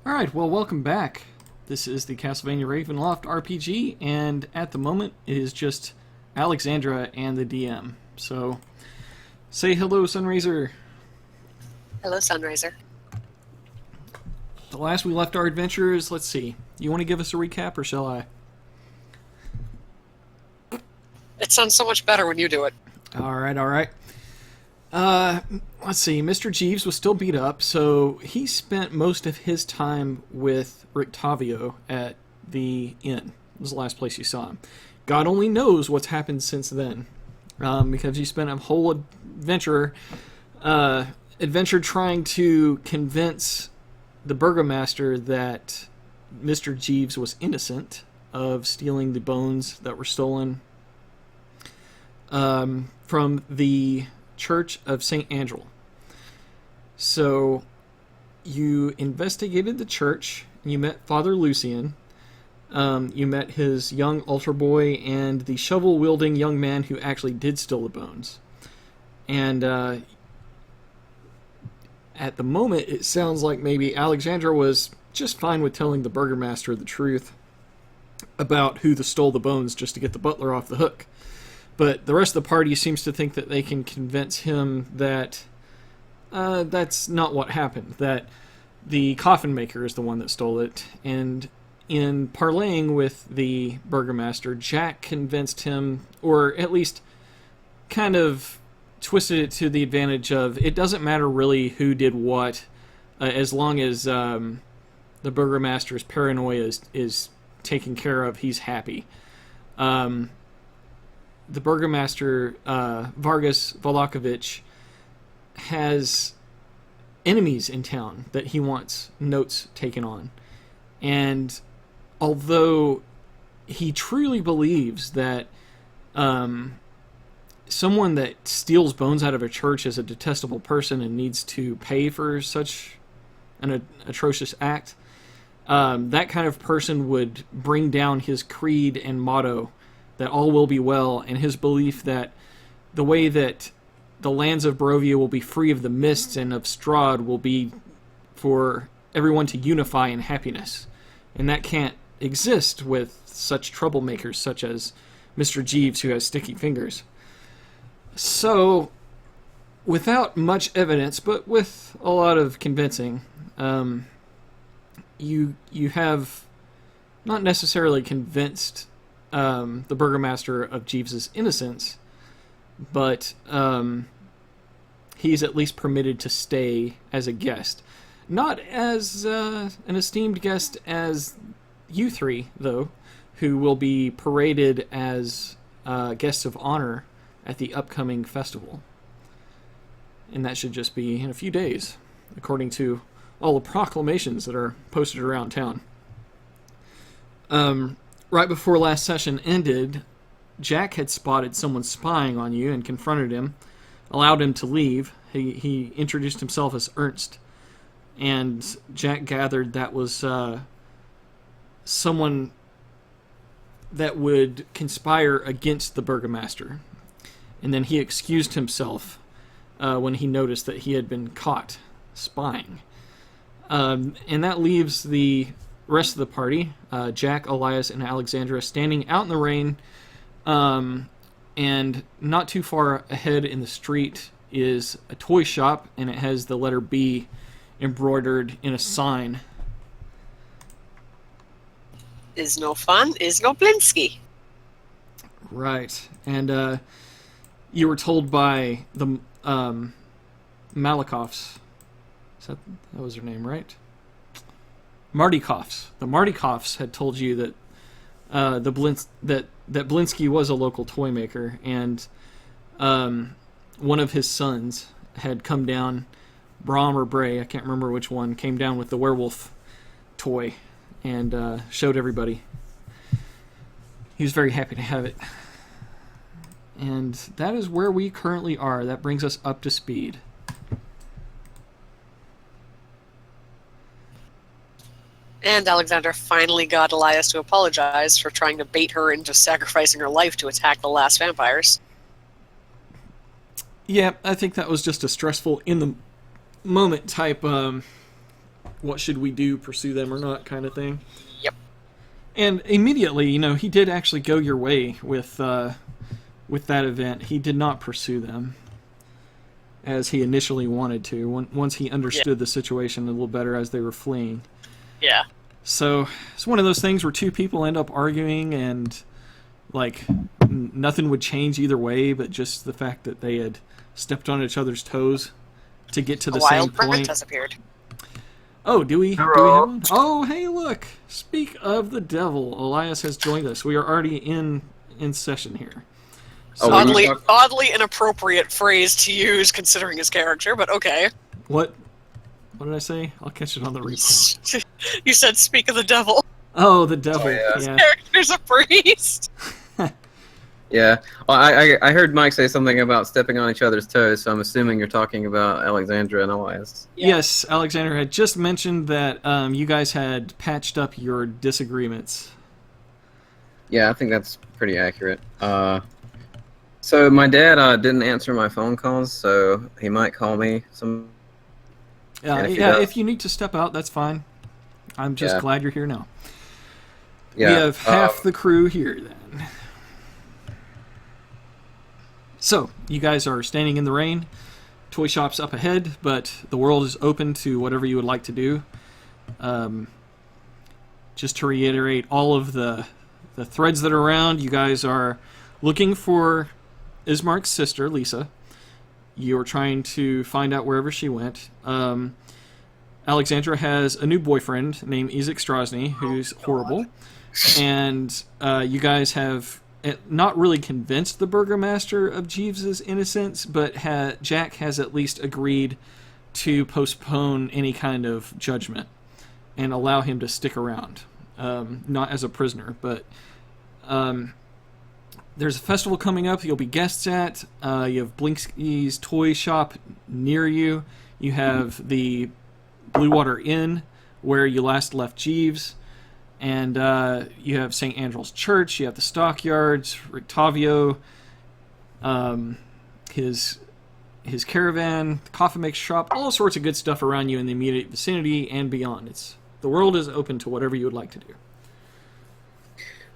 Alright, well, welcome back. This is the Castlevania Ravenloft RPG, and at the moment, it is just Alexandra and the DM. So, say hello, Sunraiser. Hello, Sunriser. The last we left our adventures, let's see. You want to give us a recap, or shall I? It sounds so much better when you do it. Alright. Let's see. Mr. Jeeves was still beat up, so he spent most of his time with Rictavio at the inn. It was the last place you saw him. God only knows what's happened since then, because he spent a whole adventure trying to convince the burgomaster that Mr. Jeeves was innocent of stealing the bones that were stolen from the Church of St. Angel. So you investigated the church, you met Father Lucian, you met his young altar boy and the shovel-wielding young man who actually did steal the bones. And at the moment, it sounds like maybe Alexandra was just fine with telling the burgomaster the truth about who stole the bones just to get the butler off the hook. But the rest of the party seems to think that they can convince him that that's not what happened, that the coffin maker is the one that stole it. And in parleying with the burgomaster, Jack convinced him, or at least kind of twisted it to the advantage of, it doesn't matter really who did what, as long as the burgomaster's paranoia is taken care of, he's happy. The burgomaster, Vargas Vallaki, has enemies in town that he wants notes taken on. And although he truly believes that someone that steals bones out of a church is a detestable person and needs to pay for such an atrocious act, that kind of person would bring down his creed and motto that all will be well, and his belief that the way that the lands of Barovia will be free of the mists and of Strahd will be for everyone to unify in happiness. And that can't exist with such troublemakers such as Mr. Jeeves, who has sticky fingers. So, without much evidence, but with a lot of convincing, you have not necessarily convinced the burgomaster of Jeeves's innocence, but he's at least permitted to stay as a guest. Not as an esteemed guest as you three, though, who will be paraded as guests of honor at the upcoming festival. And that should just be in a few days, according to all the proclamations that are posted around town. Right before last session ended, Jack had spotted someone spying on you and confronted him, allowed him to leave. He introduced himself as Ernst, and Jack gathered that was someone that would conspire against the burgomaster. And then he excused himself when he noticed that he had been caught spying. And that leaves the rest of the party, Jack, Elias, and Alexandra, standing out in the rain, and not too far ahead in the street is a toy shop, and it has the letter B embroidered in a sign. Is no fun, is no Blinsky. Right, and you were told by the Malakoffs. That was their name, right? Mardykoffs. The Mardykoffs had told you that that Blinsky was a local toy maker, and one of his sons had come down, Brom or Bray, I can't remember which one, came down with the werewolf toy and showed everybody. He was very happy to have it. And that is where we currently are. That brings us up to speed. And Alexandra finally got Elias to apologize for trying to bait her into sacrificing her life to attack the last vampires. Yeah, I think that was just a stressful, in the moment type what should we do, pursue them or not kind of thing. Yep. And immediately, he did actually go your way with that event. He did not pursue them as he initially wanted to, once he understood the situation a little better as they were fleeing. Yeah. So it's one of those things where two people end up arguing and, like, nothing would change either way, but just the fact that they had stepped on each other's toes to get to the same wild point. princess appeared. Oh, do we have one? Oh, hey, look! Speak of the devil, Elias has joined us. We are already in session here. So, Oddly inappropriate phrase to use considering his character, but okay. What did I say? I'll catch it on the replay. You said speak of the devil. Oh, the devil. His character's a priest. Yeah. Well, I heard Mike say something about stepping on each other's toes, so I'm assuming you're talking about Alexandra and Elias. Yeah. Yes, Alexander had just mentioned that you guys had patched up your disagreements. Yeah, I think that's pretty accurate. So my dad didn't answer my phone calls, so he might call me some. If you need to step out, that's fine. I'm just glad you're here now. Yeah, we have half the crew here then. So, you guys are standing in the rain. Toy shop's up ahead, but the world is open to whatever you would like to do. Just to reiterate all of the threads that are around, you guys are looking for Ismark's sister, Lisa. You're trying to find out wherever she went. Alexandra has a new boyfriend named Ezek Strozny, who's horrible. And you guys have not really convinced the Burgomaster of Jeeves's innocence, but Jack has at least agreed to postpone any kind of judgment and allow him to stick around. Not as a prisoner, but there's a festival coming up you'll be guests at. You have Blinksky's toy shop near you. You have the Blue Water Inn, where you last left Jeeves. And you have St. Andrew's Church. You have the Stockyards, Rictavio, his caravan, the coffin maker shop, all sorts of good stuff around you in the immediate vicinity and beyond. The world is open to whatever you would like to do.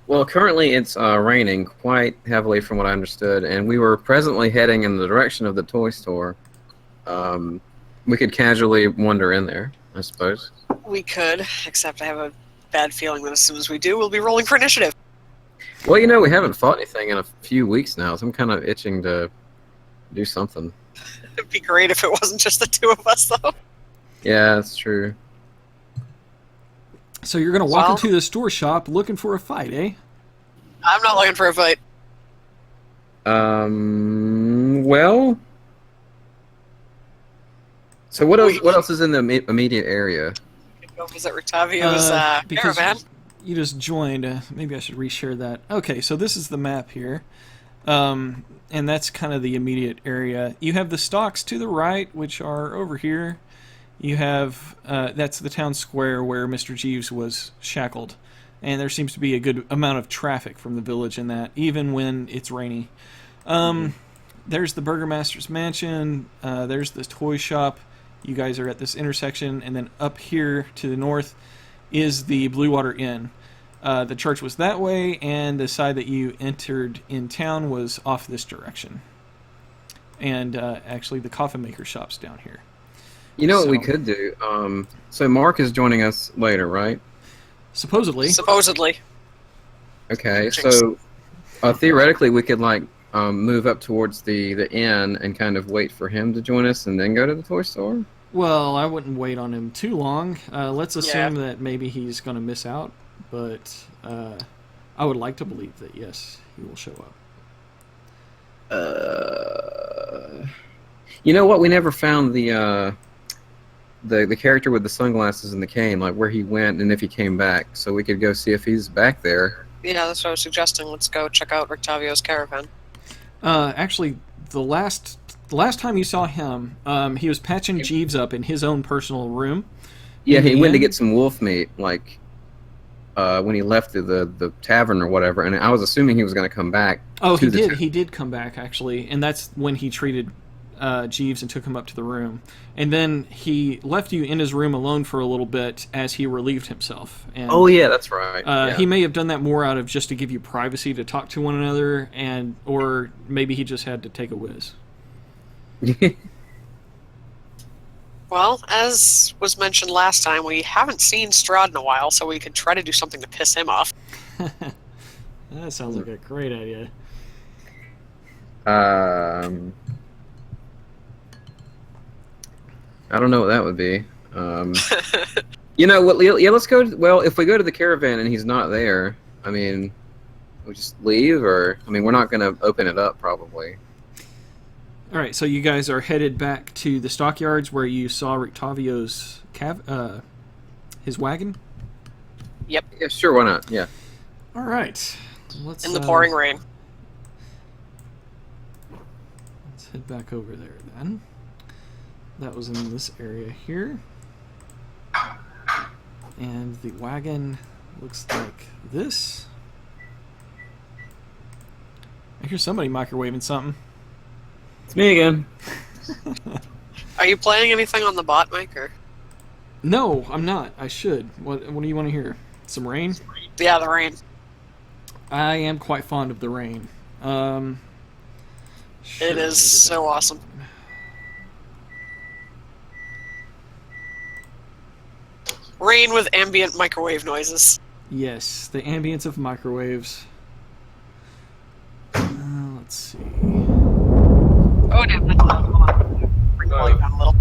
Well, currently it's raining quite heavily from what I understood, and we were presently heading in the direction of the toy store. We could casually wander in there, I suppose. We could, except I have a bad feeling that as soon as we do, we'll be rolling for initiative. Well, we haven't fought anything in a few weeks now, so I'm kind of itching to do something. It'd be great if it wasn't just the two of us, though. Yeah, that's true. So you're going to walk into the store shop looking for a fight, eh? I'm not looking for a fight. Well... So what else is in the immediate area? Go visit Rictavio's caravan. You just joined. Maybe I should reshare that. Okay, so this is the map here. And that's kind of the immediate area. You have the stocks to the right, which are over here. You have, that's the town square where Mr. Jeeves was shackled. And there seems to be a good amount of traffic from the village in that, even when it's rainy. There's the Burgomaster's mansion. There's the toy shop. You guys are at this intersection. And then up here to the north is the Blue Water Inn. The church was that way, and the side that you entered in town was off this direction. And actually, the coffin maker shop's down here. You know what we could do? So Mark is joining us later, right? Supposedly. Okay, so theoretically we could move up towards the inn and kind of wait for him to join us and then go to the toy store? Well, I wouldn't wait on him too long. Let's assume that maybe he's going to miss out, but I would like to believe that, yes, he will show up. You know what? We never found the character with the sunglasses and the cane, like where he went and if he came back, so we could go see if he's back there. Yeah, that's what I was suggesting. Let's go check out Rictavio's caravan. Actually, the last time you saw him, he was patching Jeeves up in his own personal room. Yeah, he went to get some wolf meat, when he left the tavern or whatever, and I was assuming he was going to come back. Oh, he did come back, actually, and that's when he treated Jeeves and took him up to the room. And then he left you in his room alone for a little bit as he relieved himself. And, Oh yeah, that's right. Yeah. He may have done that more out of just to give you privacy to talk to one another, or maybe he just had to take a whiz. Well, as was mentioned last time, we haven't seen Strahd in a while, so we could try to do something to piss him off. That sounds like a great idea. I don't know what that would be. You know what? Yeah, let's go. Well, if we go to the caravan and he's not there, I mean, we just leave, or I mean, we're not going to open it up, probably. All right, so you guys are headed back to the stockyards where you saw Rictavio's his wagon. Yep. Yeah, sure. Why not? Yeah. All right. Let's In the pouring rain. Let's head back over there then. That was in this area here. And the wagon looks like this. I hear somebody microwaving something. It's me again. Are you playing anything on the bot mic, or? No, I'm not. I should. What do you want to hear? Some rain? Yeah, the rain. I am quite fond of the rain. Sure, It is so awesome. Rain with ambient microwave noises. Yes, the ambience of microwaves. Let's see. Oh, damn, that's loud. Hold on. Bring the volume down a little.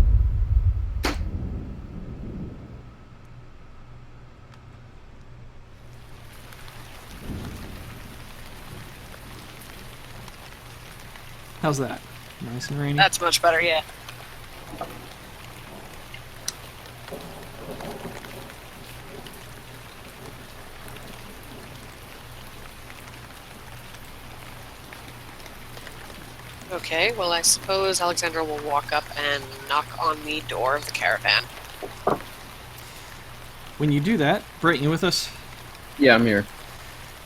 How's that? Nice and rainy? That's much better, yeah. Okay, well, I suppose Alexandra will walk up and knock on the door of the caravan. When you do that, Brett, you with us? Yeah, I'm here.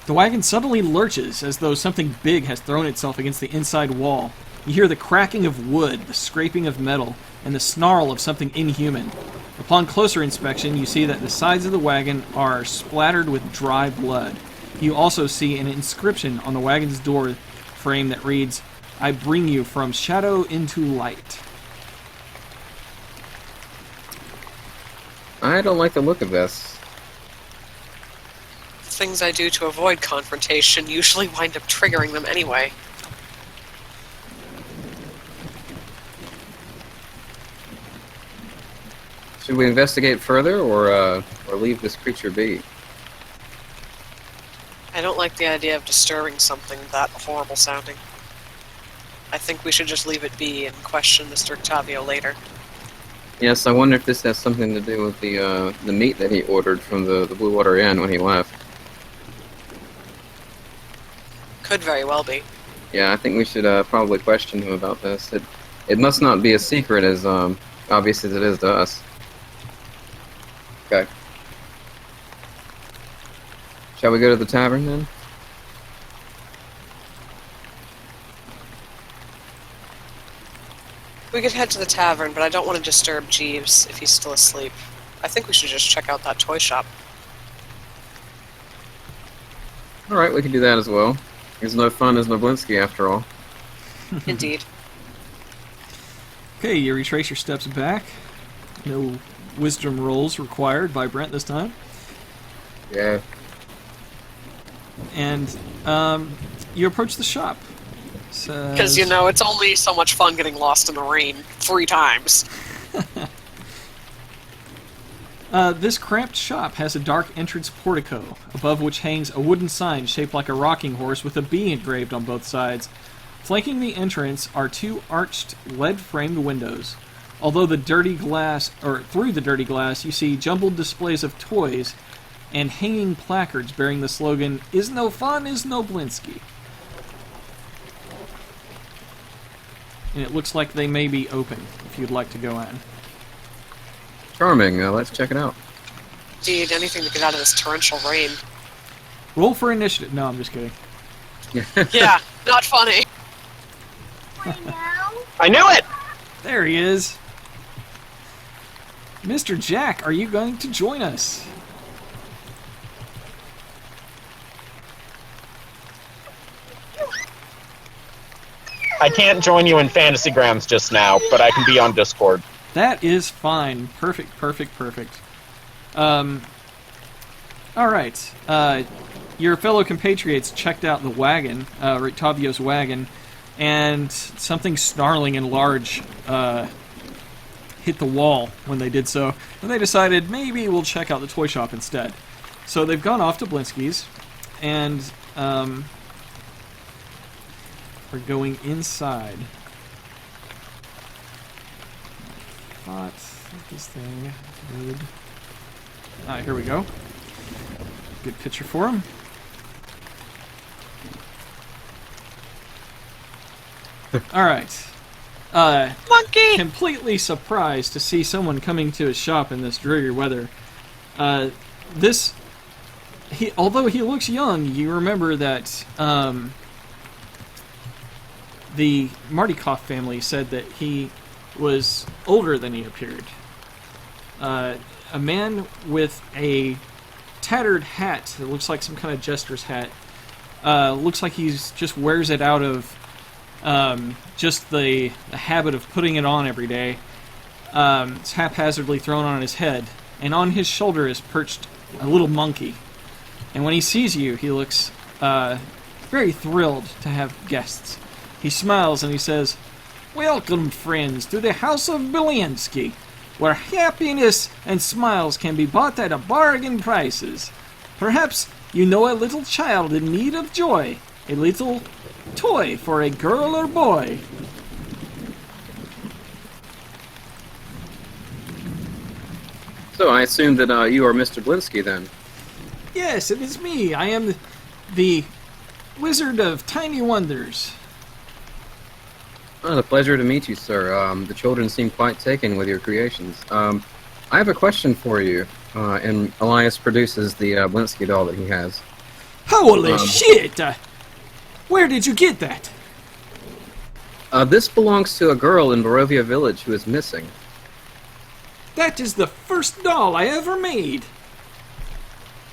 The wagon suddenly lurches as though something big has thrown itself against the inside wall. You hear the cracking of wood, the scraping of metal, and the snarl of something inhuman. Upon closer inspection, you see that the sides of the wagon are splattered with dry blood. You also see an inscription on the wagon's door frame that reads, "I bring you from shadow into light." I don't like the look of this. Things I do to avoid confrontation usually wind up triggering them anyway. Should we investigate further, or leave this creature be? I don't like the idea of disturbing something that horrible sounding. I think we should just leave it be and question Mr. Octavio later. Yes, I wonder if this has something to do with the meat that he ordered from the Blue Water Inn when he left. Could very well be. Yeah, I think we should probably question him about this. It must not be a secret as obvious as it is to us. Okay. Shall we go to the tavern then? We could head to the tavern, but I don't want to disturb Jeeves if he's still asleep. I think we should just check out that toy shop. Alright, we can do that as well. There's no fun as Noblinsky after all. Indeed. Okay, you retrace your steps back. No wisdom rolls required by Brent this time. Yeah. And you approach the shop. Because, you know, it's only so much fun getting lost in the rain 3 times. This cramped shop has a dark entrance portico, above which hangs a wooden sign shaped like a rocking horse with a bee engraved on both sides. Flanking the entrance are 2 arched, lead-framed windows. Although through the dirty glass, you see jumbled displays of toys and hanging placards bearing the slogan, "Is no fun, is no Blinsky." And it looks like they may be open, if you'd like to go in. Charming. Let's check it out. Indeed, anything to get out of this torrential rain. Roll for initiative. No, I'm just kidding. Yeah, not funny. I knew it! There he is. Mr. Jack, are you going to join us? I can't join you in Fantasygrams just now, but I can be on Discord. That is fine. Perfect. Alright. Your fellow compatriots checked out the wagon, Rictavio's wagon, and something snarling and large hit the wall when they did so, and they decided maybe we'll check out the toy shop instead. So they've gone off to Blinsky's, and we're going inside. Thought this thing would... Alright, here we go. Good picture for him. Alright. Monkey! Completely surprised to see someone coming to his shop in this dreary weather. Although he looks young, you remember that the Martikoff family said that he was older than he appeared. A man with a tattered hat that looks like some kind of jester's hat. Looks like he's just wears it out of just the habit of putting it on every day. It's haphazardly thrown on his head, and on his shoulder is perched a little monkey. And when he sees you, he looks very thrilled to have guests. He smiles and he says, "Welcome, friends, to the House of Belinsky, where happiness and smiles can be bought at a bargain prices. Perhaps you know a little child in need of joy, a little toy for a girl or boy." So I assume that you are Mr. Blinsky then. Yes, it is me. I am the Wizard of Tiny Wonders. Oh, a pleasure to meet you, sir. The children seem quite taken with your creations. I have a question for you. And Elias produces the Blinsky doll that he has. Holy shit! Where did you get that? This belongs to a girl in Barovia Village who is missing. That is the first doll I ever made.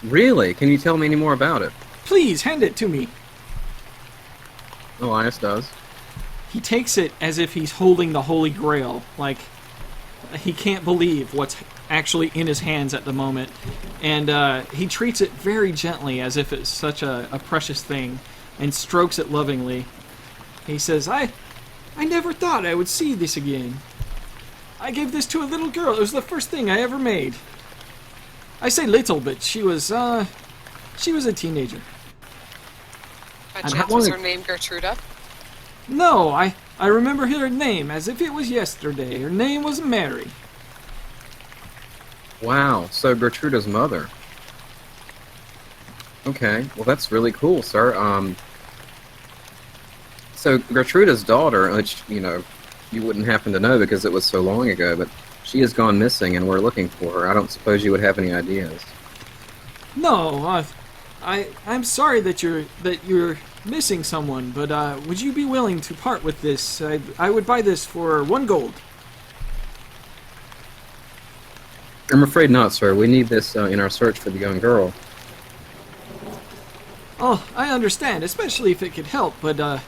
Really? Can you tell me any more about it? Please, hand it to me. Elias does. He takes it as if he's holding the Holy Grail. Like, he can't believe what's actually in his hands at the moment. And he treats it very gently as if it's such a precious thing, and strokes it lovingly. He says, I never thought I would see this again. I gave this to a little girl. It was the first thing I ever made. I say little, but she was a teenager. By And chance how was long- her name Gertruda? No, I remember her name as if it was yesterday. Her name was Mary. Wow, so Gertruda's mother. Okay, well that's really cool, sir. So Gertruda's daughter, which, you know, you wouldn't happen to know because it was so long ago, but she has gone missing and we're looking for her. I don't suppose you would have any ideas. No, I'm sorry that you're missing someone, but would you be willing to part with this? I would buy this for 1 gold. I'm afraid not, sir. We need this in our search for the young girl. Oh, I understand, especially if it could help, but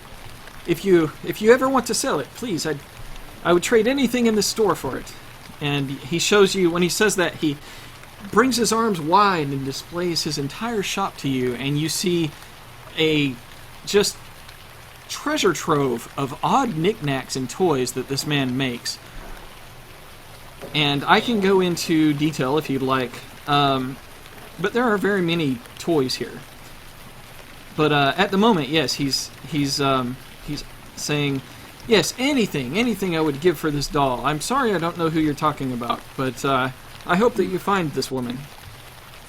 if you ever want to sell it, please, I would trade anything in the store for it. And he shows you, when he says that, he brings his arms wide and displays his entire shop to you, and you see a just treasure trove of odd knickknacks and toys that this man makes. And I can go into detail if you'd like, but there are very many toys here. But at the moment, yes, he's saying, yes, anything I would give for this doll. I'm sorry I don't know who you're talking about, but I hope that you find this woman.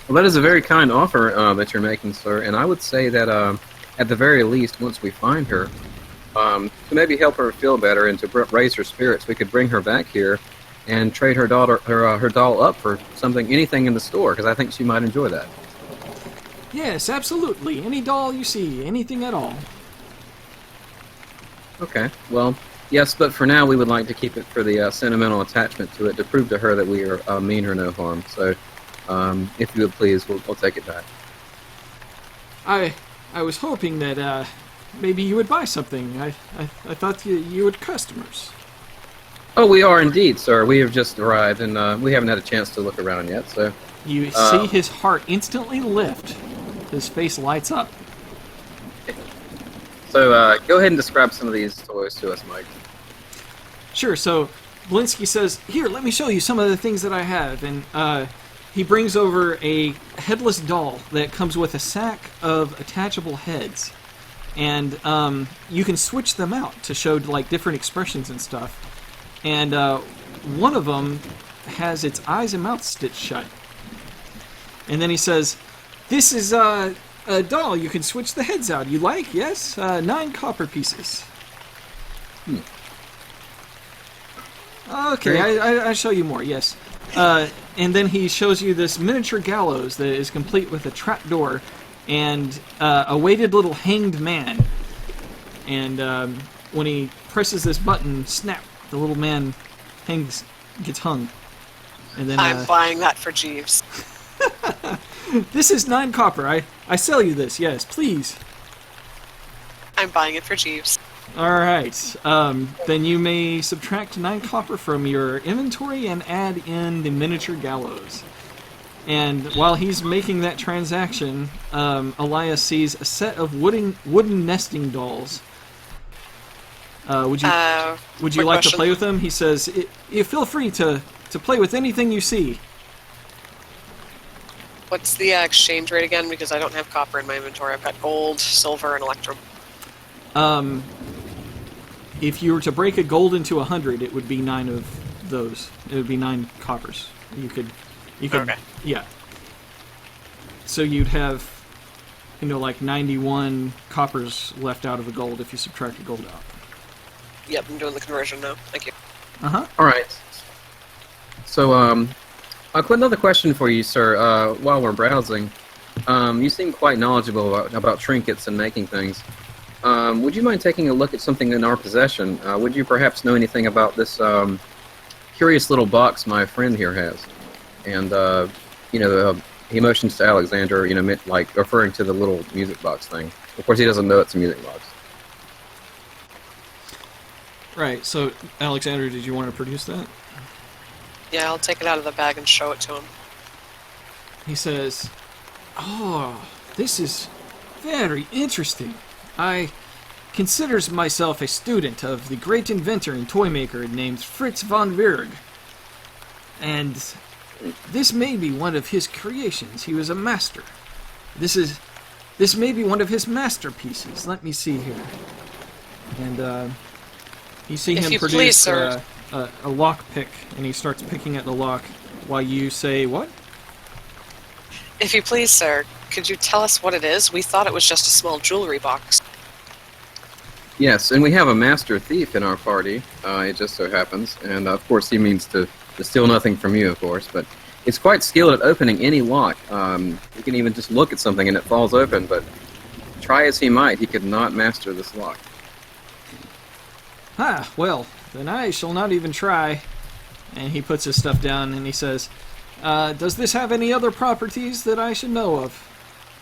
Well, that is a very kind offer that you're making, sir, and I would say that at the very least, once we find her, to maybe help her feel better and to raise her spirits, we could bring her back here and trade her doll up for anything in the store, because I think she might enjoy that. Yes, absolutely. Any doll you see, anything at all. Okay, well, Yes, but for now we would like to keep it for the sentimental attachment to it to prove to her that we are mean her no harm. So, if you would please, we'll take it back. I was hoping that maybe you would buy something. I thought you had customers. Oh, we are indeed, sir. We have just arrived, and we haven't had a chance to look around yet. So You see his heart instantly lift. His face lights up. So go ahead and describe some of these toys to us, Mike. Sure, so Blinsky says, "Here, let me show you some of the things that I have." And he brings over a headless doll that comes with a sack of attachable heads. And you can switch them out to show like different expressions and stuff. And one of them has its eyes and mouth stitched shut. And then he says, "This is a doll. You can switch the heads out. You like? Yes? 9 copper pieces." Okay, I show you more, yes. And then he shows you this miniature gallows that is complete with a trapdoor and a weighted little hanged man. And when he presses this button, snap, the little man gets hung. And then I'm buying that for Jeeves. This is 9 copper. I sell you this, yes, please. I'm buying it for Jeeves. Alright, then you may subtract 9 copper from your inventory and add in the miniature gallows. And while he's making that transaction, Elias sees a set of wooden nesting dolls. Would you like to play with them? He says, you feel free to play with anything you see. What's the exchange rate again? Because I don't have copper in my inventory. I've got gold, silver, and electrum. If you were to break a gold into 100, it would be 9 of those. It would be 9 coppers. You could, Okay. yeah. So you'd have, like 91 coppers left out of a gold if you subtract a gold out. Yep, I'm doing the conversion now. Thank you. Uh-huh. All right. So, I've got another question for you, sir. While we're browsing, you seem quite knowledgeable about trinkets and making things. Would you mind taking a look at something in our possession? Would you perhaps know anything about this curious little box my friend here has? And, he motions to Alexander, like referring to the little music box thing. Of course, he doesn't know it's a music box. Right, so, Alexander, did you want to produce that? Yeah, I'll take it out of the bag and show it to him. He says, "Oh, this is very interesting. I considers myself a student of the great inventor and toy maker named Fritz von Wirg. And this may be one of his creations. He was a master. This may be one of his masterpieces. Let me see here." And you see him produce please, sir. A lock pick, and he starts picking at the lock while you say, "What?" If you please, sir, could you tell us what it is? We thought it was just a small jewelry box. Yes, and we have a master thief in our party, it just so happens. And, of course, he means to steal nothing from you, of course. But it's quite skilled at opening any lock. He can even just look at something and it falls open. But try as he might, he could not master this lock. "Ah, well, then I shall not even try." And he puts his stuff down and he says, "Does this have any other properties that I should know of?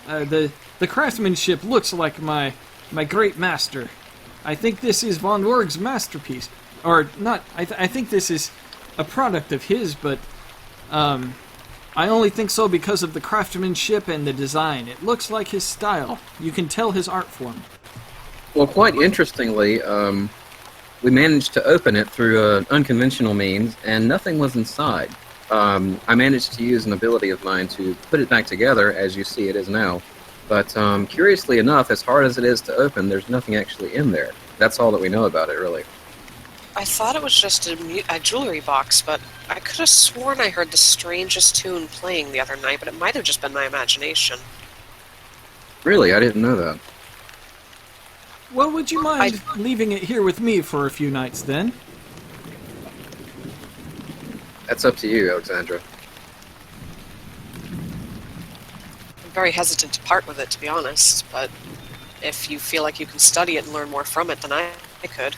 The craftsmanship looks like my great master. I think this is von Wirg's masterpiece. Or not, I think this is a product of his, but I only think so because of the craftsmanship and the design. It looks like his style. You can tell his art form." Well, quite interestingly, we managed to open it through an unconventional means, and nothing was inside. I managed to use an ability of mine to put it back together as you see it is now. But curiously enough, as hard as it is to open, there's nothing actually in there. That's all that we know about it, really. I thought it was just a jewelry box, but I could have sworn I heard the strangest tune playing the other night, but it might have just been my imagination. Really? I didn't know that. "Well, would you mind leaving it here with me for a few nights, then?" That's up to you, Alexandra. I'm very hesitant to part with it, to be honest, but if you feel like you can study it and learn more from it, then I could.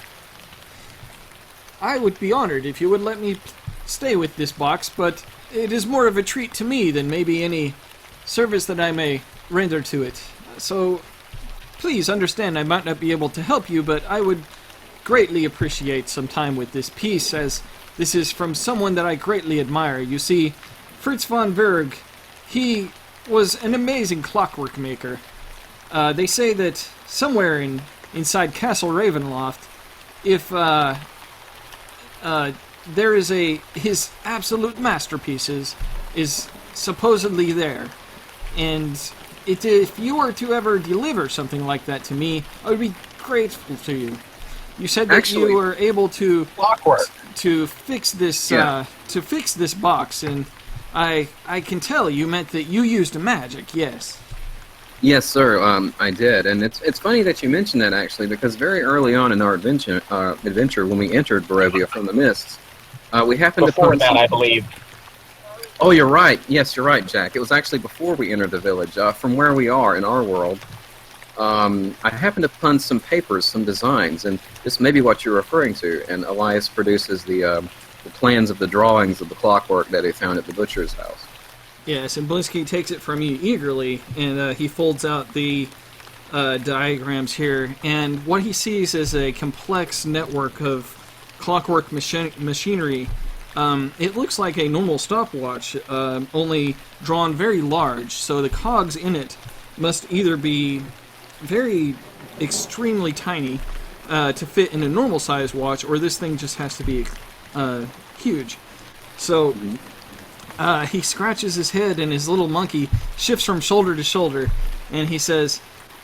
I would be honored if you would let me stay with this box, but it is more of a treat to me than maybe any service that I may render to it. So, please understand I might not be able to help you, but I would greatly appreciate some time with this piece, as this is from someone that I greatly admire. You see, Fritz von Berg, he was an amazing clockwork maker. They say that somewhere inside Castle Ravenloft, if there is his absolute masterpieces is supposedly there, and if you were to ever deliver something like that to me, I would be grateful to you. You said that you were able to Clockwork. to fix this box, and I can tell you meant that you used magic. Yes. Yes, sir. I did, and it's funny that you mentioned that actually, because very early on in our adventure when we entered Barovia from the Mists, we happened Before to that, I believe. Oh, you're right. Yes, you're right, Jack. It was actually before we entered the village. From where we are in our world, I happened to punch some papers, some designs, and this may be what you're referring to. And Elias produces the plans of the drawings of the clockwork that he found at the butcher's house. Yes, and Blinsky takes it from you eagerly, and he folds out the diagrams here. And what he sees is a complex network of clockwork machinery. It looks like a normal stopwatch, only drawn very large, so the cogs in it must either be very extremely tiny to fit in a normal size watch, or this thing just has to be huge. So he scratches his head, and his little monkey shifts from shoulder to shoulder, and he says,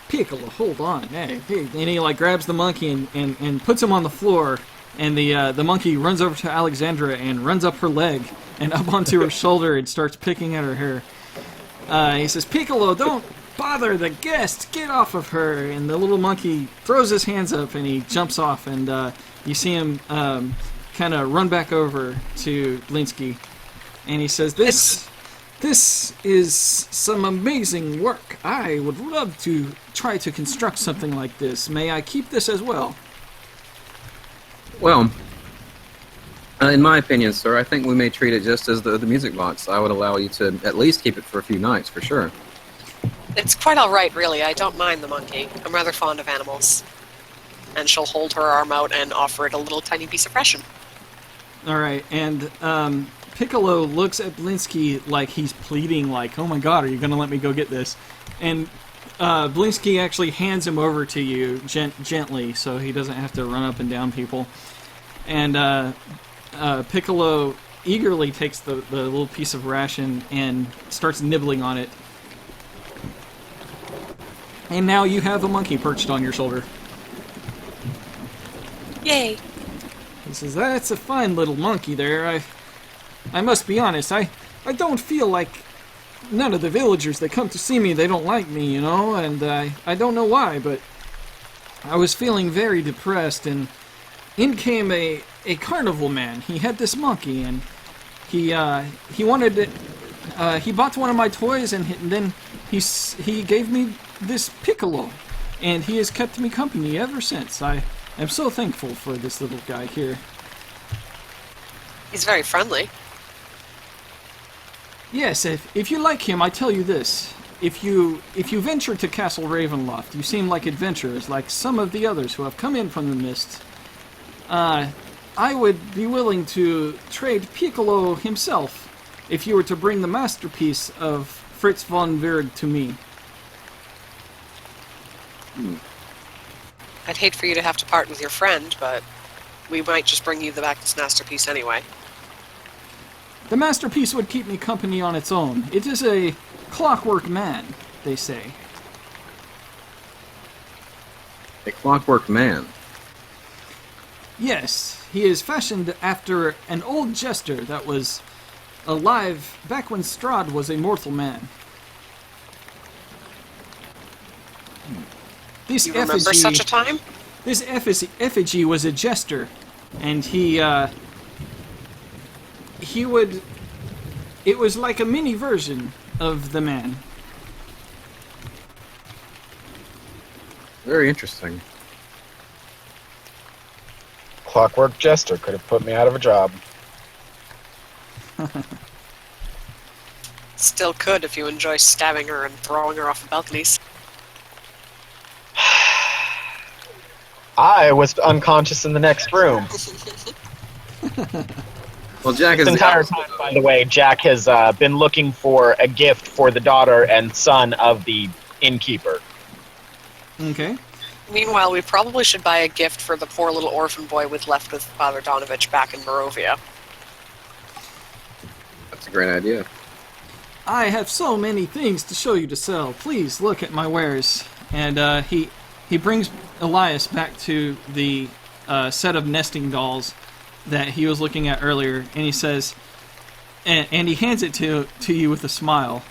"Piccolo, hold on." Hey. And he grabs the monkey and puts him on the floor, and the monkey runs over to Alexandra and runs up her leg and up onto her shoulder and starts picking at her hair. He says, "Piccolo, don't bother the guests, get off of her." And the little monkey throws his hands up and he jumps off, and you see him kind of run back over to Blinsky, and he says, This is some amazing work. I would love to try to construct something like this. May I keep this as well?" Well, in my opinion, sir, I think we may treat it just as the music box. I would allow you to at least keep it for a few nights, for sure. It's quite all right, really. I don't mind the monkey. I'm rather fond of animals. And she'll hold her arm out and offer it a little tiny piece of ration. All right, and Piccolo looks at Blinsky like he's pleading, like, "Oh my god, are you going to let me go get this?" And Blinsky actually hands him over to you gently, so he doesn't have to run up and down people. And Piccolo eagerly takes the little piece of ration and starts nibbling on it. And now you have a monkey perched on your shoulder. Yay! He says, "That's a fine little monkey there. I must be honest, I don't feel like none of the villagers that come to see me, they don't like me, you know, and I don't know why, but I was feeling very depressed, and in came a carnival man. He had this monkey, and he wanted it, he bought one of my toys, and then he gave me this Piccolo, and he has kept me company ever since. I am so thankful for this little guy here." He's very friendly. Yes, if you like him, I tell you this. If you venture to Castle Ravenloft, you seem like adventurers, like some of the others who have come in from the Mist. I would be willing to trade Piccolo himself if you were to bring the masterpiece of Fritz von Berg to me. I'd hate for you to have to part with your friend, but we might just bring you back this masterpiece anyway. The masterpiece would keep me company on its own. It is a clockwork man, they say. A clockwork man. Yes, he is fashioned after an old jester that was alive back when Strahd was a mortal man. This You remember such a time? This effigy was a jester, and he would... It was like a mini version of the man. Very interesting. clockwork jester could have put me out of a job. Still could if you enjoy stabbing her and throwing her off the balconies. I was unconscious in the next room. Well, Jack is This entire time, by the way, Jack has been looking for a gift for the daughter and son of the innkeeper. Okay. Meanwhile, we probably should buy a gift for the poor little orphan boy we've left with Father Donovich back in Morovia. That's a great idea. I have so many things to show you to sell. Please look at my wares. And he brings Elias back to the set of nesting dolls that he was looking at earlier, and he says, and he hands it to you with a smile,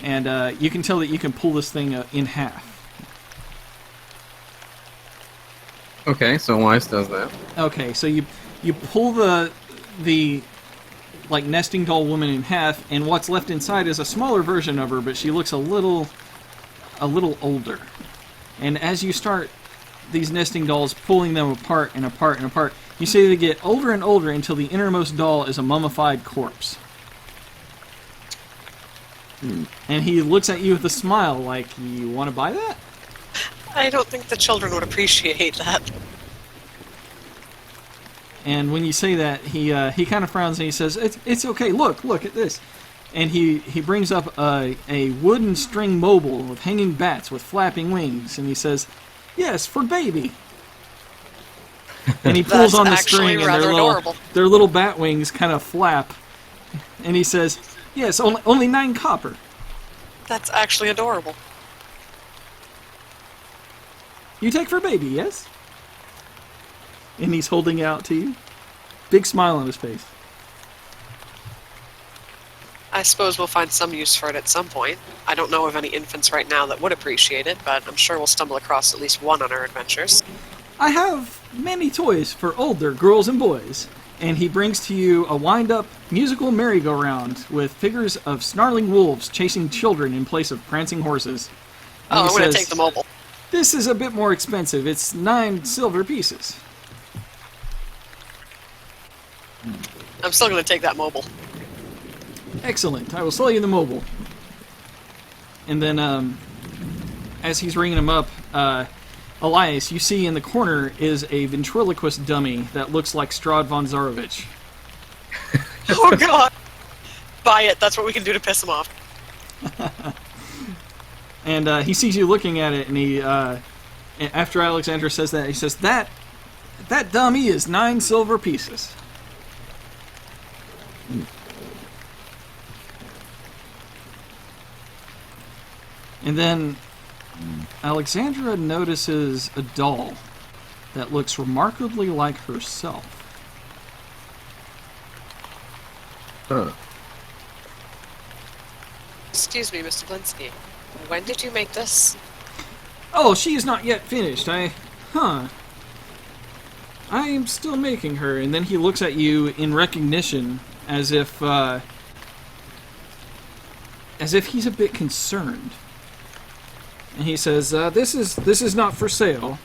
and you can tell that you can pull this thing in half. Okay, so Weiss does that. Okay, so you pull the like nesting doll woman in half, and what's left inside is a smaller version of her, but she looks a little older. And as you start these nesting dolls, pulling them apart and apart and apart, you see they get older and older until the innermost doll is a mummified corpse. And he looks at you with a smile, like, you want to buy that? I don't think the children would appreciate that. And when you say that, he kind of frowns and he says, "It's okay. Look at this." And he brings up a wooden string mobile with hanging bats with flapping wings, and he says, "Yes, for baby." And he pulls on the string, and their little bat wings kind of flap. And he says, "Yes, only 9 copper." That's actually adorable. You take for baby, yes? And he's holding it out to you. Big smile on his face. I suppose we'll find some use for it at some point. I don't know of any infants right now that would appreciate it, but I'm sure we'll stumble across at least one on our adventures. I have many toys for older girls and boys. And he brings to you a wind-up musical merry-go-round with figures of snarling wolves chasing children in place of prancing horses. And Oh, he I'm going says, to take the mobile. "This is a bit more expensive. It's 9 silver pieces." I'm still going to take that mobile. Excellent. I will sell you the mobile. And then, as he's ringing him up, Elias, you see in the corner is a ventriloquist dummy that looks like Strahd von Zarovich. Oh, God! Buy it. That's what we can do to piss him off. And he sees you looking at it, and he, after Alexandra says that, he says, that dummy is 9 silver pieces. And then Alexandra notices a doll that looks remarkably like herself. Huh. Excuse me, Mr. Blinsky. When did you make this? Oh, she is not yet finished. I am still making her. And then he looks at you in recognition, as if he's a bit concerned. And he says, "This is not for sale."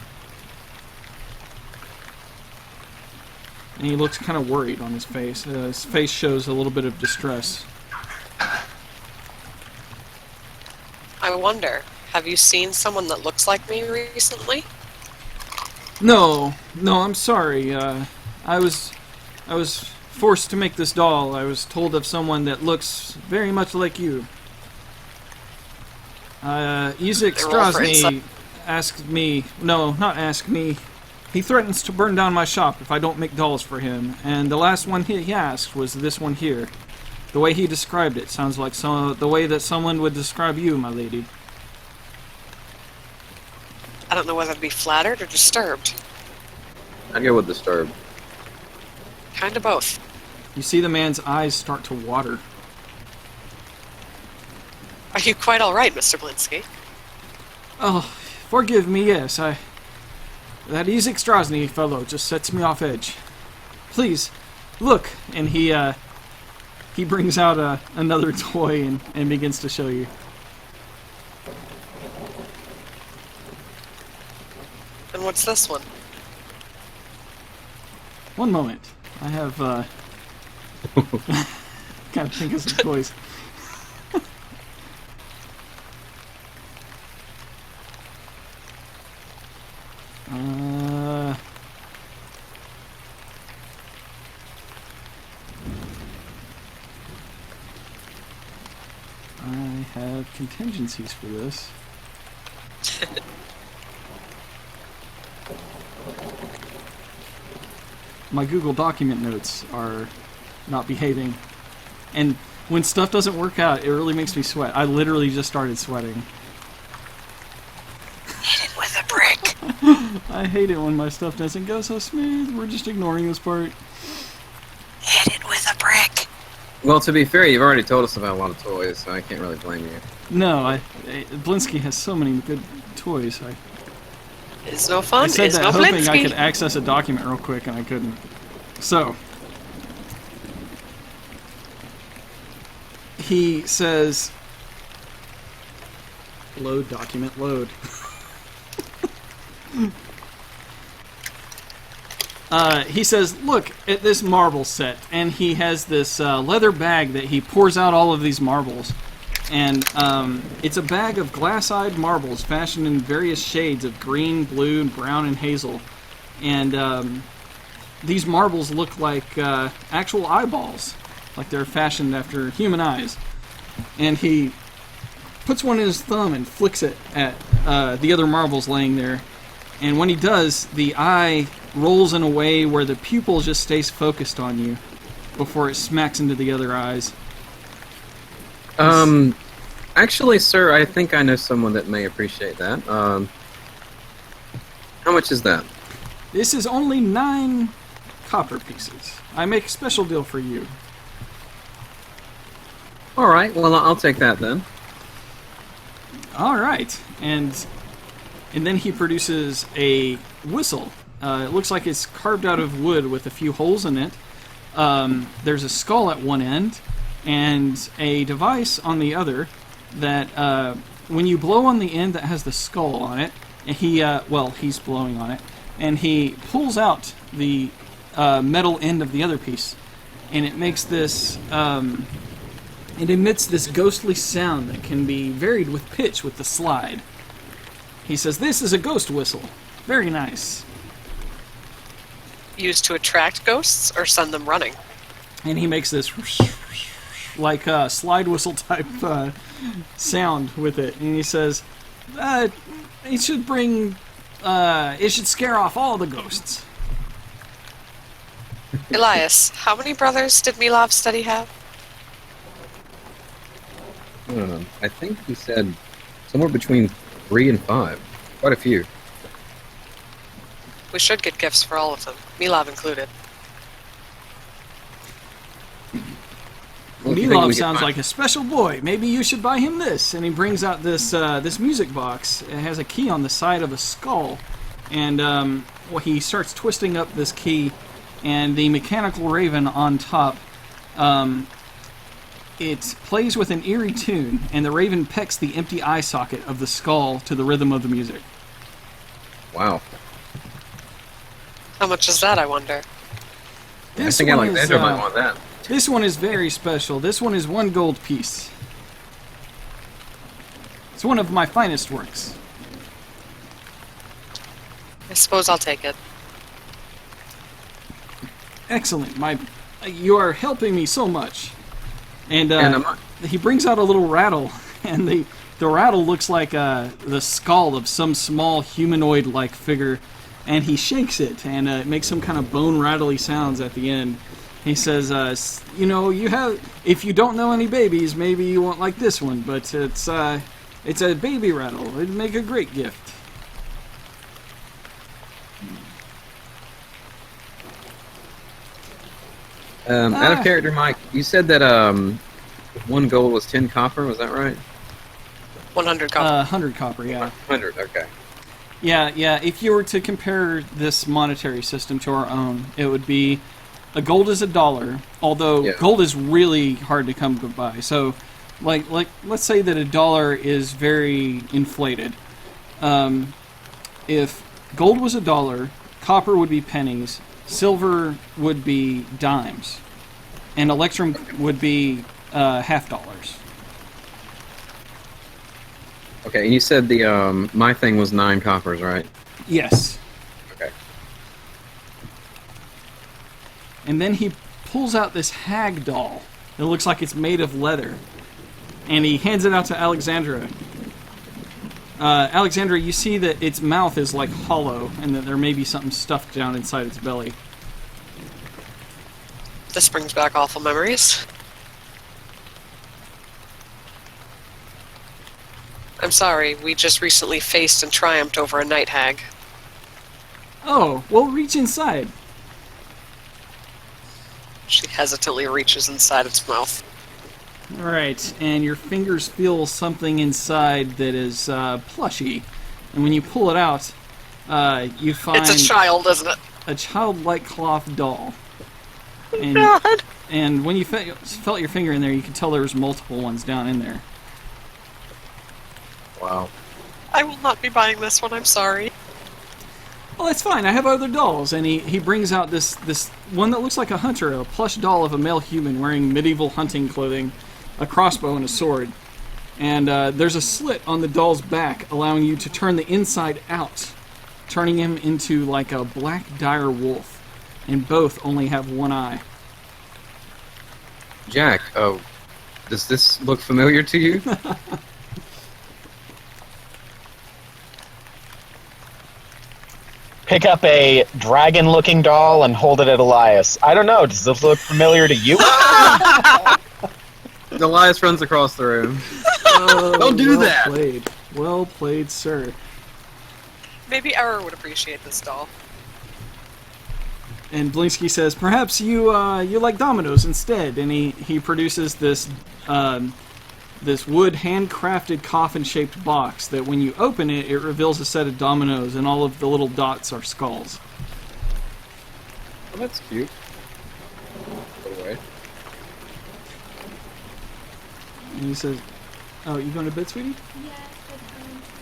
And he looks kind of worried on his face. His face shows a little bit of distress. I wonder, have you seen someone that looks like me recently? No, I'm sorry. I was forced to make this doll. I was told of someone that looks very much like you. Isaac Strasny asked me... No, not asked me. He threatens to burn down my shop if I don't make dolls for him, and the last one he asked was this one here. The way he described it sounds like the way that someone would describe you, my lady. I don't know whether to be flattered or disturbed. I'd go with disturbed. Kind of both. You see the man's eyes start to water. Are you quite all right, Mr. Blinsky? Oh, forgive me, yes, that Isaac Strasny fellow just sets me off edge. Please, look, and he brings out another toy and begins to show you. And what's this one? One moment. I have, gotta think of some toys. I have contingencies for this. My Google document notes are not behaving. And when stuff doesn't work out, it really makes me sweat. I literally just started sweating. Hit it with a brick. I hate it when my stuff doesn't go so smooth. We're just ignoring this part. Hit it with a brick. Well, to be fair, you've already told us about a lot of toys, so I can't really blame you. No, Blinsky has so many good toys. It's no fun. I said it's that no hoping Blinsky. I could access a document real quick, and I couldn't. So, he says, load document, load. He says, look at this marble set, and he has this leather bag that he pours out all of these marbles. And it's a bag of glass-eyed marbles fashioned in various shades of green, blue, brown, and hazel. And these marbles look like actual eyeballs, like they're fashioned after human eyes. And he puts one in his thumb and flicks it at the other marbles laying there. And when he does, the eye rolls in a way where the pupil just stays focused on you before it smacks into the other eyes. Actually, sir, I think I know someone that may appreciate that. How much is that? This is only 9 copper pieces. I make a special deal for you. All right, well, I'll take that then. All right, and then he produces a whistle. It looks like it's carved out of wood with a few holes in it. There's a skull at one end and a device on the other that when you blow on the end that has the skull on it, and he's blowing on it, and he pulls out the metal end of the other piece, and it makes this it emits this ghostly sound that can be varied with pitch with the slide. He says, this is a ghost whistle. Very nice. Used to attract ghosts or send them running? And he makes this like slide whistle type sound with it. And he says, it should scare off all the ghosts. Elias, how many brothers did Milov Steady have? I think he said somewhere between 3 and 5. Quite a few. We should get gifts for all of them, Milov included. Well, do you think Milov we could sounds find- like a special boy. Maybe you should buy him this. And he brings out this this music box. It has a key on the side of a skull. And he starts twisting up this key, and the mechanical raven on top, it plays with an eerie tune, and the raven pecks the empty eye socket of the skull to the rhythm of the music. Wow. How much is that, I wonder? I think Alexandra might want that. This one is very special. This one is 1 gold piece. It's one of my finest works. I suppose I'll take it. Excellent. You are helping me so much. And And he brings out a little rattle, and the rattle looks like the skull of some small humanoid-like figure, and he shakes it, and it makes some kind of bone-rattly sounds at the end. He says, if you don't know any babies, maybe you won't like this one, but it's a baby rattle. It'd make a great gift. Out of character, Mike, you said that 1 gold was 10 copper, was that right? 100 copper. 100 copper, yeah. 100, okay. Yeah, if you were to compare this monetary system to our own, it would be a gold is $1, although gold is really hard to come by. So, like let's say that $1 is very inflated. If gold was $1, copper would be pennies, silver would be dimes, and electrum would be $half. Okay, and you said the my thing was 9 coppers, right? Yes. Okay. And then he pulls out this hag doll. It looks like it's made of leather. And he hands it out to Alexandra. Alexandra, you see that its mouth is like hollow, and that there may be something stuffed down inside its belly. This brings back awful memories. I'm sorry, we just recently faced and triumphed over a night hag. Oh, well, reach inside. She hesitantly reaches inside its mouth. Alright, and your fingers feel something inside that is plushy. And when you pull it out, you find It's a child, isn't it? a childlike cloth doll. And, God. and when you felt your finger in there, you could tell there was multiple ones down in there. Wow. I will not be buying this one, I'm sorry. Well, that's fine. I have other dolls. And he brings out this one that looks like a hunter, a plush doll of a male human wearing medieval hunting clothing, a crossbow, and a sword. And there's a slit on the doll's back, allowing you to turn the inside out, turning him into like a black dire wolf. And both only have one eye. Jack, does this look familiar to you? Pick up a dragon-looking doll and hold it at Elias. I don't know. Does this look familiar to you? Elias runs across the room. Don't do that. Played. Well played, sir. Maybe Error would appreciate this doll. And Blinsky says, perhaps you like dominoes instead. And he produces this this wood handcrafted coffin-shaped box that when you open it, it reveals a set of dominoes, and all of the little dots are skulls. Oh, that's cute. Put it away. And he says, oh, you going to bed, sweetie? Yes,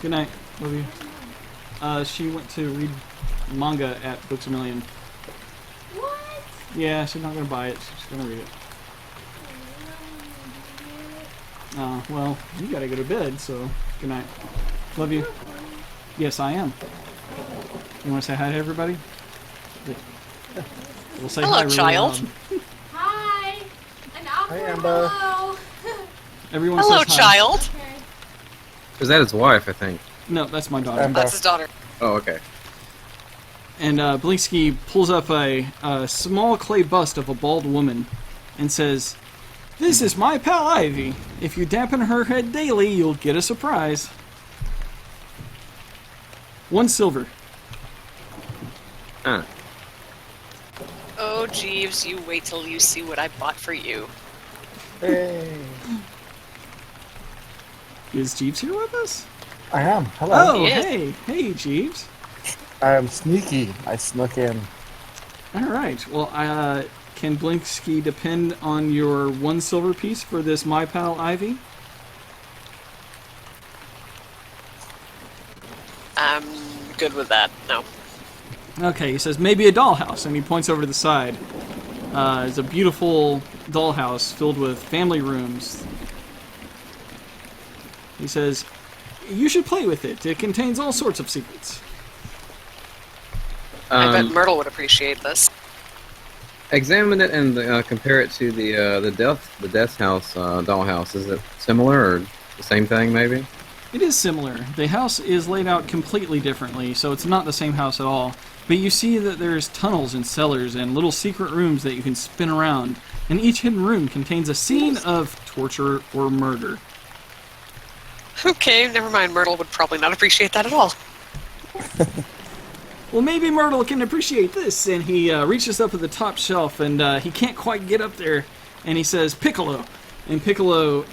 Good night. Love you. She went to read manga at Books A Million. what? Yeah, she's not going to buy it. She's going to read it. Well, you got to go to bed, so good night. Love you. Yes, I am. You want to say hi to everybody? Yeah. We'll say Hello, hi really child. loud. Hi. An awkward Amber. hello. Everyone Hello, says hi. child. Okay. Was that his wife, I think? No, that's my daughter. Amber. That's his daughter. Oh, okay. And Blinsky pulls up a small clay bust of a bald woman and says, "This is my pal Ivy. If you dampen her head daily, you'll get a surprise. 1 silver." Ah. Oh, Jeeves, you wait till you see what I bought for you. Hey. Is Jeeves here with us? I am. Hello. Oh, Yes. hey, Jeeves. I am sneaky. I snuck in. All right. Well, can Blinsky depend on your 1 silver piece for this my pal Ivy? I'm good with that. No. Okay, he says, maybe a dollhouse, and he points over to the side. It's a beautiful dollhouse filled with family rooms. He says, you should play with it. It contains all sorts of secrets. I bet Myrtle would appreciate this. Examine it and compare it to the death house dollhouse. Is it similar or the same thing, maybe? It is similar. The house is laid out completely differently, so it's not the same house at all. But you see that there's tunnels and cellars and little secret rooms that you can spin around, and each hidden room contains a scene of torture or murder. Okay, never mind. Myrtle would probably not appreciate that at all. Well, maybe Myrtle can appreciate this, and he reaches up at the top shelf, and he can't quite get up there, and he says, Piccolo. And Piccolo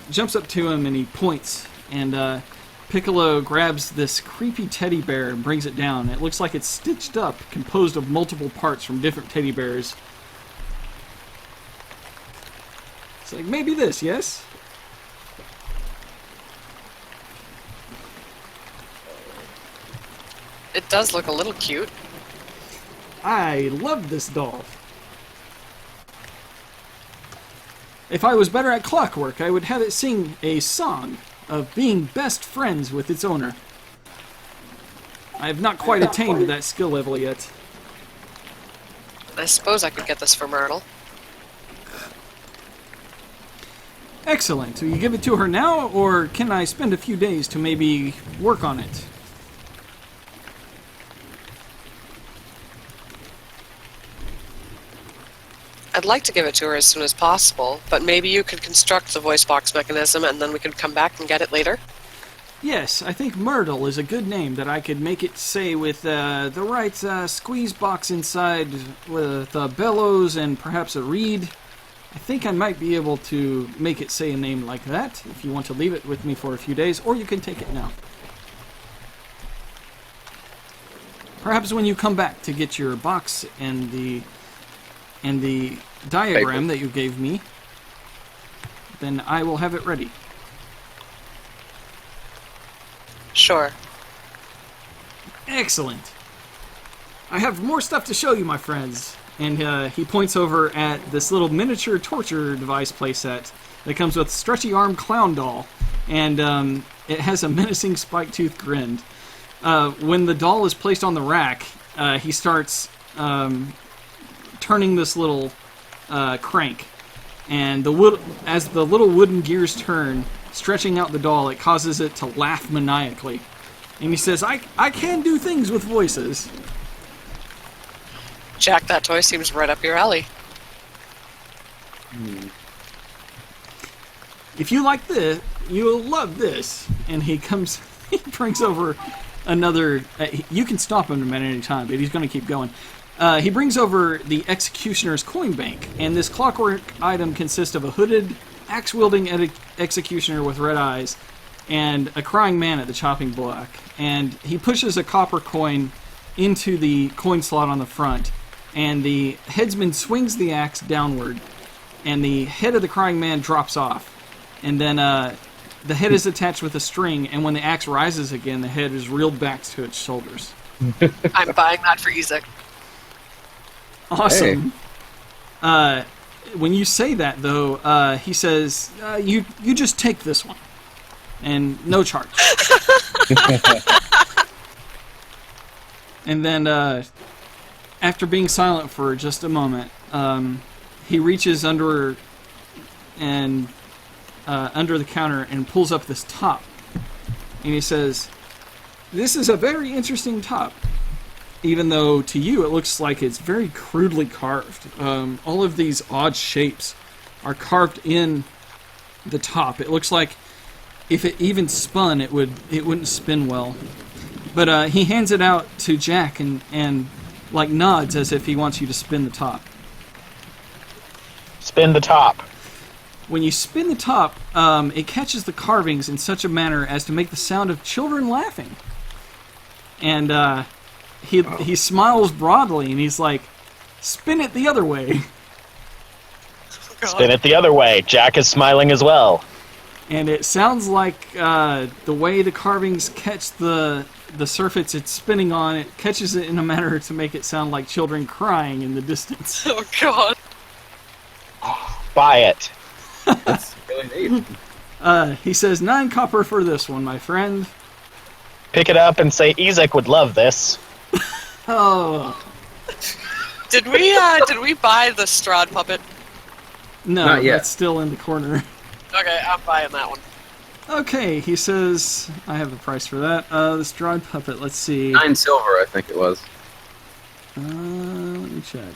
jumps up to him, and he points, and Piccolo grabs this creepy teddy bear and brings it down. It looks like it's stitched up, composed of multiple parts from different teddy bears. It's like, maybe this, yes? It does look a little cute. I love this doll. If I was better at clockwork, I would have it sing a song of being best friends with its owner. I have not quite attained that skill level yet. I suppose I could get this for Myrtle. Excellent. Will you give it to her now, or can I spend a few days to maybe work on it? I'd like to give it to her as soon as possible, but maybe you could construct the voice box mechanism and then we could come back and get it later? Yes, I think Myrtle is a good name that I could make it say with the right squeeze box inside with bellows and perhaps a reed. I think I might be able to make it say a name like that if you want to leave it with me for a few days, or you can take it now. Perhaps when you come back to get your box and the diagram that you gave me, then I will have it ready. Sure. Excellent. I have more stuff to show you, my friends. And he points over at this little miniature torture device playset that comes with stretchy arm clown doll, and it has a menacing spike-toothed grin. When the doll is placed on the rack, he starts turning this little crank, and as the little wooden gears turn, stretching out the doll, it causes it to laugh maniacally. And he says, I can do things with voices. Jack, that toy seems right up your alley. If you like this, you'll love this. And he brings over another, you can stop him at any time, but he's going to keep going. He brings over the Executioner's Coin Bank, and this clockwork item consists of a hooded, axe-wielding executioner with red eyes, and a crying man at the chopping block. And he pushes a copper coin into the coin slot on the front, and the headsman swings the axe downward, and the head of the crying man drops off. And then the head is attached with a string, and when the axe rises again, the head is reeled back to its shoulders. I'm buying that for Ezek. Awesome. Hey. When you say that, though, he says, you just take this one. And no charge. And then, after being silent for just a moment, he reaches under the counter and pulls up this top. And he says, "This is a very interesting top. Even though to you it looks like it's very crudely carved. All of these odd shapes are carved in the top. It looks like if it even spun, it wouldn't spin well." But he hands it out to Jack and like nods as if he wants you to spin the top. Spin the top. When you spin the top, it catches the carvings in such a manner as to make the sound of children laughing. And he smiles broadly, and he's like, "Spin it the other way." Spin it the other way. Jack is smiling as well. And it sounds like the way the carvings catch the surface it's spinning on, it catches it in a manner to make it sound like children crying in the distance. Oh, God. Buy it. That's really neat. He says, 9 copper for this one, my friend. Pick it up and say Ezek would love this. Oh. Did we buy the Strahd puppet? No, Not yet. that's still in the corner. Okay, I'm buying that one. Okay, he says, I have the price for that. The Strahd puppet, let's see. 9 silver, I think it was. Let me check.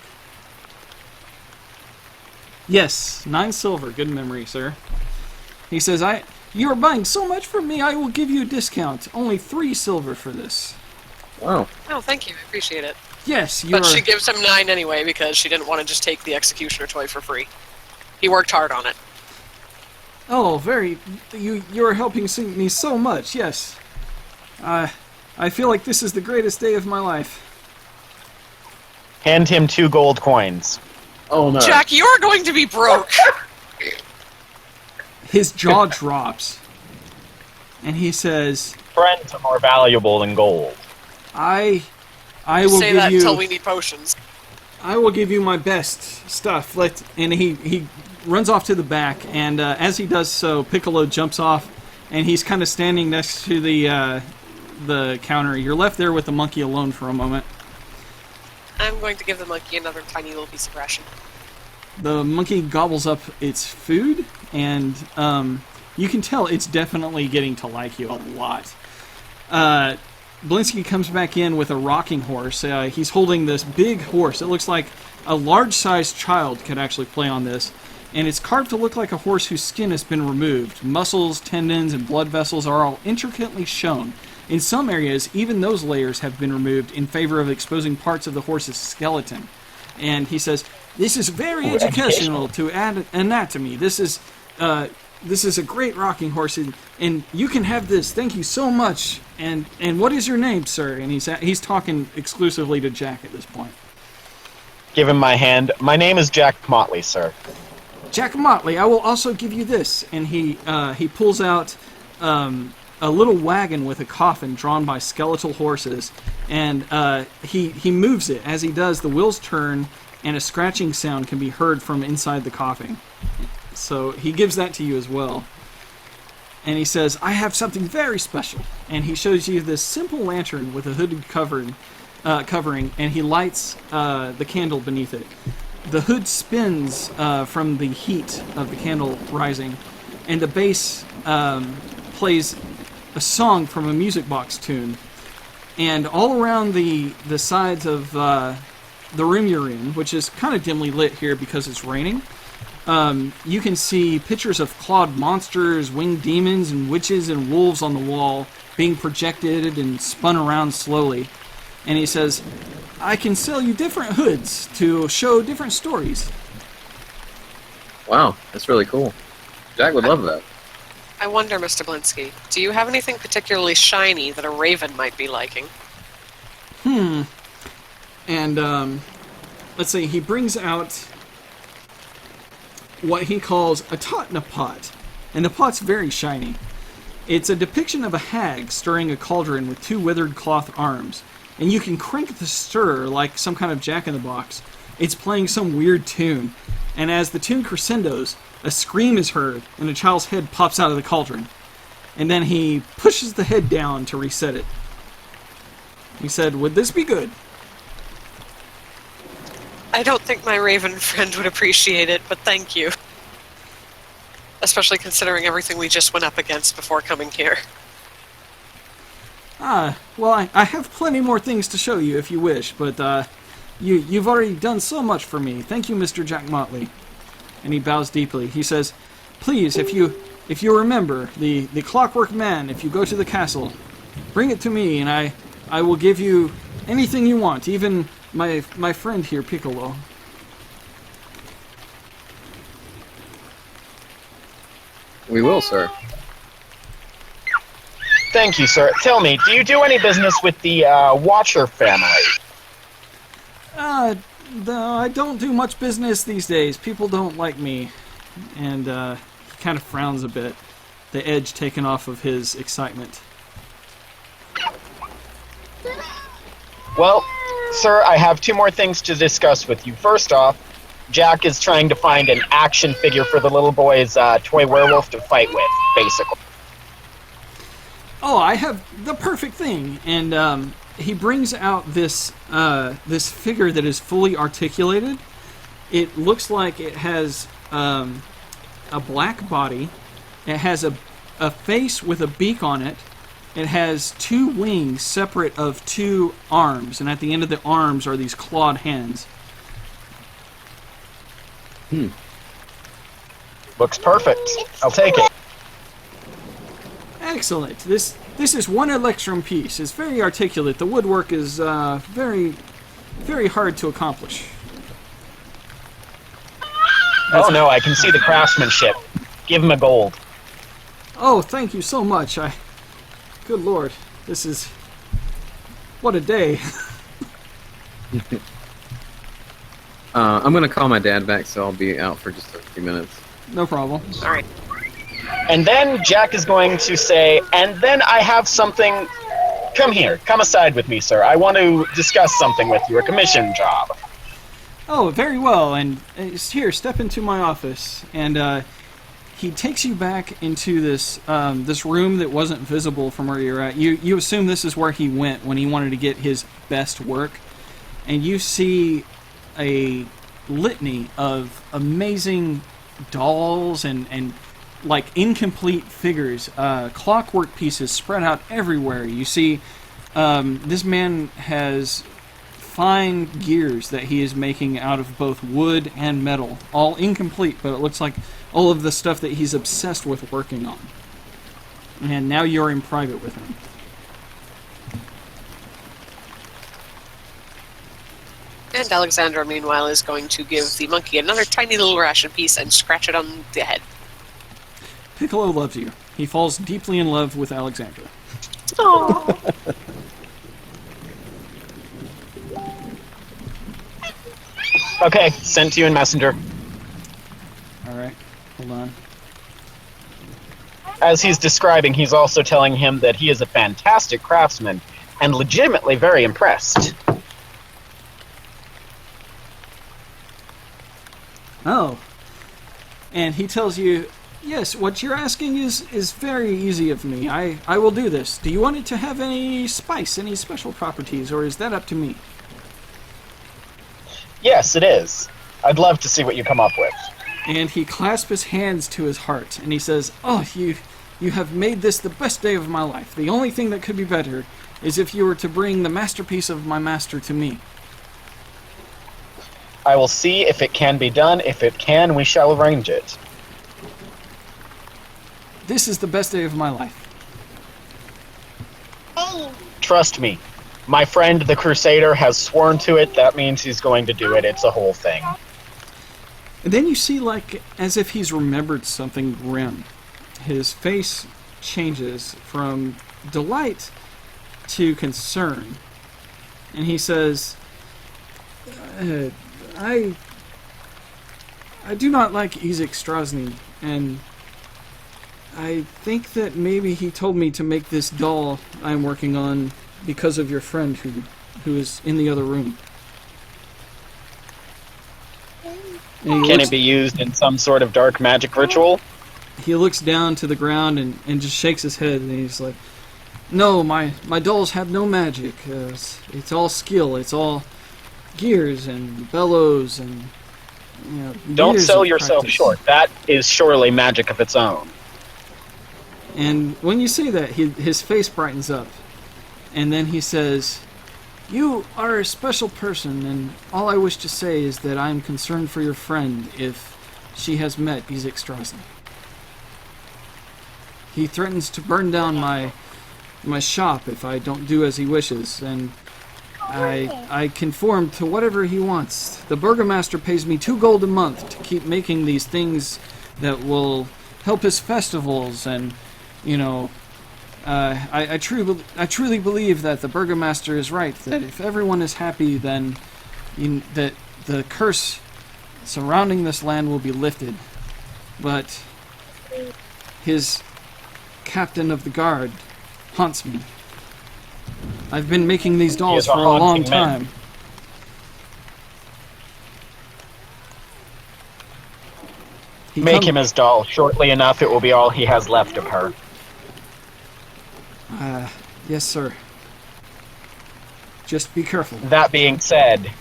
Yes, 9 silver. Good memory, sir. He says, you are buying so much from me, I will give you a discount. Only 3 silver for this. Wow. Oh, thank you. I appreciate it. Yes, you But are... she gives him 9 anyway because she didn't want to just take the Executioner toy for free. He worked hard on it. Oh, very... You are helping me so much, yes. I feel like this is the greatest day of my life. Hand him 2 gold coins. Oh no. Jack, you're going to be broke! His jaw drops. And he says, Friends are more valuable than gold. I will Say give that you... until we need potions. I will give you my best stuff. And he runs off to the back, and as he does so, Piccolo jumps off, and he's kind of standing next to the counter. You're left there with the monkey alone for a moment. I'm going to give the monkey another tiny little piece of ration. The monkey gobbles up its food, and you can tell it's definitely getting to like you a lot. Blinsky comes back in with a rocking horse. He's holding this big horse. It looks like a large-sized child could actually play on this. And it's carved to look like a horse whose skin has been removed. Muscles, tendons, and blood vessels are all intricately shown. In some areas, even those layers have been removed in favor of exposing parts of the horse's skeleton. And he says, "This is very educational to add anatomy. This is a great rocking horse, and you can have this. Thank you so much. And what is your name, sir?" And he's talking exclusively to Jack at this point. Give him my hand. My name is Jack Motley, sir. Jack Motley, I will also give you this. And he pulls out a little wagon with a coffin drawn by skeletal horses, and he moves it. As he does, the wheels turn, and a scratching sound can be heard from inside the coffin. So he gives that to you as well. And he says, "I have something very special." And he shows you this simple lantern with a hooded covering, and he lights the candle beneath it. The hood spins from the heat of the candle rising, and the bass plays a song from a music box tune. And all around the sides of the room you're in, which is kind of dimly lit here because it's raining, you can see pictures of clawed monsters, winged demons, and witches and wolves on the wall being projected and spun around slowly. And he says, "I can sell you different hoods to show different stories." Wow, that's really cool. Jack would love that. I wonder, Mr. Blinsky, do you have anything particularly shiny that a raven might be liking? And let's see, he brings out what he calls a tot in a pot. And the pot's very shiny. It's a depiction of a hag stirring a cauldron with two withered cloth arms. And you can crank the stir like some kind of jack-in-the-box. It's playing some weird tune. And as the tune crescendos, a scream is heard, and a child's head pops out of the cauldron. And then he pushes the head down to reset it. He said, "Would this be good?" I don't think my raven friend would appreciate it, but thank you. Especially considering everything we just went up against before coming here. Well, I have plenty more things to show you if you wish, but you've already done so much for me. Thank you, Mr. Jack Motley. And he bows deeply. He says, "Please, if you remember the Clockwork Man, if you go to the castle, bring it to me, and I will give you anything you want, even my friend here, Piccolo." We will, sir. Thank you, sir. Tell me, do you do any business with the Watcher family? I don't do much business these days. People don't like me. And he kind of frowns a bit, the edge taken off of his excitement. Well, sir, I have two more things to discuss with you. First off, Jack is trying to find an action figure for the little boy's toy werewolf to fight with, basically. "Oh, I have the perfect thing." And he brings out this figure that is fully articulated. It looks like it has a black body. It has a face with a beak on it. It has two wings separate of two arms, and at the end of the arms are these clawed hands. Looks perfect. I'll take it. Excellent. This is one electrum piece. It's very articulate. The woodwork is very, very hard to accomplish. Oh no, I can see the craftsmanship. Give him a gold. Oh, thank you so much. Good Lord, this is... what a day. I'm going to call my dad back, so I'll be out for just a few minutes. No problem. Alright. And then Jack is going to say, and then I have something... Come here. Come aside with me, sir. I want to discuss something with you. A commission job. Oh, very well. And here, step into my office. And he takes you back into this this room that wasn't visible from where you're at. You assume this is where he went when he wanted to get his best work. And you see a litany of amazing dolls and like incomplete figures, clockwork pieces spread out everywhere. You see this man has fine gears that he is making out of both wood and metal, all incomplete, but it looks like all of the stuff that he's obsessed with working on. And now you're in private with him. And Alexandra, meanwhile, is going to give the monkey another tiny little ration piece and scratch it on the head. Piccolo loves you. He falls deeply in love with Alexandra. Aww. Okay, sent to you in Messenger. Alright, hold on. As he's describing, he's also telling him that he is a fantastic craftsman and legitimately very impressed. Oh. And he tells you, yes, what you're asking is very easy of me. I will do this. Do you want it to have any spice, any special properties, or is that up to me? Yes, it is. I'd love to see what you come up with. And he clasps his hands to his heart, and he says, oh, you have made this the best day of my life. The only thing that could be better is if you were to bring the masterpiece of my master to me. I will see if it can be done. If it can, we shall arrange it. This is the best day of my life. Trust me. My friend, the Crusader, has sworn to it. That means he's going to do it. It's a whole thing. And then you see, like, as if he's remembered something grim. His face changes from delight to concern. And he says, I do not like Isaac Strasny, and I think that maybe he told me to make this doll I'm working on because of your friend who is in the other room. Can it be used in some sort of dark magic ritual? He looks down to the ground and just shakes his head, and he's like, no, my dolls have no magic. It's all skill. It's all gears and bellows and, you know, Don't years sell of yourself practice. short. That is surely magic of its own. And when you say that, his face brightens up. And then he says, you are a special person, and all I wish to say is that I am concerned for your friend if she has met Isaac Strasny. He threatens to burn down my shop if I don't do as he wishes, and I conform to whatever he wants. The burgomaster pays me 2 gold a month to keep making these things that will help his festivals, and, you know, I truly believe that the burgomaster is right, that if everyone is happy, then that the curse surrounding this land will be lifted. But his captain of the guard haunts me. I've been making these dolls He is a for a long haunting man. time. Make him his doll. Shortly enough, it will be all he has left of her. Yes, sir. Just be careful. That being said,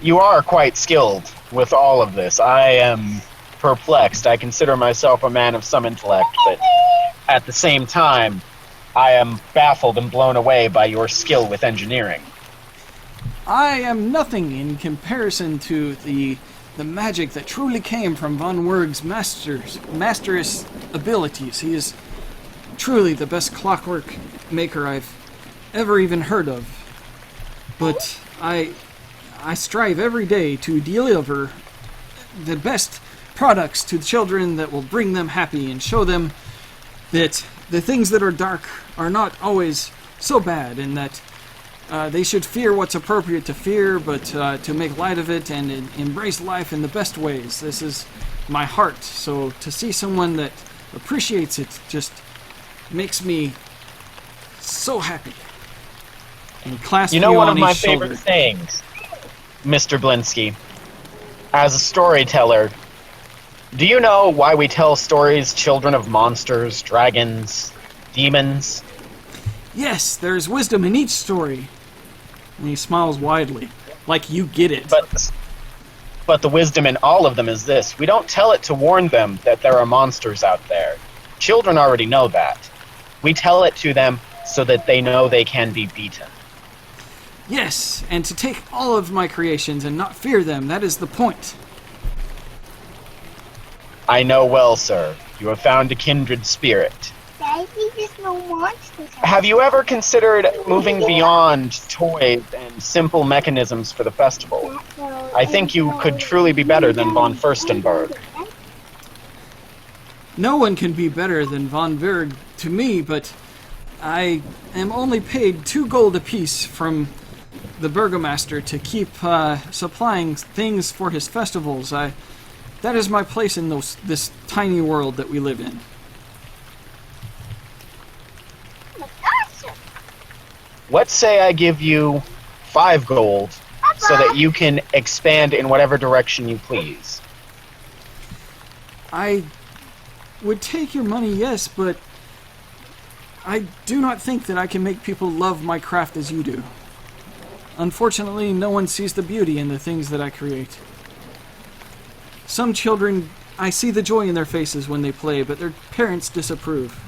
you are quite skilled with all of this. I am perplexed. I consider myself a man of some intellect, but at the same time, I am baffled and blown away by your skill with engineering. I am nothing in comparison to the magic that truly came from Von Werg's masterous abilities. He is truly the best clockwork maker I've ever even heard of. But I strive every day to deliver the best products to children that will bring them happy and show them that the things that are dark are not always so bad, and that they should fear what's appropriate to fear, but to make light of it and embrace life in the best ways. This is my heart, so to see someone that appreciates it just makes me so happy. And clasps You know, you one on of my each shoulder. favorite sayings. Mr. Blinsky, as a storyteller, do you know why we tell stories children of monsters, dragons, demons? Yes, there's wisdom in each story. And he smiles widely, like you get it. But the wisdom in all of them is this. We don't tell it to warn them that there are monsters out there. Children already know that. We tell it to them so that they know they can be beaten. Yes, and to take all of my creations and not fear them, that is the point. I know well, sir. You have found a kindred spirit. There's no monsters. Have you ever considered moving beyond toys and simple mechanisms for the festival? I think you could truly be better than von Furstenberg. No one can be better than von Berg to me, but I am only paid 2 gold apiece from the burgomaster to keep supplying things for his festivals. That is my place in this tiny world that we live in. Let's say I give you 5 gold so that you can expand in whatever direction you please. I would take your money, yes, but I do not think that I can make people love my craft as you do. Unfortunately, no one sees the beauty in the things that I create. Some children, I see the joy in their faces when they play, but their parents disapprove.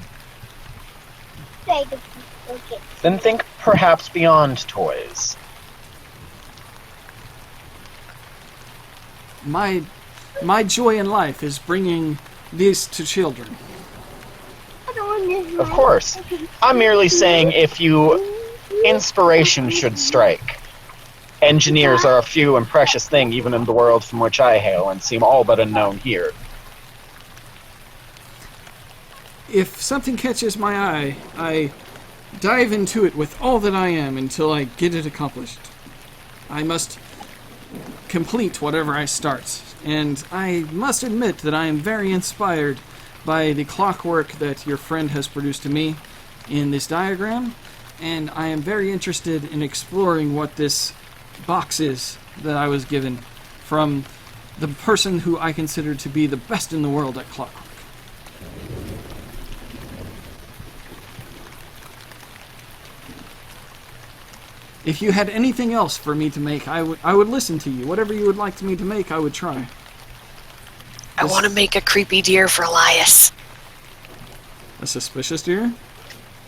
Then think perhaps beyond toys. My joy in life is bringing these to children. Of course. I'm merely saying if inspiration should strike. Engineers are a few and precious thing even in the world from which I hail and seem all but unknown here. If something catches my eye, I dive into it with all that I am until I get it accomplished. I must complete whatever I start, and I must admit that I am very inspired by the clockwork that your friend has produced to me in this diagram, and I am very interested in exploring what this box is that I was given from the person who I consider to be the best in the world at clockwork. If you had anything else for me to make, I would listen to you. Whatever you would like me to make, I would try. I want to make a creepy deer for Elias. A suspicious deer?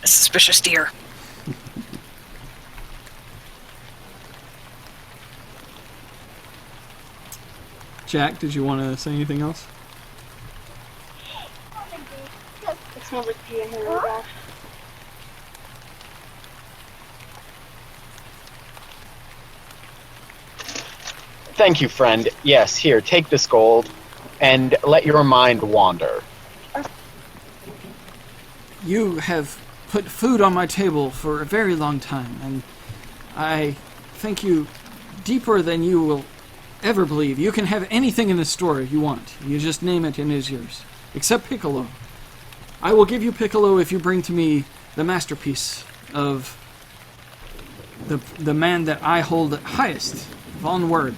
A suspicious deer. Jack, did you want to say anything else? Thank you, friend. Yes, here, take this gold, and let your mind wander. You have put food on my table for a very long time, and I thank you deeper than you will ever believe. You can have anything in the store you want. You just name it and it is yours. Except Piccolo. I will give you Piccolo if you bring to me the masterpiece of the man that I hold highest, Von Werg.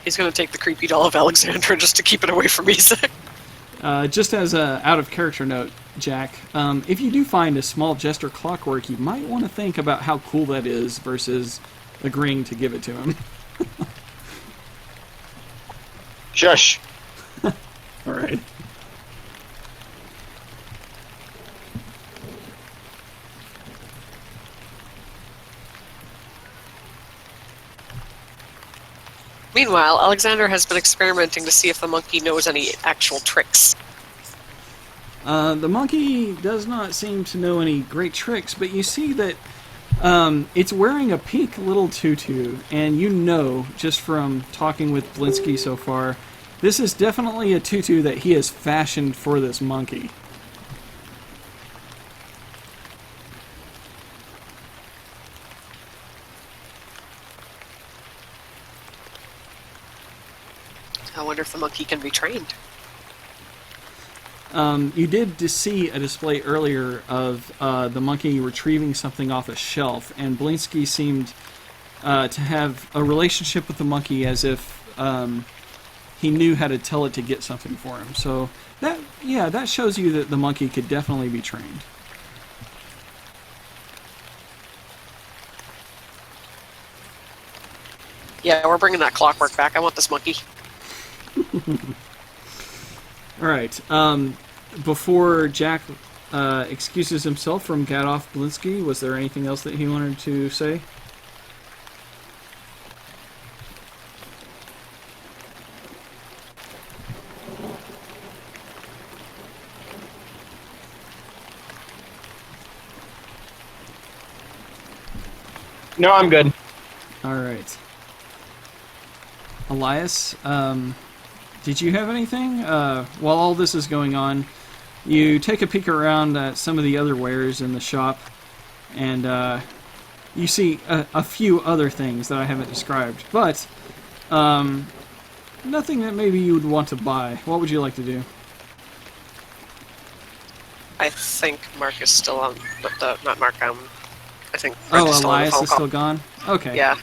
He's going to take the creepy doll of Alexandra just to keep it away from Isaac. Just as a out-of-character note, Jack, if you do find a small jester clockwork, you might want to think about how cool that is versus agreeing to give it to him. Shush. All right. Meanwhile, Alexander has been experimenting to see if the monkey knows any actual tricks. The monkey does not seem to know any great tricks, but you see that it's wearing a pink little tutu, and you know, just from talking with Blinsky so far, this is definitely a tutu that he has fashioned for this monkey. I wonder if the monkey can be trained. You did see a display earlier of the monkey retrieving something off a shelf, and Blinsky seemed to have a relationship with the monkey as if he knew how to tell it to get something for him. So that shows you that the monkey could definitely be trained. Yeah, we're bringing that clockwork back. I want this monkey. All right. Before Jack excuses himself from Gadoff Blinsky, was there anything else that he wanted to say? No, I'm good. All right. Elias, did you have anything? While all this is going on, you take a peek around at some of the other wares in the shop, and you see a few other things that I haven't described, but nothing that maybe you would want to buy. What would you like to do? I think Mark is still on, but not Mark. I think Brett is still on the Elias phone is call. still gone? Okay. Yeah.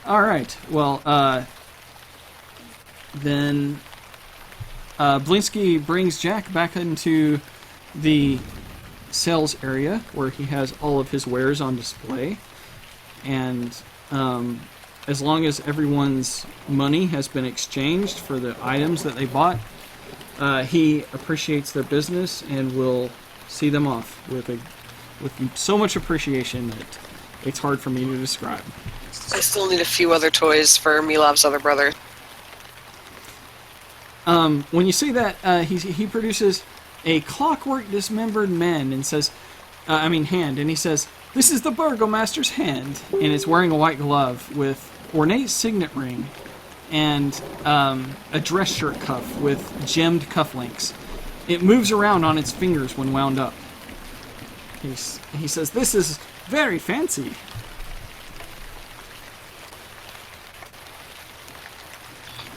All right. Well, then Blinsky brings Jack back into the sales area where he has all of his wares on display. And as long as everyone's money has been exchanged for the items that they bought, he appreciates their business and will see them off with so much appreciation that it's hard for me to describe. I still need a few other toys for Milov's other brother. When you say that, he produces a clockwork dismembered man and says, hand, and he says, "This is the Burgomaster's hand," and it's wearing a white glove with ornate signet ring and a dress shirt cuff with gemmed cufflinks. It moves around on its fingers when wound up. He says, "This is very fancy."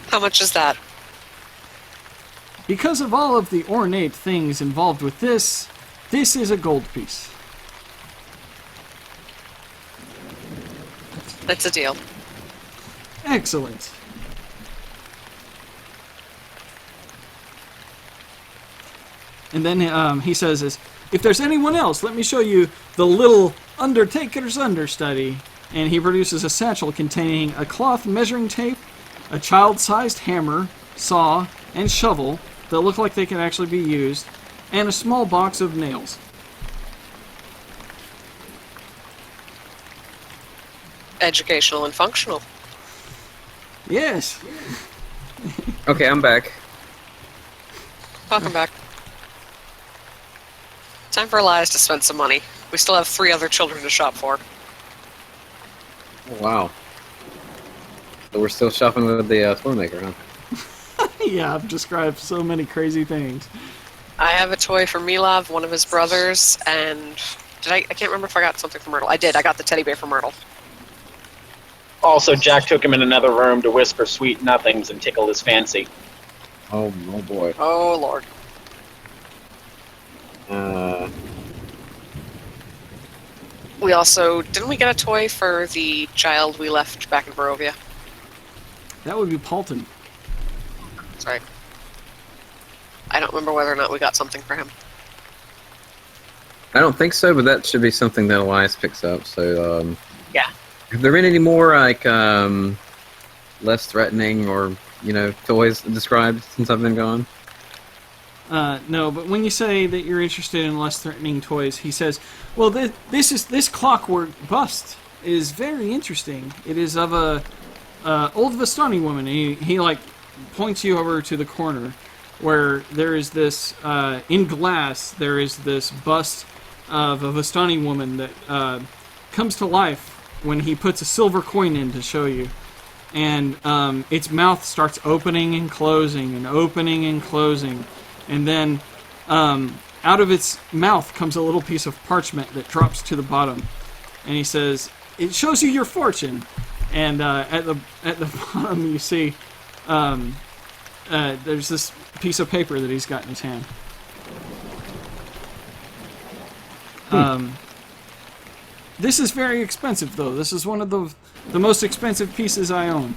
How much is that? Because of all of the ornate things involved with this is a gold piece. That's a deal. Excellent. And then he says, "If there's anyone else, let me show you the little Undertaker's understudy." And he produces a satchel containing a cloth measuring tape, a child-sized hammer, saw, and shovel that look like they can actually be used, and a small box of nails. Educational and functional. Yes. Okay, I'm back. Welcome back. Time for Elias to spend some money. We still have 3 other children to shop for. Oh, wow. So we're still shopping with the toy maker, huh? Yeah, I've described so many crazy things. I have a toy for Milov, one of his brothers, and I can't remember if I got something for Myrtle. I did. I got the teddy bear for Myrtle. Also, Jack took him in another room to whisper sweet nothings and tickle his fancy. Oh boy. Oh, Lord. We also... Didn't we get a toy for the child we left back in Barovia? That would be Paulton. Sorry. I don't remember whether or not we got something for him. I don't think so, but that should be something that Elias picks up. So, Yeah. have there been any more like less threatening or toys described since I've been gone? No, but when you say that you're interested in less threatening toys, he says, "Well, this clockwork bust is very interesting. It is of a old Vistani woman." And he like points you over to the corner where there is this in glass. There is this bust of a Vistani woman that comes to life when he puts a silver coin in to show you, and its mouth starts opening and closing and opening and closing. And then out of its mouth comes a little piece of parchment that drops to the bottom. And he says, "It shows you your fortune." And at the bottom you see there's this piece of paper that he's got in his hand. This is very expensive, though. This is one of the most expensive pieces I own.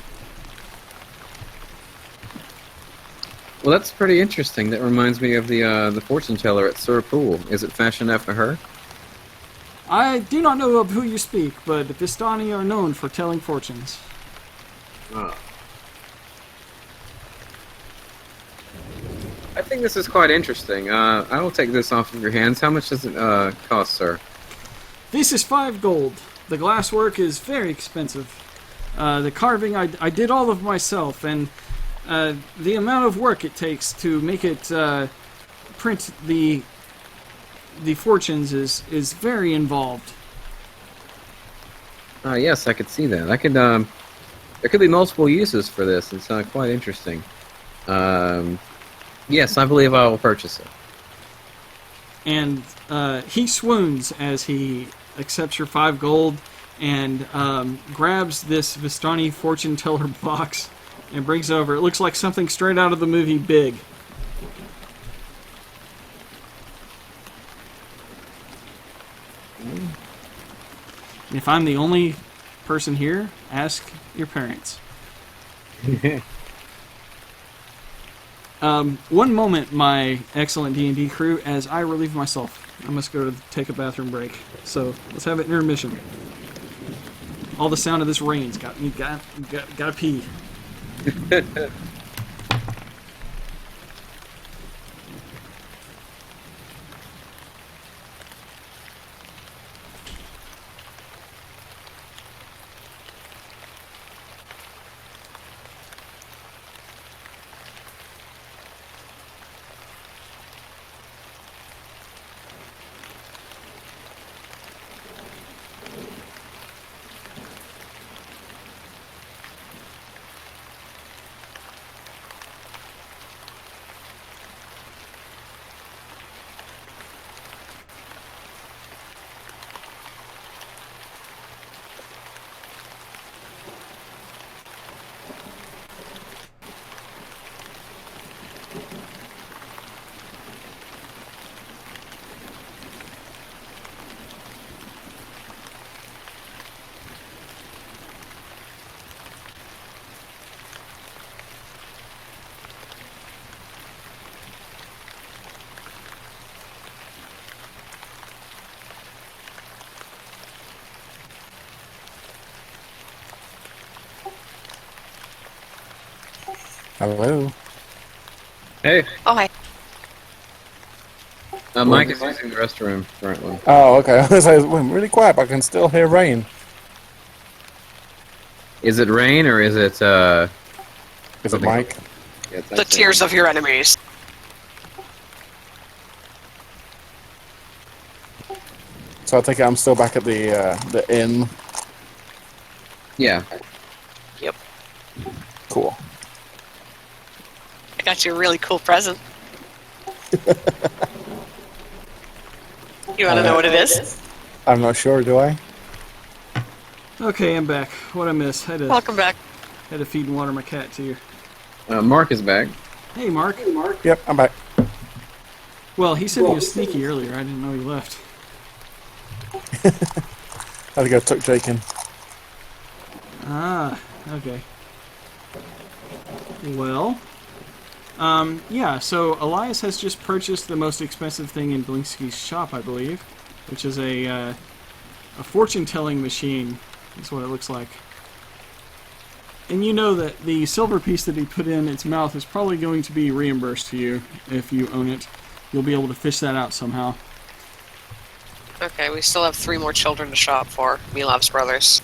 Well, that's pretty interesting. That reminds me of the fortune teller at Sir Pool. Is it fashioned after her? I do not know of who you speak, but the Vistani are known for telling fortunes. Oh. I think this is quite interesting. I will take this off of your hands. How much does it cost, sir? This is 5 gold. The glasswork is very expensive. The carving, I did all of myself, and the amount of work it takes to make it print the fortunes is very involved. Yes, I could see that. I could. There could be multiple uses for this. It's quite interesting. Yes, I believe I will purchase it. And he swoons as he accepts your 5 gold and grabs this Vistani fortune teller box and brings it over. It looks like something straight out of the movie Big. And if I'm the only person here, ask your parents. One moment, my excellent D&D crew, as I relieve myself. I must go to take a bathroom break. So let's have an intermission. All the sound of this rain's got me gotta pee. Hello. Hey, Oh, hi. Mike is using the restroom currently. Oh, okay. I was went really quiet, but I can still hear rain. Is it rain or is it? Is it something- Mike? Yeah, it's The actually- tears of your enemies. So I take it I'm still back at the inn. Yeah. Yep. Cool. I got you a really cool present. You want to know what it is? I'm not sure, do I? Okay, I'm back. What I missed? Had Welcome back. to feed and water my cat too. Mark is back. Hey, Mark. Yep, I'm back. Well, he said he was sneaky earlier. I didn't know he left. I think I took Jake in. Ah, okay. Well, yeah, so Elias has just purchased the most expensive thing in Blinsky's shop, I believe, which is a fortune-telling machine. That's what it looks like. And you know that the silver piece that he put in its mouth is probably going to be reimbursed to you if you own it. You'll be able to fish that out somehow. Okay, we still have 3 more children to shop for. Milov's brothers.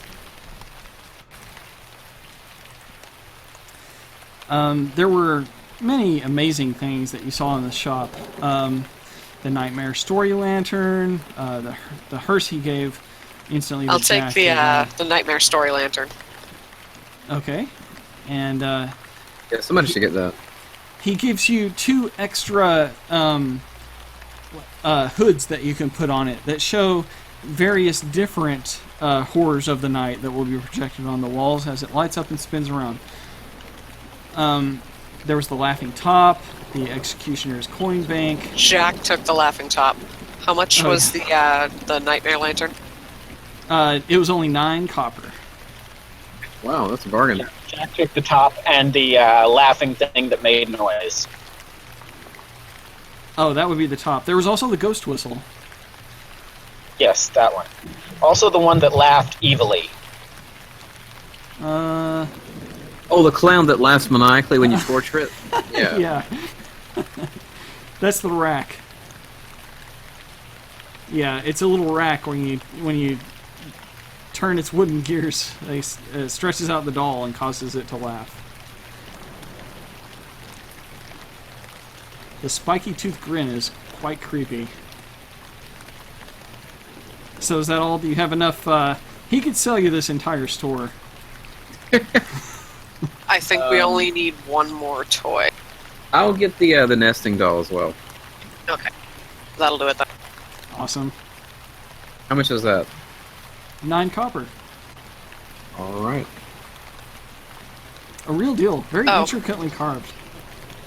There were many amazing things that you saw in the shop. The Nightmare Story Lantern, the hearse he gave instantly. I'll to take Jack the Nightmare Story Lantern. Okay. And Yeah, somebody should get that. he gives you 2 extra hoods that you can put on it that show various different horrors of the night that will be projected on the walls as it lights up and spins around. There was the Laughing Top, the Executioner's Coin Bank. Jack took the Laughing Top. How much Oh, was the nightmare lantern? It was only 9 copper. Wow, that's a bargain. Jack took the top and the laughing thing that made noise. Oh, that would be the top. There was also the ghost whistle. Yes, that one. Also the one that laughed evilly. Oh, the clown that laughs maniacally when you torture it? Yeah. Yeah. That's the rack. Yeah, it's a little rack when you turn its wooden gears. It stretches out the doll and causes it to laugh. The spiky tooth grin is quite creepy. So is that all? Do you have enough? He could sell you this entire store. I think we only need one more toy. I'll get the nesting doll as well. Okay. That'll do it then. Awesome. How much is that? 9 copper. All right. A real deal. Very Oh. intricately carved.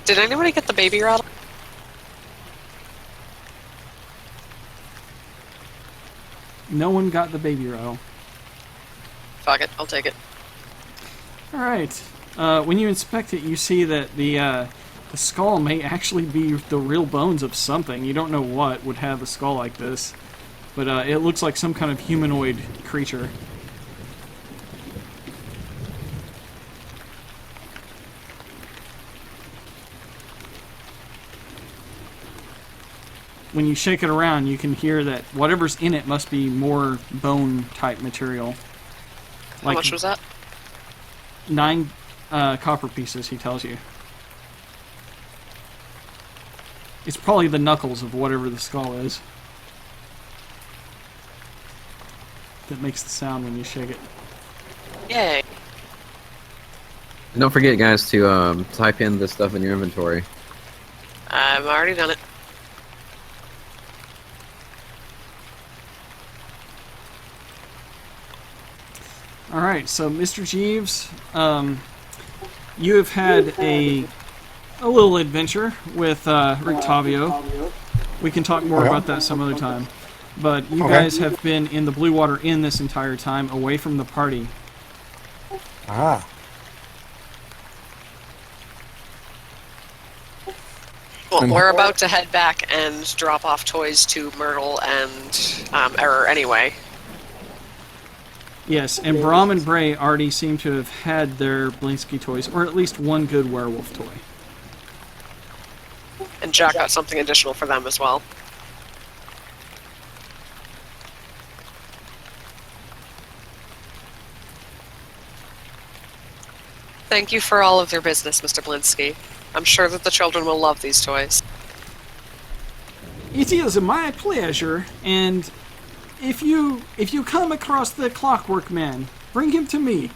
Did anybody get the baby rattle? No one got the baby rattle. Fuck it, I'll take it. Alright. When you inspect it, you see that the skull may actually be the real bones of something. You don't know what would have a skull like this. But it looks like some kind of humanoid creature. When you shake it around, you can hear that whatever's in it must be more bone-type material. How much was that? 9 copper pieces, he tells you. It's probably the knuckles of whatever the skull is that makes the sound when you shake it. Yay. And don't forget, guys, to type in this stuff in your inventory. I've already done it. Alright, so Mr. Jeeves, you have had a little adventure with Rictavio. We can talk more about that some other time. But you guys have been in the Blue Water Inn this entire time, away from the party. Ah. Well, we're about to head back and drop off toys to Myrtle and Error anyway. Yes, and Brahm and Bray already seem to have had their Blinsky toys, or at least one good werewolf toy. And Jack got something additional for them as well. Thank you for all of your business, Mr. Blinsky. I'm sure that the children will love these toys. It is my pleasure, and if you come across the Clockwork Man, bring him to me,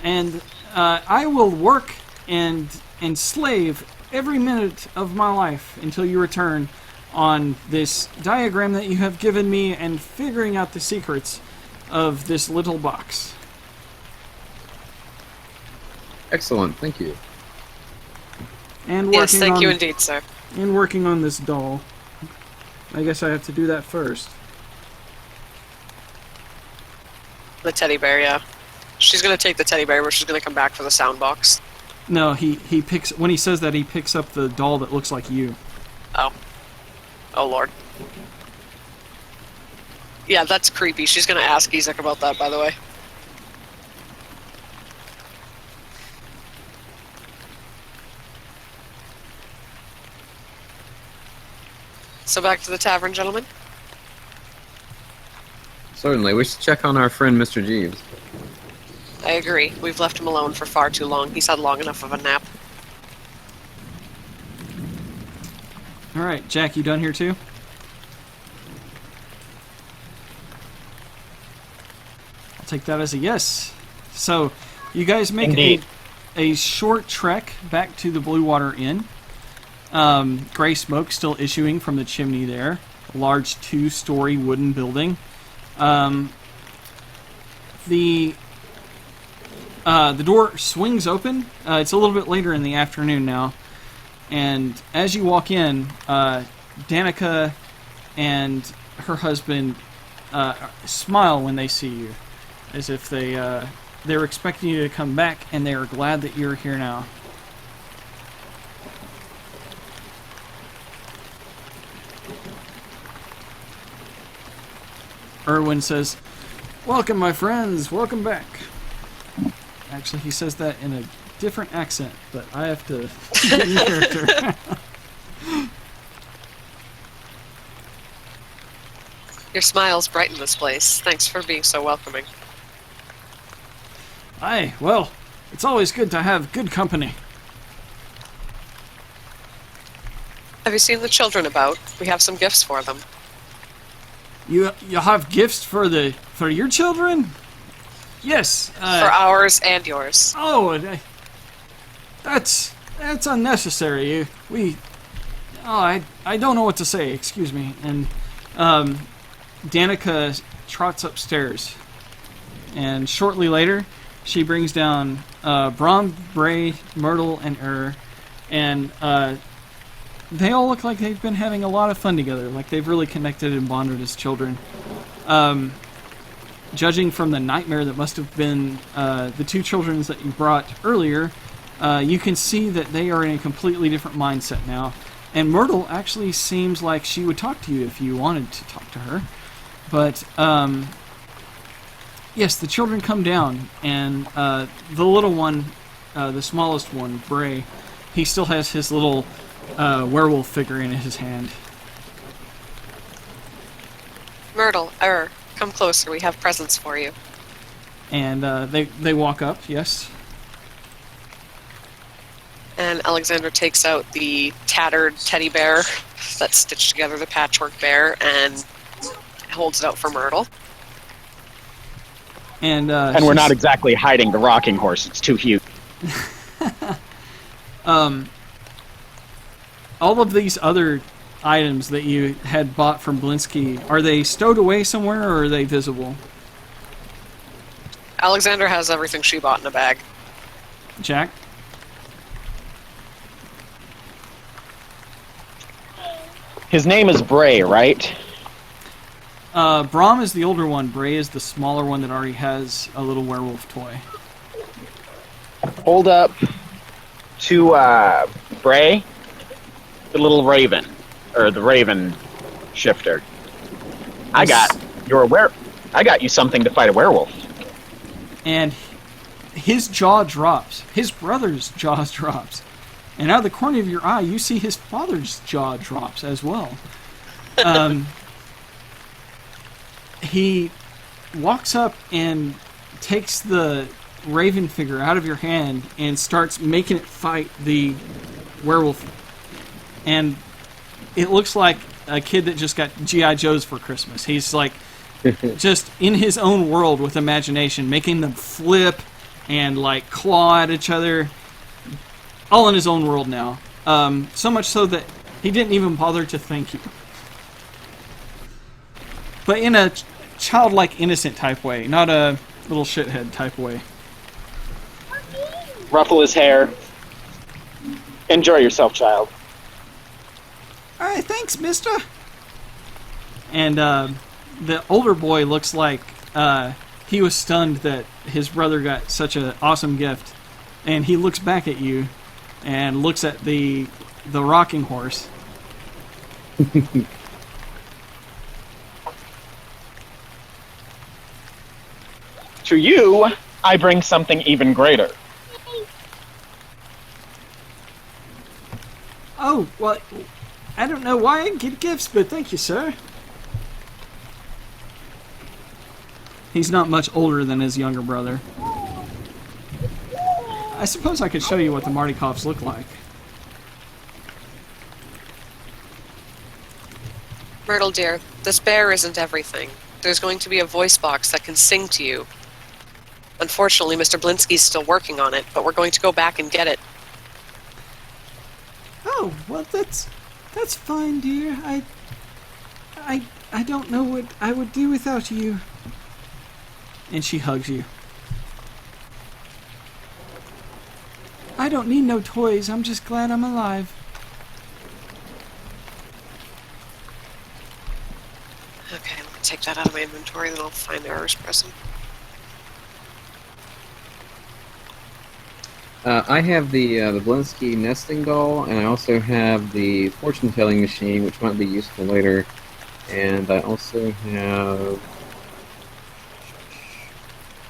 and I will work and slave every minute of my life until you return on this diagram that you have given me and figuring out the secrets of this little box. Excellent, thank you. And working Yes, thank on, you indeed, sir. And working on this doll. I guess I have to do that first. The teddy bear, yeah. She's gonna take the teddy bear, but she's gonna come back for the sound box. No, he picks, when he says that, he picks up the doll that looks like you. Oh. Oh, Lord. Yeah, that's creepy. She's gonna ask Isaac about that, by the way. So back to the tavern, gentlemen. Certainly, we should check on our friend Mr. Jeeves. I agree. We've left him alone for far too long. He's had long enough of a nap. Alright, Jack, you done here too? I'll take that as a yes. So, you guys make a short trek back to the Blue Water Inn. Gray smoke still issuing from the chimney there. A large 2-story wooden building. The door swings open. It's a little bit later in the afternoon now. And as you walk in, Danica and her husband smile when they see you, as if they're expecting you to come back, and they are glad that you're here now. Erwin says, "Welcome, my friends. Welcome back." Actually, he says that in a different accent, but I have to get in character. Your smiles brighten this place. Thanks for being so welcoming. Aye, well, it's always good to have good company. Have you seen the children about? We have some gifts for them. You have gifts for your children? Yes. For ours and yours. Oh, that's unnecessary. I don't know what to say. Excuse me. And Danica trots upstairs, and shortly later, she brings down Brom, Bray, Myrtle, and and they all look like they've been having a lot of fun together. Like they've really connected and bonded as children. Judging from the nightmare that must have been the two children that you brought earlier, you can see that they are in a completely different mindset now. And Myrtle actually seems like she would talk to you if you wanted to talk to her. But, yes, the children come down, and the little one, the smallest one, Bray, he still has his little werewolf figure in his hand. Myrtle, come closer. We have presents for you. And they walk up, yes. And Alexander takes out the tattered teddy bear that's stitched together, the patchwork bear, and holds it out for Myrtle. And we're not exactly hiding the rocking horse. It's too huge. all of these other items that you had bought from Blinsky, are they stowed away somewhere, or are they visible? Alexander has everything she bought in a bag. Jack? His name is Bray, right? Brom is the older one. Bray is the smaller one that already has a little werewolf toy. Hold up to Bray, the little raven, or the raven shifter. I got you something to fight a werewolf. And his jaw drops. His brother's jaw drops. And out of the corner of your eye, you see his father's jaw drops as well. He walks up and takes the raven figure out of your hand and starts making it fight the werewolf. And it looks like a kid that just got G.I. Joes for Christmas. He's like just in his own world with imagination, making them flip and like claw at each other. All in his own world now. So much so that he didn't even bother to thank you. But in a childlike, innocent type way, not a little shithead type way. Ruffle his hair. Enjoy yourself, child. Alright, thanks, mister. And the older boy looks like he was stunned that his brother got such an awesome gift. And he looks back at you and looks at the rocking horse. To you, I bring something even greater. Oh, well, I don't know why I get gifts, but thank you, sir. He's not much older than his younger brother. I suppose I could show you what the Martikoffs look like. Myrtle, dear, this bear isn't everything. There's going to be a voice box that can sing to you. Unfortunately, Mr. Blinsky's still working on it, but we're going to go back and get it. Oh, well, that's fine, dear. I don't know what I would do without you. And she hugs you. I don't need no toys. I'm just glad I'm alive. Okay, let me take that out of my inventory, then I'll find Error's present. I have the Blinsky nesting doll, and I also have the fortune-telling machine, which might be useful later. And I also have...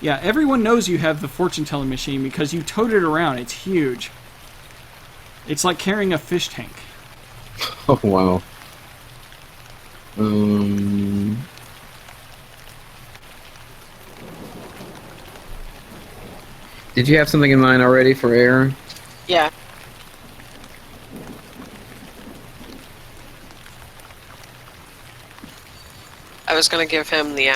Yeah, everyone knows you have the fortune-telling machine because you towed it around. It's huge. It's like carrying a fish tank. Oh, wow. Did you have something in mind already for Error? Yeah. I was gonna give him the,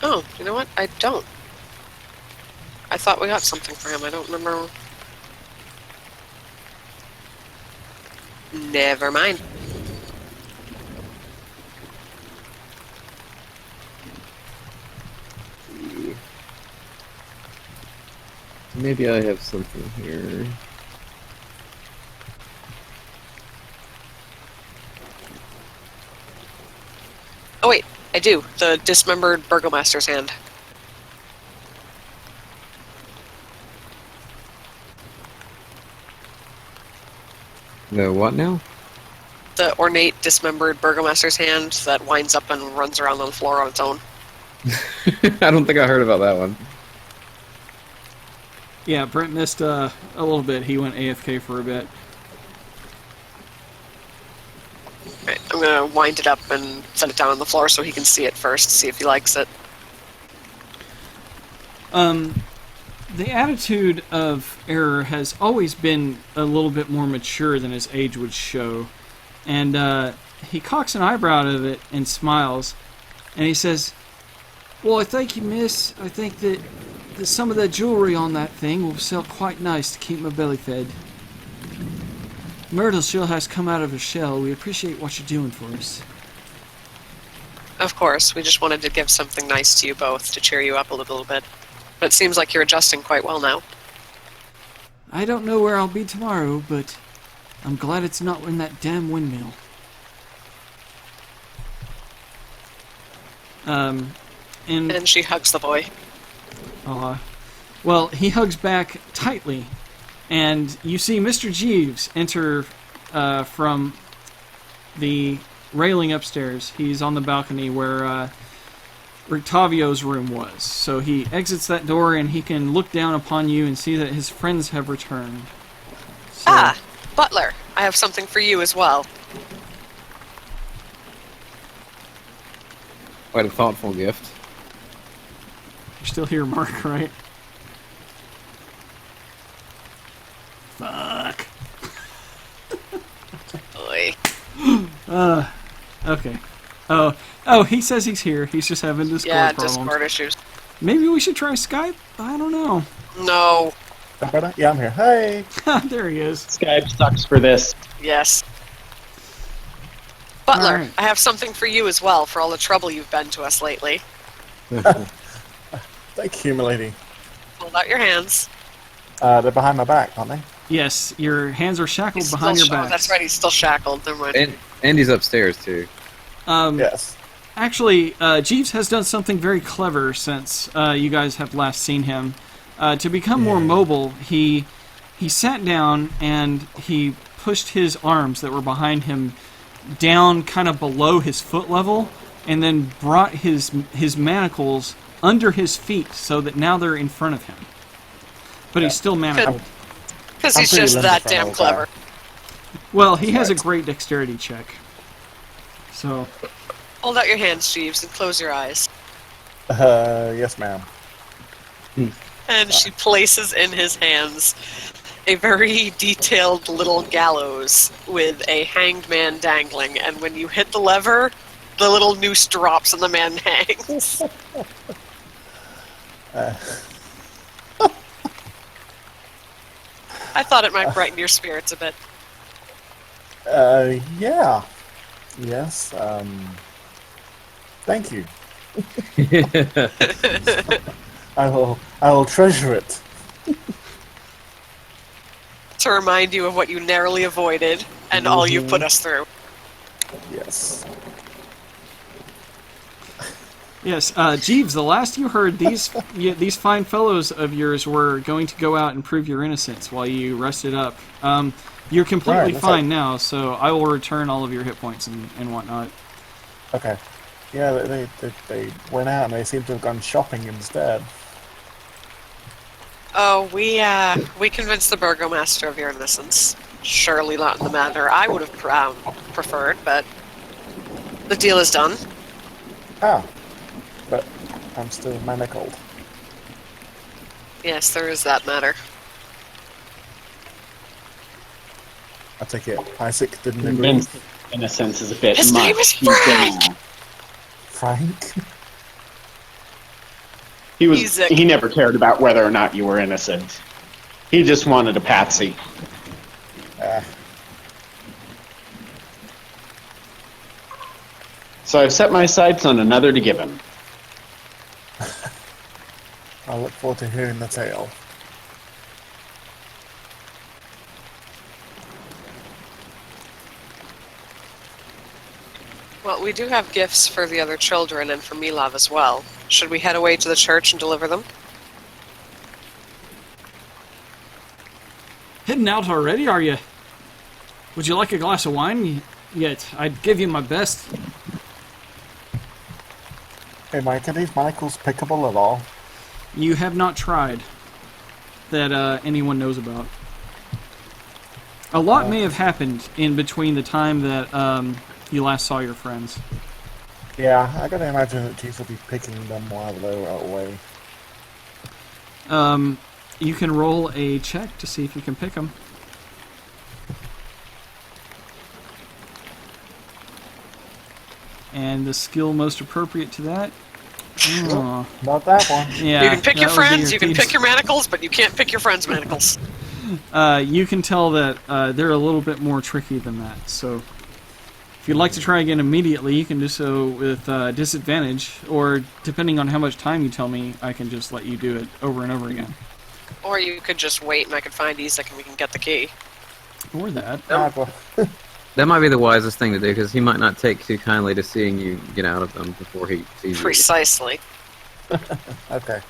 Oh, you know what? I don't. I thought we got something for him. I don't remember. Never mind. Maybe I have something here. Oh wait, I do. The dismembered burgomaster's hand. The what now? The ornate dismembered burgomaster's hand that winds up and runs around on the floor on its own. I don't think I heard about that one. Yeah, Brent missed a little bit. He went AFK for a bit. Right, I'm gonna wind it up and set it down on the floor so he can see it first, see if he likes it. The attitude of Error has always been a little bit more mature than his age would show. And he cocks an eyebrow at it and smiles. And he says, "Well, I thank you, miss. I think that some of that jewelry on that thing will sell quite nice to keep my belly fed. Myrtle still has come out of her shell. We appreciate what you're doing for us." Of course, we just wanted to give something nice to you both to cheer you up a little bit. But it seems like you're adjusting quite well now. I don't know where I'll be tomorrow, but I'm glad it's not in that damn windmill. And she hugs the boy. Well, he hugs back tightly, and you see Mr. Jeeves enter from the railing upstairs. He's on the balcony where Rictavio's room was. So he exits that door, and he can look down upon you and see that his friends have returned. So, Ah, Butler, I have something for you as well. Quite a thoughtful gift. you're still here, Mark, right? Fuck. Boy. Okay. Oh, he says he's here. He's just having Discord Yeah, problems. Discord issues. Maybe we should try Skype? I don't know. No. Yeah, I'm here. Hey. There he is. Skype sucks for this. Yes. Butler, All right. I have something for you as well for all the trouble you've been to us lately. Thank you, milady. Hold out your hands. They're behind my back, aren't they? Yes, your hands are shackled He's behind your still back. Oh, that's right, he's still shackled. Never mind. And Andy's upstairs too. Yes. Actually, Jeeves has done something very clever since you guys have last seen him. To become more mobile, he sat down and he pushed his arms that were behind him down kind of below his foot level, and then brought his manacles under his feet so that now they're in front of him. But he's still manacled. Because I'm he's pretty just limber that for an damn old clever. Well, he has a Right. great dexterity check. So, Hold out your hands, Jeeves, and close your eyes. Yes, ma'am. And she places in his hands a very detailed little gallows with a hanged man dangling, and when you hit the lever, the little noose drops and the man hangs. I thought it might brighten your spirits a bit. Yeah. Yes. Thank you. I will treasure it. To remind you of what you narrowly avoided. and all you've put us through. Yes. Yes, Jeeves, the last you heard, these fine fellows of yours were going to go out and prove your innocence while you rested up. You're completely Right, fine now, so I will return all of your hit points and whatnot. Okay. Yeah, they went out and they seem to have gone shopping instead. Oh, we convinced the burgomaster of your innocence. Surely not in the manner I would have preferred, but the deal is done. Ah. But I'm still manacled. Yes, there is that matter. I take it Isaac didn't agree. Convinced innocence is a bit His much. name is He's Frank! Frank? He never cared about whether or not you were innocent. He just wanted a patsy. So I've set my sights on another to give him. I look forward to hearing the tale. Well, we do have gifts for the other children and for Milav as well. Should we head away to the church and deliver them? Heading out already, are you? Would you like a glass of wine? Yet, I'd give you my best. Hey Mike, are these manacles pickable at all? You have not tried that anyone knows about. A lot may have happened in between the time that you last saw your friends. Yeah, I gotta imagine that Chief will be picking them while they're away. You can roll a check to see if you can pick them. And the skill most appropriate to that. Oh. Not that one. Yeah, You can pick your that would be friends, you can thieves. pick your manacles, but you can't pick your friends' manacles. You can tell that they're a little bit more tricky than that. So, if you'd like to try again immediately, you can do so with disadvantage, or depending on how much time you tell me, I can just let you do it over and over again. Or you could just wait and I could find Isaac and we can get the key. Or that. That might be the wisest thing to do, because he might not take too kindly to seeing you get out of them before he sees you. Precisely. Okay.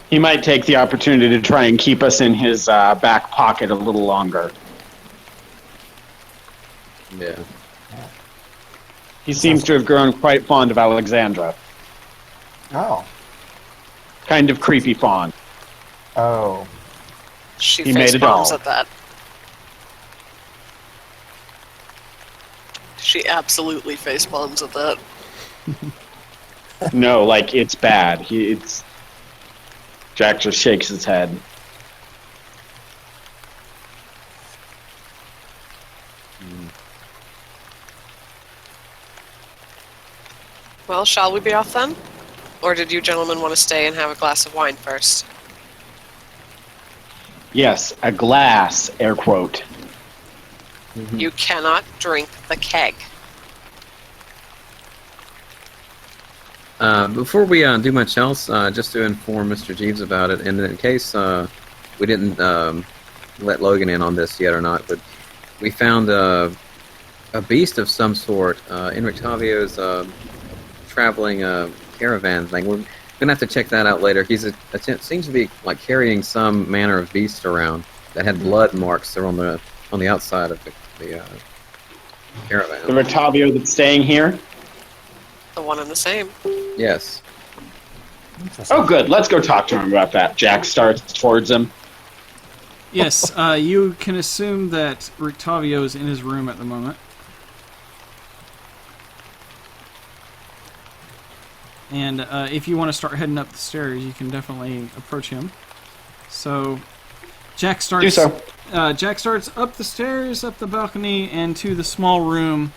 He might take the opportunity to try and keep us in his back pocket a little longer. Yeah. He seems to have grown quite fond of Alexandra. Oh. Kind of creepy fond. Oh. She He made face a palms doll. at that. She absolutely face palms at that. No, like, it's bad. Jack just shakes his head. Well, shall we be off then? Or did you gentlemen want to stay and have a glass of wine first? Yes, a glass, air quote. You cannot drink the keg. Before we do much else, just to inform Mr. Jeeves about it, and in case we didn't let Logan in on this yet or not, but we found a beast of some sort in Rictavio's traveling caravan thing. We're gonna have to check that out later. He's seems to be like carrying some manner of beast around that had blood marks there on the outside of the caravan. The Rotavio that's staying here? The one and the same. Yes. Oh, good. Let's go talk to him about that. Jack starts towards him. Yes, you can assume that Rictavio is in his room at the moment. And if you want to start heading up the stairs, you can definitely approach him. So, Jack starts. Do so. Jack starts up the stairs, up the balcony, and to the small room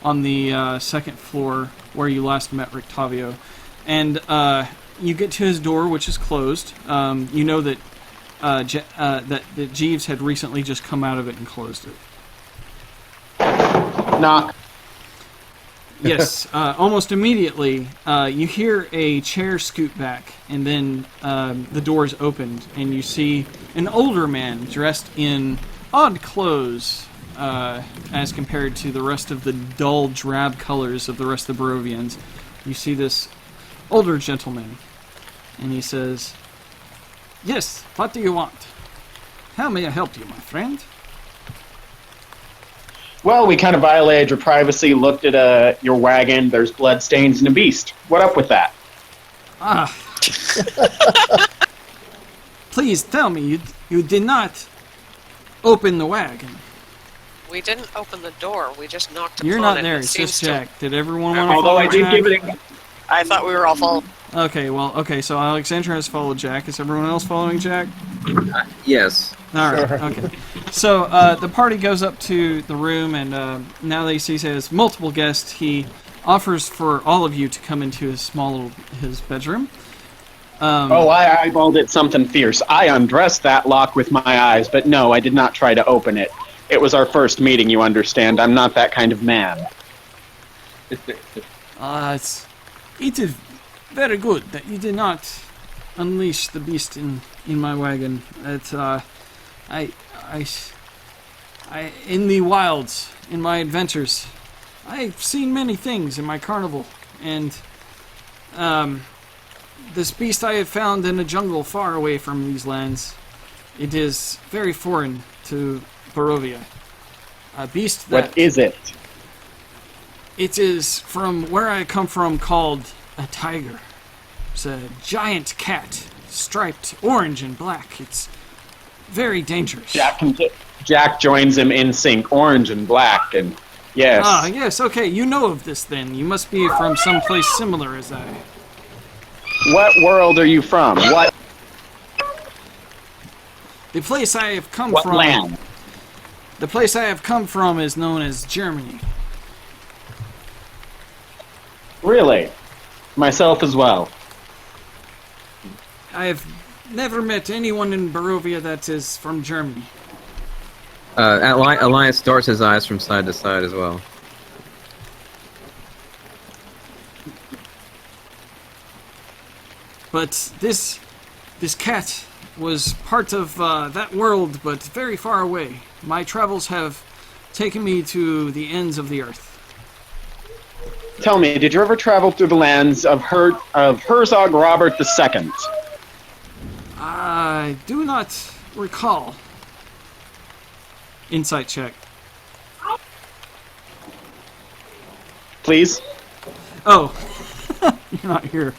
on the second floor where you last met Rictavio. And you get to his door, which is closed. You know that that Jeeves had recently just come out of it and closed it. Knock. Yes, almost immediately, you hear a chair scoot back, and then the doors opened, and you see an older man dressed in odd clothes, as compared to the rest of the dull, drab colors of the rest of the Barovians. You see this older gentleman, and he says, "Yes, what do you want? How may I help you, my friend?" Well, we kind of violated your privacy, looked at your wagon, there's bloodstains and a beast. What up with that? Ah. Please tell me you did not open the wagon. We didn't open the door. We just knocked upon You're it. not there. It It's seems just to- Jack. Did everyone want to Although follow I did Jack? give it a... I thought we were all following. Okay, so Alexandra has followed Jack. Is everyone else following Jack? Yes. All right, Sure. okay. So the party goes up to the room, and now that he sees he has multiple guests, he offers for all of you to come into his bedroom. I eyeballed it something fierce. I undressed that lock with my eyes, but no, I did not try to open it. It was our first meeting, you understand. I'm not that kind of man. It is very good that you did not unleash the beast in my wagon. I in the wilds, in my adventures, I've seen many things in my carnival, and this beast I have found in a jungle far away from these lands. It is very foreign to Barovia. A beast that... What is it? It is from where I come from called a tiger. It's a giant cat, striped orange and black. It's very dangerous. Jack joins him in sync, orange and black, and yes. Ah, yes, okay, you know of this then. You must be from some place similar as I. What world are you from? What The place I have come what from. land? The place I have come from is known as Germany. Really? Myself as well. I have never met anyone in Barovia that is from Germany. Elias darts his eyes from side to side as well. But this cat was part of that world, but very far away. My travels have taken me to the ends of the earth. Tell me, did you ever travel through the lands of Herzog Robert II? I do not recall. Insight check. Please? Oh, you're not here.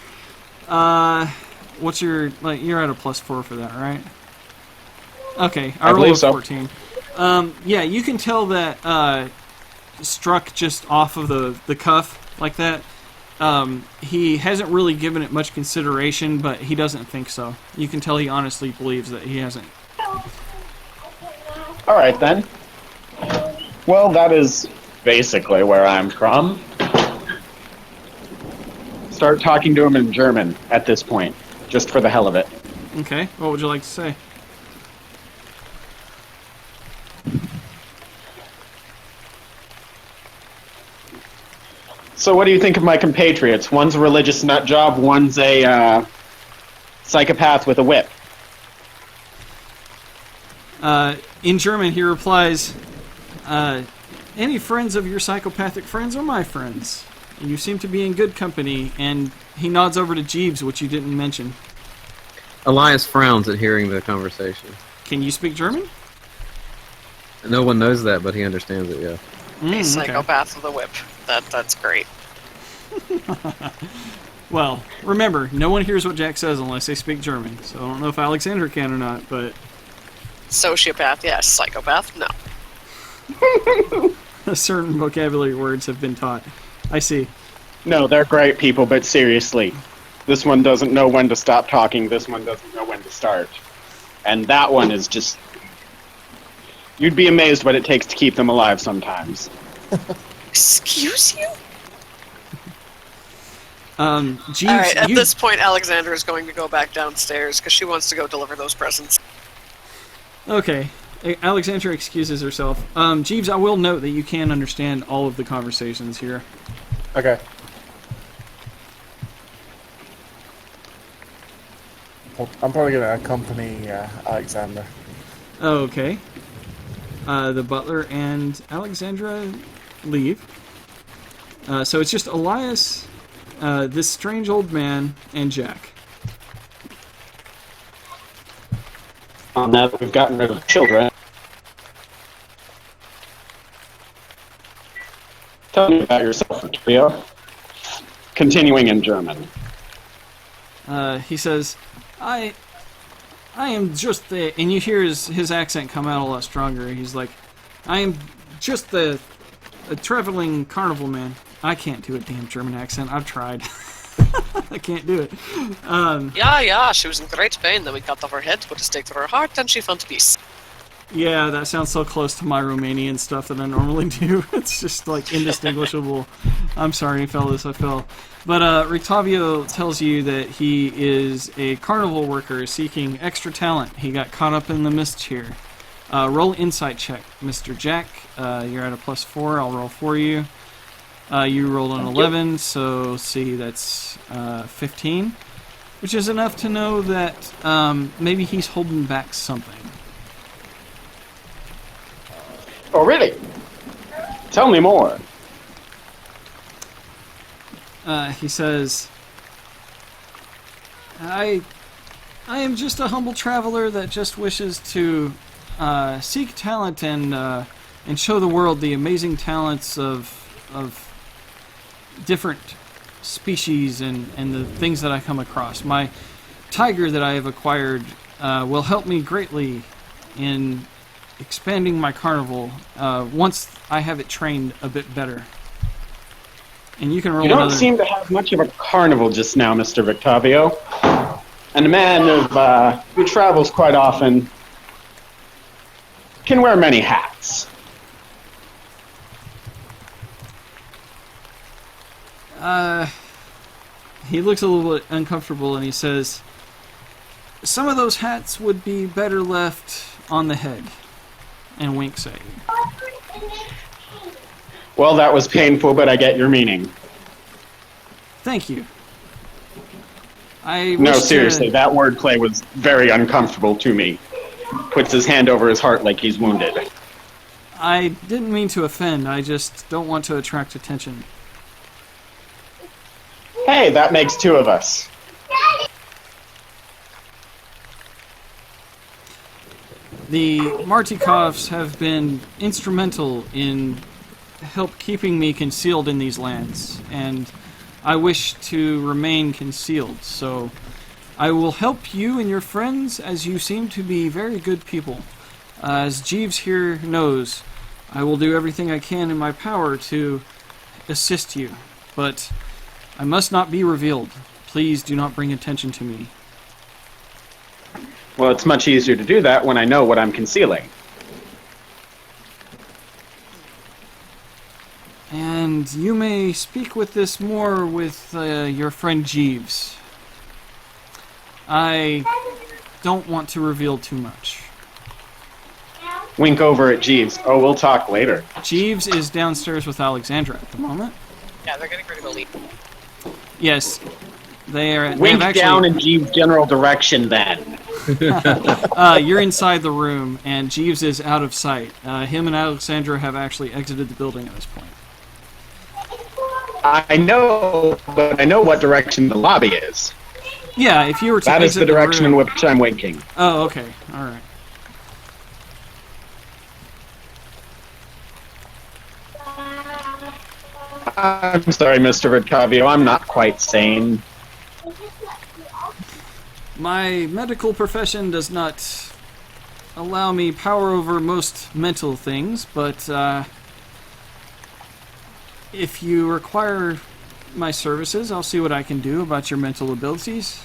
What's your You're at a +4 for that, right? Okay, I rolled believe so. 14. Yeah, you can tell that struck just off of the cuff like that. He hasn't really given it much consideration, but he doesn't think so. You can tell he honestly believes that he hasn't. Alright then. Well, that is basically where I'm from. Start talking to him in German at this point, just for the hell of it. Okay, what would you like to say? So what do you think of my compatriots? One's a religious nut job, one's a psychopath with a whip. In German, he replies, any friends of your psychopathic friends are my friends. You seem to be in good company, and he nods over to Jeeves, which you didn't mention. Elias frowns at hearing the conversation. Can you speak German? No one knows that, but he understands it, yeah. A Okay. psychopath with a whip. That's great. Well, remember, no one hears what Jack says unless they speak German, so I don't know if Alexander can or not, but Sociopath, yes. Psychopath, no. certain vocabulary words have been taught. I see. No, they're great people, but seriously. This one doesn't know when to stop talking, this one doesn't know when to start. And that one is just... You'd be amazed what it takes to keep them alive sometimes. Excuse you? Jeeves, Alright, at you... this point, Alexandra is going to go back downstairs because she wants to go deliver those presents. Okay. Alexandra excuses herself. Jeeves, I will note that you can understand all of the conversations here. Okay. Well, I'm probably going to accompany Alexander. Okay. the butler and Alexandra leave. So it's just Elias, this strange old man, and Jack. Now that we've gotten rid of the children, tell me about yourself, Rio. Continuing in German. He says, I am just the... And you hear his accent come out a lot stronger. He's like, I am just a traveling carnival man. I can't do a damn German accent. I've tried. I can't do it. Yeah, she was in great pain. Then we cut off her head, put a stake through her heart, and she found peace. Yeah, that sounds so close to my Romanian stuff that I normally do. It's just like indistinguishable. I'm sorry, fellas, I fell. But Rictavio tells you that he is a carnival worker seeking extra talent. He got caught up in the mist here. Roll insight check, Mr. Jack. You're at a +4. I'll roll for you. You rolled an 11, so see, that's 15, which is enough to know that maybe he's holding back something. Oh, really? Tell me more. He says, I am just a humble traveler that just wishes to seek talent and show the world the amazing talents of different species and the things that I come across. My tiger that I have acquired will help me greatly in expanding my carnival once I have it trained a bit better. And you can roll. You don't another... seem to have much of a carnival just now, Mr. Victavio. And a man of who travels quite often can wear many hats. He looks a little bit uncomfortable and he says, some of those hats would be better left on the head. And winks at you. Well, that was painful, but I get your meaning. Thank you. No, seriously, that wordplay was very uncomfortable to me. Puts his hand over his heart like he's wounded. I didn't mean to offend. I just don't want to attract attention. Hey, that makes two of us. The Martikovs have been instrumental in help keeping me concealed in these lands, and I wish to remain concealed, so I will help you and your friends, as you seem to be very good people. As Jeeves here knows, I will do everything I can in my power to assist you, but I must not be revealed. Please do not bring attention to me. Well, it's much easier to do that when I know what I'm concealing. And you may speak with this more with your friend Jeeves. I don't want to reveal too much. Wink over at Jeeves. Oh, we'll talk later. Jeeves is downstairs with Alexandra at the moment. Yeah, they're getting ready to leave. Yes, they are. Wink actually, down in Jeeves' general direction, then. You're inside the room, and Jeeves is out of sight. Him and Alexandra have actually exited the building at this point. I know, but I know what direction the lobby is. Yeah, if you were to That is exit the direction room... in which I'm winking. Oh, okay. All right. I'm sorry, Mr. Vidcavio, I'm not quite sane. My medical profession does not allow me power over most mental things, but if you require my services, I'll see what I can do about your mental abilities.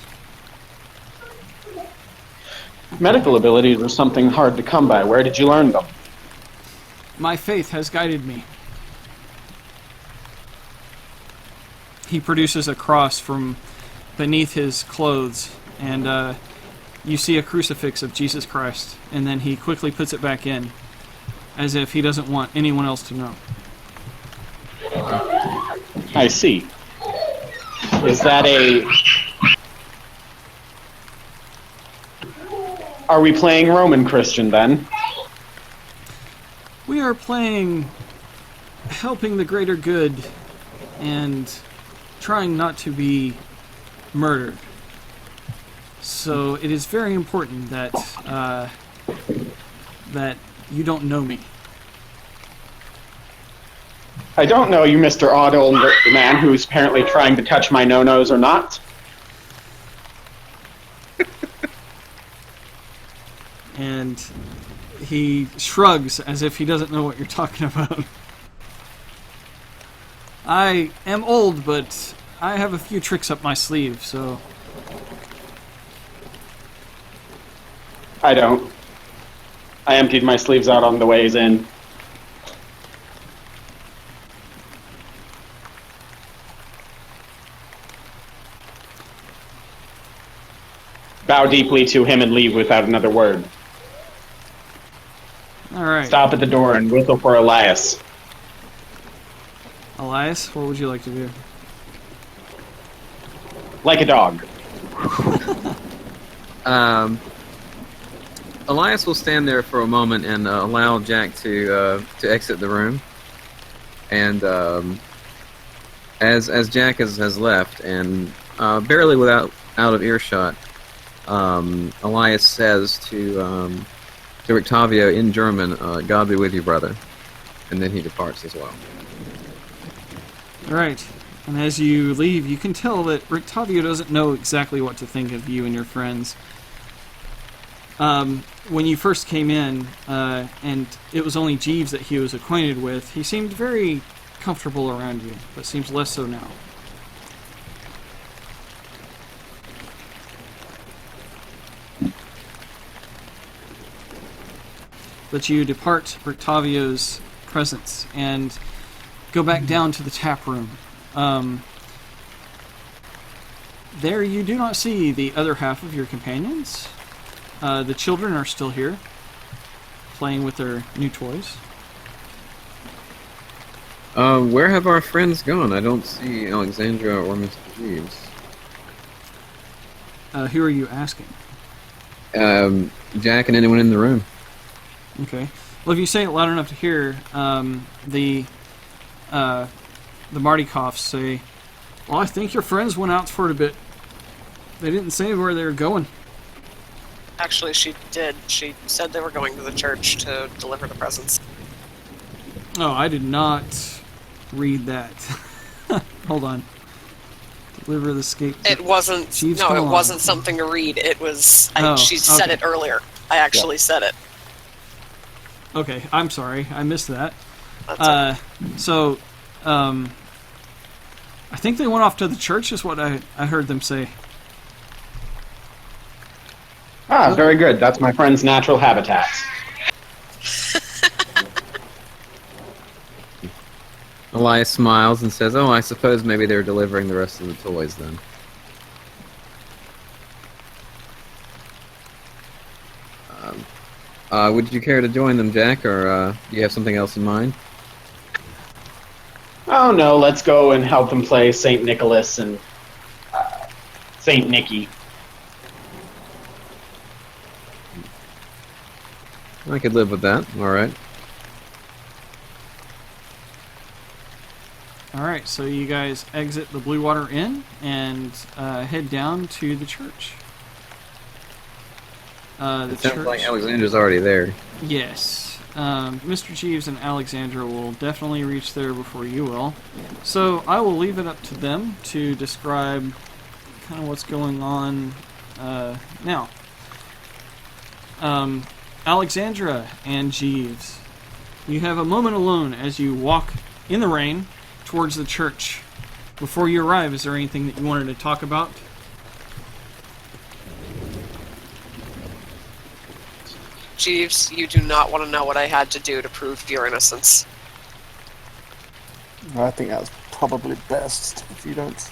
Medical abilities are something hard to come by. Where did you learn them? My faith has guided me. He produces a cross from beneath his clothes, and you see a crucifix of Jesus Christ, and then he quickly puts it back in, as if he doesn't want anyone else to know. I see. Is that a... Are we playing Roman Christian, then? We are playing helping the greater good and trying not to be murdered. So it is very important that that you don't know me. I don't know you, Mr. Otto, the man who's apparently trying to touch my no-nos or not. And he shrugs as if he doesn't know what you're talking about. I am old, but I have a few tricks up my sleeve, so... I don't. I emptied my sleeves out on the ways in. Bow deeply to him and leave without another word. Alright. Stop at the door and whistle for Elias. Elias, what would you like to do? Like a dog. Elias will stand there for a moment and allow Jack to exit the room. And as Jack has left and barely out of earshot, Elias says to Octavio in German, "God be with you, brother," and then he departs as well. Alright. And as you leave, you can tell that Octavio doesn't know exactly what to think of you and your friends. When you first came in, and it was only Jeeves that he was acquainted with, he seemed very comfortable around you, but seems less so now. But you depart Octavio's presence and go back down to the tap room. There you do not see the other half of your companions. The children are still here, playing with their new toys. Where have our friends gone? I don't see Alexandra or Mr. Jeeves. Who are you asking? Jack and anyone in the room. Okay. Well, if you say it loud enough to hear, the Martikoffs say, "Well, I think your friends went out for it a bit. They didn't say where they were going." Actually, she did. She said they were going to the church to deliver the presents. Oh, I did not read that. Hold on. Deliver the scape. It wasn't. Jeeves, No, come it along. wasn't something to read. It was. She said okay. it earlier. I actually said it. Okay, I'm sorry. I missed that. That's So, I think they went off to the church, is what I heard them say. Ah, very good. That's my friend's natural habitat. Elias smiles and says, "Oh, I suppose maybe they're delivering the rest of the toys then." Would you care to join them, Jack, or do you have something else in mind? Oh no, let's go and help them play St. Nicholas and St. Nicky. I could live with that. All right. Alright, so you guys exit the Blue Water Inn and head down to the church. The It sounds church. like Alexandra's already there. Yes. Mr. Jeeves and Alexandra will definitely reach there before you will. So I will leave it up to them to describe kind of what's going on now. Alexandra and Jeeves, you have a moment alone as you walk in the rain towards the church. Before you arrive, is there anything that you wanted to talk about? Jeeves, you do not want to know what I had to do to prove your innocence. I think that's probably best. If you don't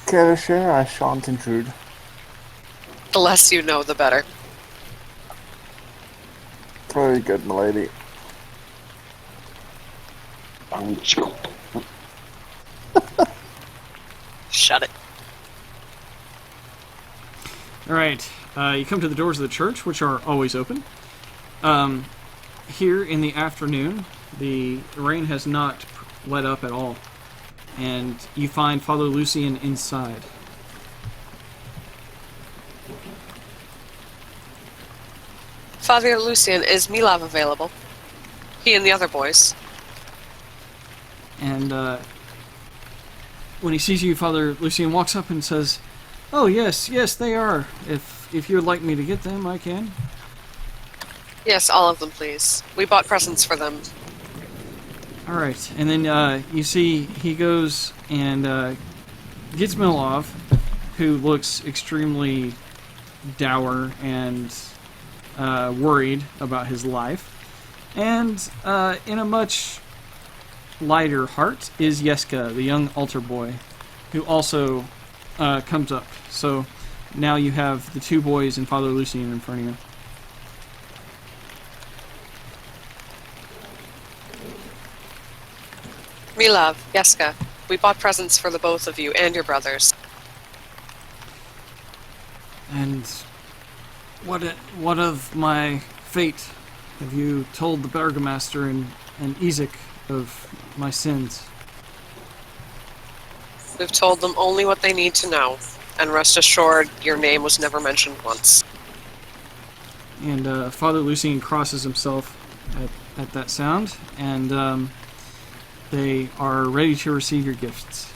care to share, I shan't intrude. The less you know, the better. Very good, milady. Shut it. Alright, you come to the doors of the church, which are always open. here in the afternoon, the rain has not let up at all, and you find Father Lucian inside. Father Lucian, is Milav available? He and the other boys. And when he sees you, Father Lucian walks up and says, "Oh, yes, they are. If you'd like me to get them, I can." Yes, all of them, please. We bought presents for them. All right. And then you see he goes and gets Milov, who looks extremely dour and worried about his life. And in a much lighter heart is Yeska, the young altar boy, who also comes up. So now you have the two boys and Father Lucian in front of you. Milav, Yeska, we bought presents for the both of you and your brothers. And what of my fate? Have you told the Burgomaster and Ezek of my sins? We've told them only what they need to know, and rest assured, your name was never mentioned once. And Father Lucian crosses himself at that sound, and they are ready to receive your gifts.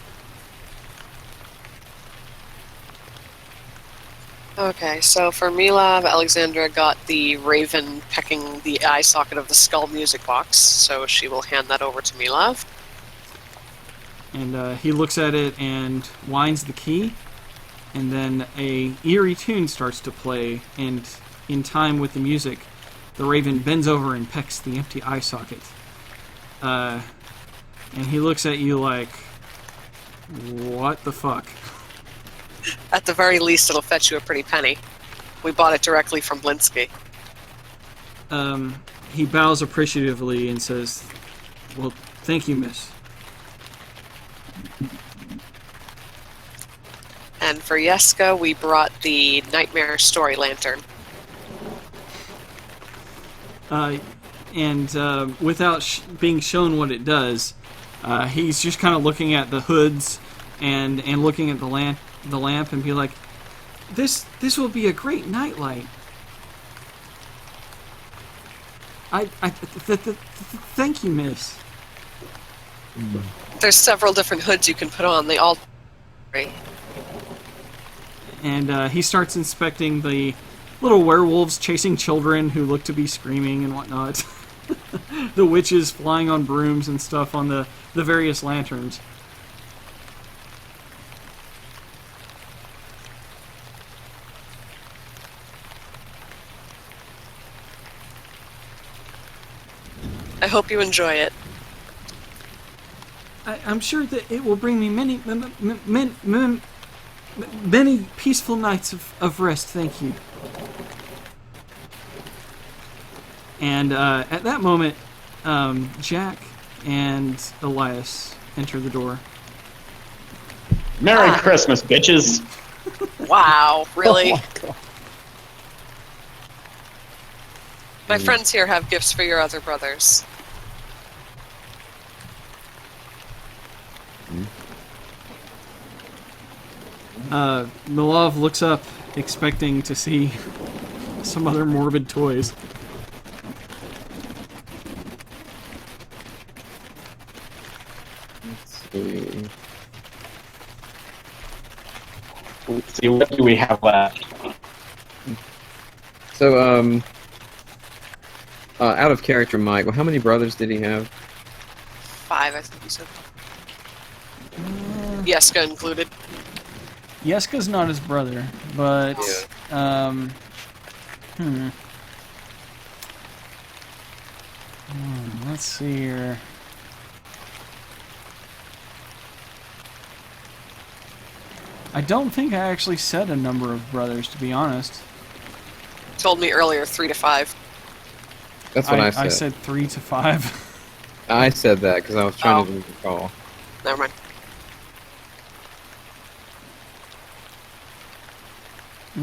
Okay, so for Milav, Alexandra got the raven pecking the eye socket of the skull music box, so she will hand that over to Milav. And he looks at it and winds the key, and then a eerie tune starts to play, and in time with the music, the raven bends over and pecks the empty eye socket. And he looks at you like, what the fuck? At the very least, it'll fetch you a pretty penny. We bought it directly from Blinsky. He bows appreciatively and says, "Well, thank you, miss." And for Yeska, we brought the Nightmare Story Lantern. Without being shown what it does, he's just kind of looking at the hoods and looking at the lamp and be like, this will be a great nightlight. Thank you, miss. There's several different hoods you can put on. They all... And he starts inspecting the little werewolves chasing children who look to be screaming and whatnot. The witches flying on brooms and stuff on the various lanterns. I hope you enjoy it. I'm sure that it will bring me many peaceful nights of rest, thank you. And at that moment, Jack and Elias enter the door. Merry Christmas, bitches! Wow, really? Oh my God. My friends here have gifts for your other brothers. Milov looks up, expecting to see some other morbid toys. Let's see, what do we have left? So, out of character, Mike, well, how many brothers did he have? 5, I think you said. Yeska included. Yeska's not his brother, but let's see here. I don't think I actually said a number of brothers, to be honest. Told me earlier 3 to 5. That's what I said. I said 3 to 5. I said that because I was trying to recall. Never mind.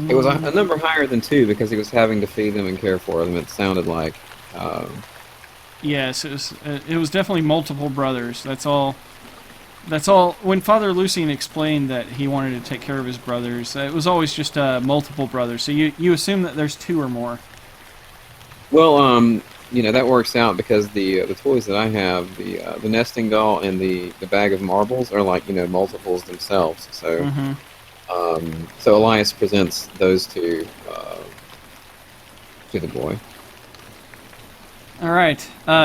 It was a number higher than 2 because he was having to feed them and care for them, it sounded like. Yes, it was definitely multiple brothers. That's all. When Father Lucian explained that he wanted to take care of his brothers, it was always just multiple brothers. So you assume that there's 2 or more. Well, that works out because the toys that I have, the nesting doll and the bag of marbles are like multiples themselves. So so Elias presents those 2 to the boy. All right.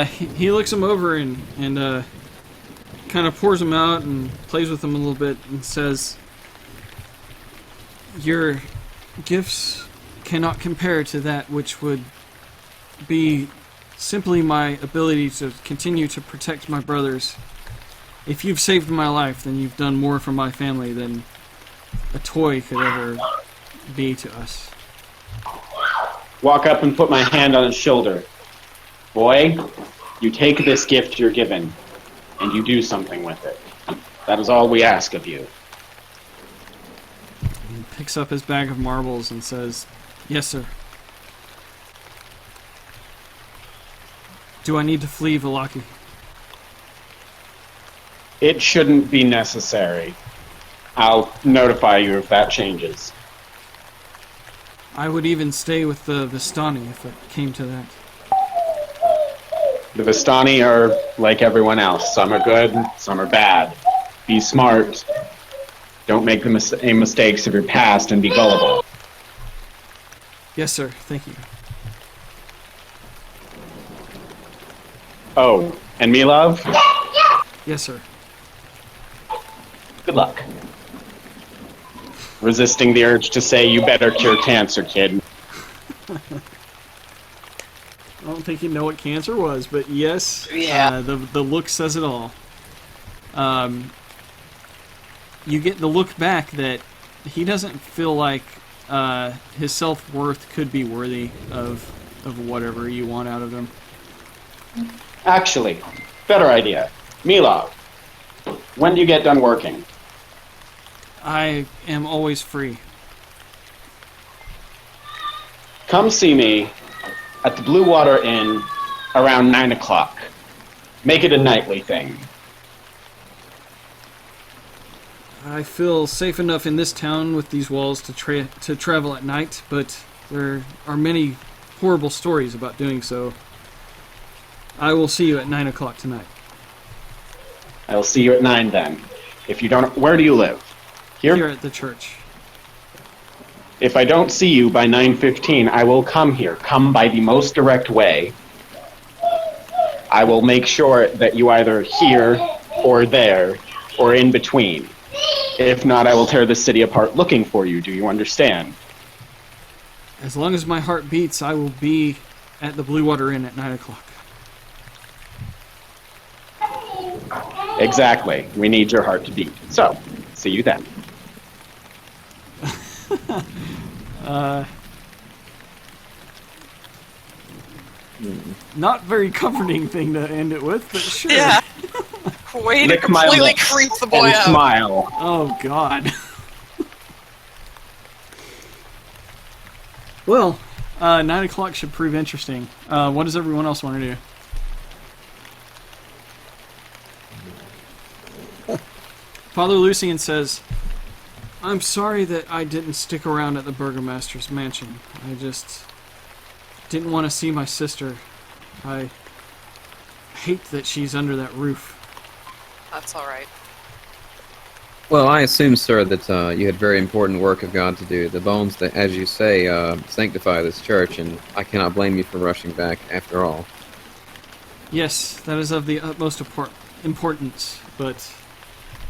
He looks them over and kind of pours them out and plays with them a little bit and says, "Your gifts cannot compare to that which would be simply my ability to continue to protect my brothers. If you've saved my life, then you've done more for my family than a toy could ever be to us." Walk up and put my hand on his shoulder. Boy, you take this gift you're given, and you do something with it. That is all we ask of you. He picks up his bag of marbles and says, "Yes, sir." "Do I need to flee Vallaki?" It shouldn't be necessary. I'll notify you if that changes. "I would even stay with the Vistani if it came to that." The Vistani are like everyone else. Some are good, some are bad. Be smart. Don't make the same mistakes of your past and be gullible. "Yes, sir. Thank you." Oh, and me, love? "Yes, sir." Good luck. Resisting the urge to say you better cure cancer, kid. I don't think you know what cancer was, but yes, Yeah. The look says it all. You get the look back that he doesn't feel like his self-worth could be worthy of whatever you want out of him. Actually, better idea. Milov, when do you get done working? I am always free. Come see me at the Blue Water Inn around 9 o'clock. Make it a nightly thing. I feel safe enough in this town with these walls to travel at night, but there are many horrible stories about doing so. I will see you at 9 o'clock tonight. I'll see you at 9 then. If you don't, where do you live? Here at the church. If I don't see you by 9:15, I will come here. Come by the most direct way. I will make sure that you either here or there or in between. If not, I will tear the city apart looking for you. Do you understand? As long as my heart beats, I will be at the Blue Water Inn at 9 o'clock. Exactly. We need your heart to beat. So, see you then. Not very comforting thing to end it with, but sure. Yeah. Way to Lick my completely lips creep the boy and out. smile. Oh, God. Well, 9 o'clock should prove interesting. What does everyone else want to do? Father Lucian says, "I'm sorry that I didn't stick around at the Burgomaster's mansion. I just didn't want to see my sister. I hate that she's under that roof." That's alright. Well, I assume, sir, that you had very important work of God to do. The bones that, as you say, sanctify this church, and I cannot blame you for rushing back after all. Yes, that is of the utmost importance, but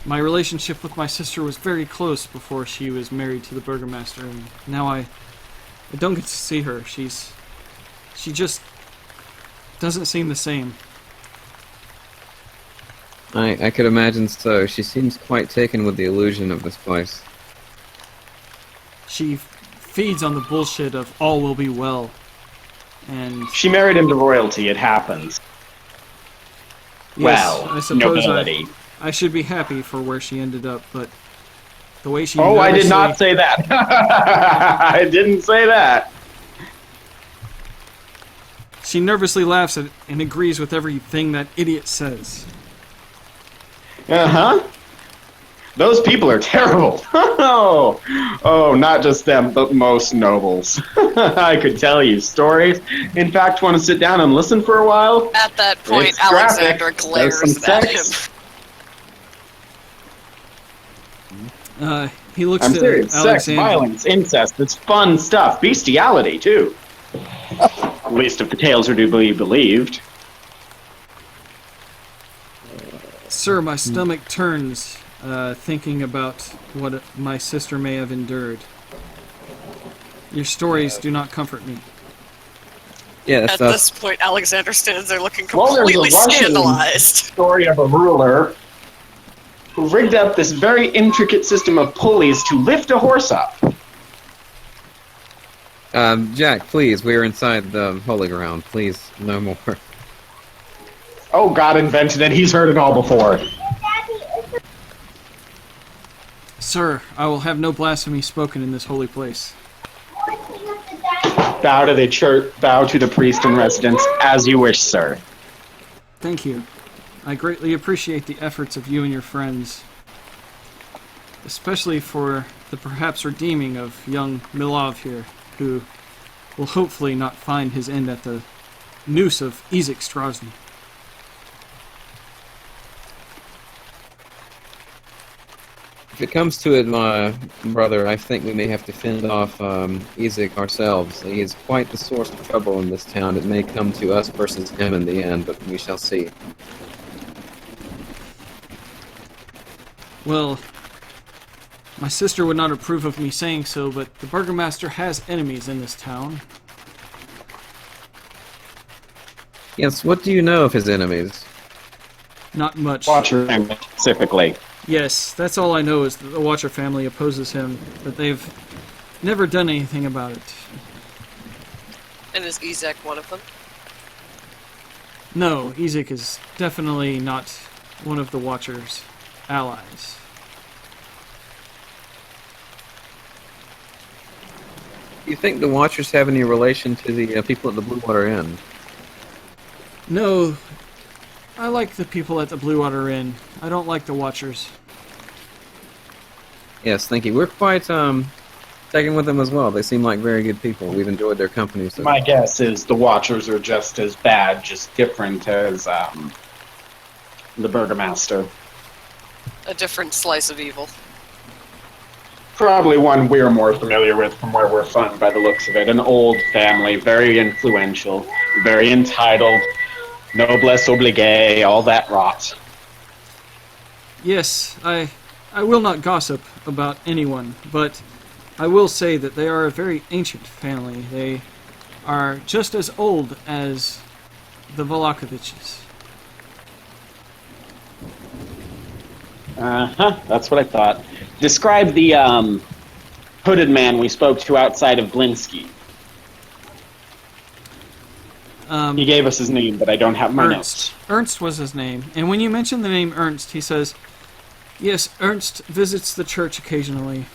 my relationship with my sister was very close before she was married to the Burgomaster, and now I don't get to see her. She just doesn't seem the same. I could imagine so. She seems quite taken with the illusion of this place. She feeds on the bullshit of all will be well, and She married into royalty. It happens. yes, Well, I suppose nobility. I should be happy for where she ended up, but the way she Oh, I did not nervously- say that. I didn't say that. She nervously laughs at it and agrees with everything that idiot says. Uh-huh. Those people are terrible. Oh, not just them, but most nobles. I could tell you stories. In fact, want to sit down and listen for a while? At that point, It's graphic. Alexander There's some glares at him. sex. He looks I'm at serious. Sex, Alexander. violence, incest. It's fun stuff. Bestiality, too. At least if the tales are to be believed. Sir, my stomach turns thinking about what my sister may have endured. Your stories do not comfort me. Yeah, At this point, Alexander stands there looking Well, there's a completely Russian scandalized. story of a ruler who rigged up this very intricate system of pulleys to lift a horse up. Jack, please, we are inside the holy ground. Please, no more. Oh, God invented it. He's heard it all before. Sir, I will have no blasphemy spoken in this holy place. Bow to the church, bow to the priest in residence, as you wish, sir. Thank you. I greatly appreciate the efforts of you and your friends, especially for the perhaps redeeming of young Milov here, who will hopefully not find his end at the noose of Izek Strozny. If it comes to it, my brother, I think we may have to fend off Izek ourselves. He is quite the source of trouble in this town. It may come to us versus him in the end, but we shall see. Well, my sister would not approve of me saying so, but the burgomaster has enemies in this town. Yes, what do you know of his enemies? Not much. Watcher family specifically. Yes, that's all I know is that the Watcher family opposes him, but they've never done anything about it. And is Ezek one of them? No, Izek is definitely not one of the Watcher's allies. Do you think the Watchers have any relation to the people at the Blue Water Inn? No, I like the people at the Blue Water Inn. I don't like the Watchers. Yes, thank you. We're quite taken with them as well. They seem like very good people. We've enjoyed their company. So My guess is the Watchers are just as bad, just different as the Burgomaster. A different slice of evil. Probably one we're more familiar with from where we're from, by the looks of it. An old family, very influential, very entitled, noblesse oblige, all that rot. Yes, I will not gossip about anyone, but I will say that they are a very ancient family. They are just as old as the Vallakaviches. Uh-huh, that's what I thought. Describe the hooded man we spoke to outside of Blinsky. He gave us his name, but I don't have my notes. Ernst was his name, and when you mention the name Ernst, he says, "Yes, Ernst visits the church occasionally."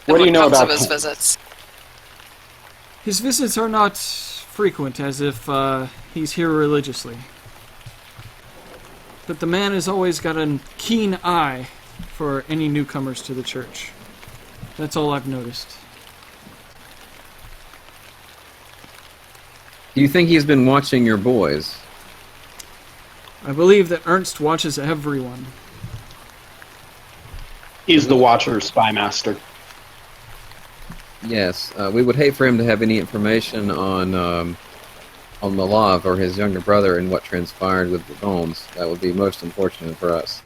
What do you know comes about of his him? visits? His visits are not frequent, as if he's here religiously. But the man has always got a keen eye for any newcomers to the church. That's all I've noticed. do you think he's been watching your boys? I believe that Ernst watches everyone. He's the Watcher spy master. Yes, we would hate for him to have any information on Malav or his younger brother and what transpired with the bones. That would be most unfortunate for us.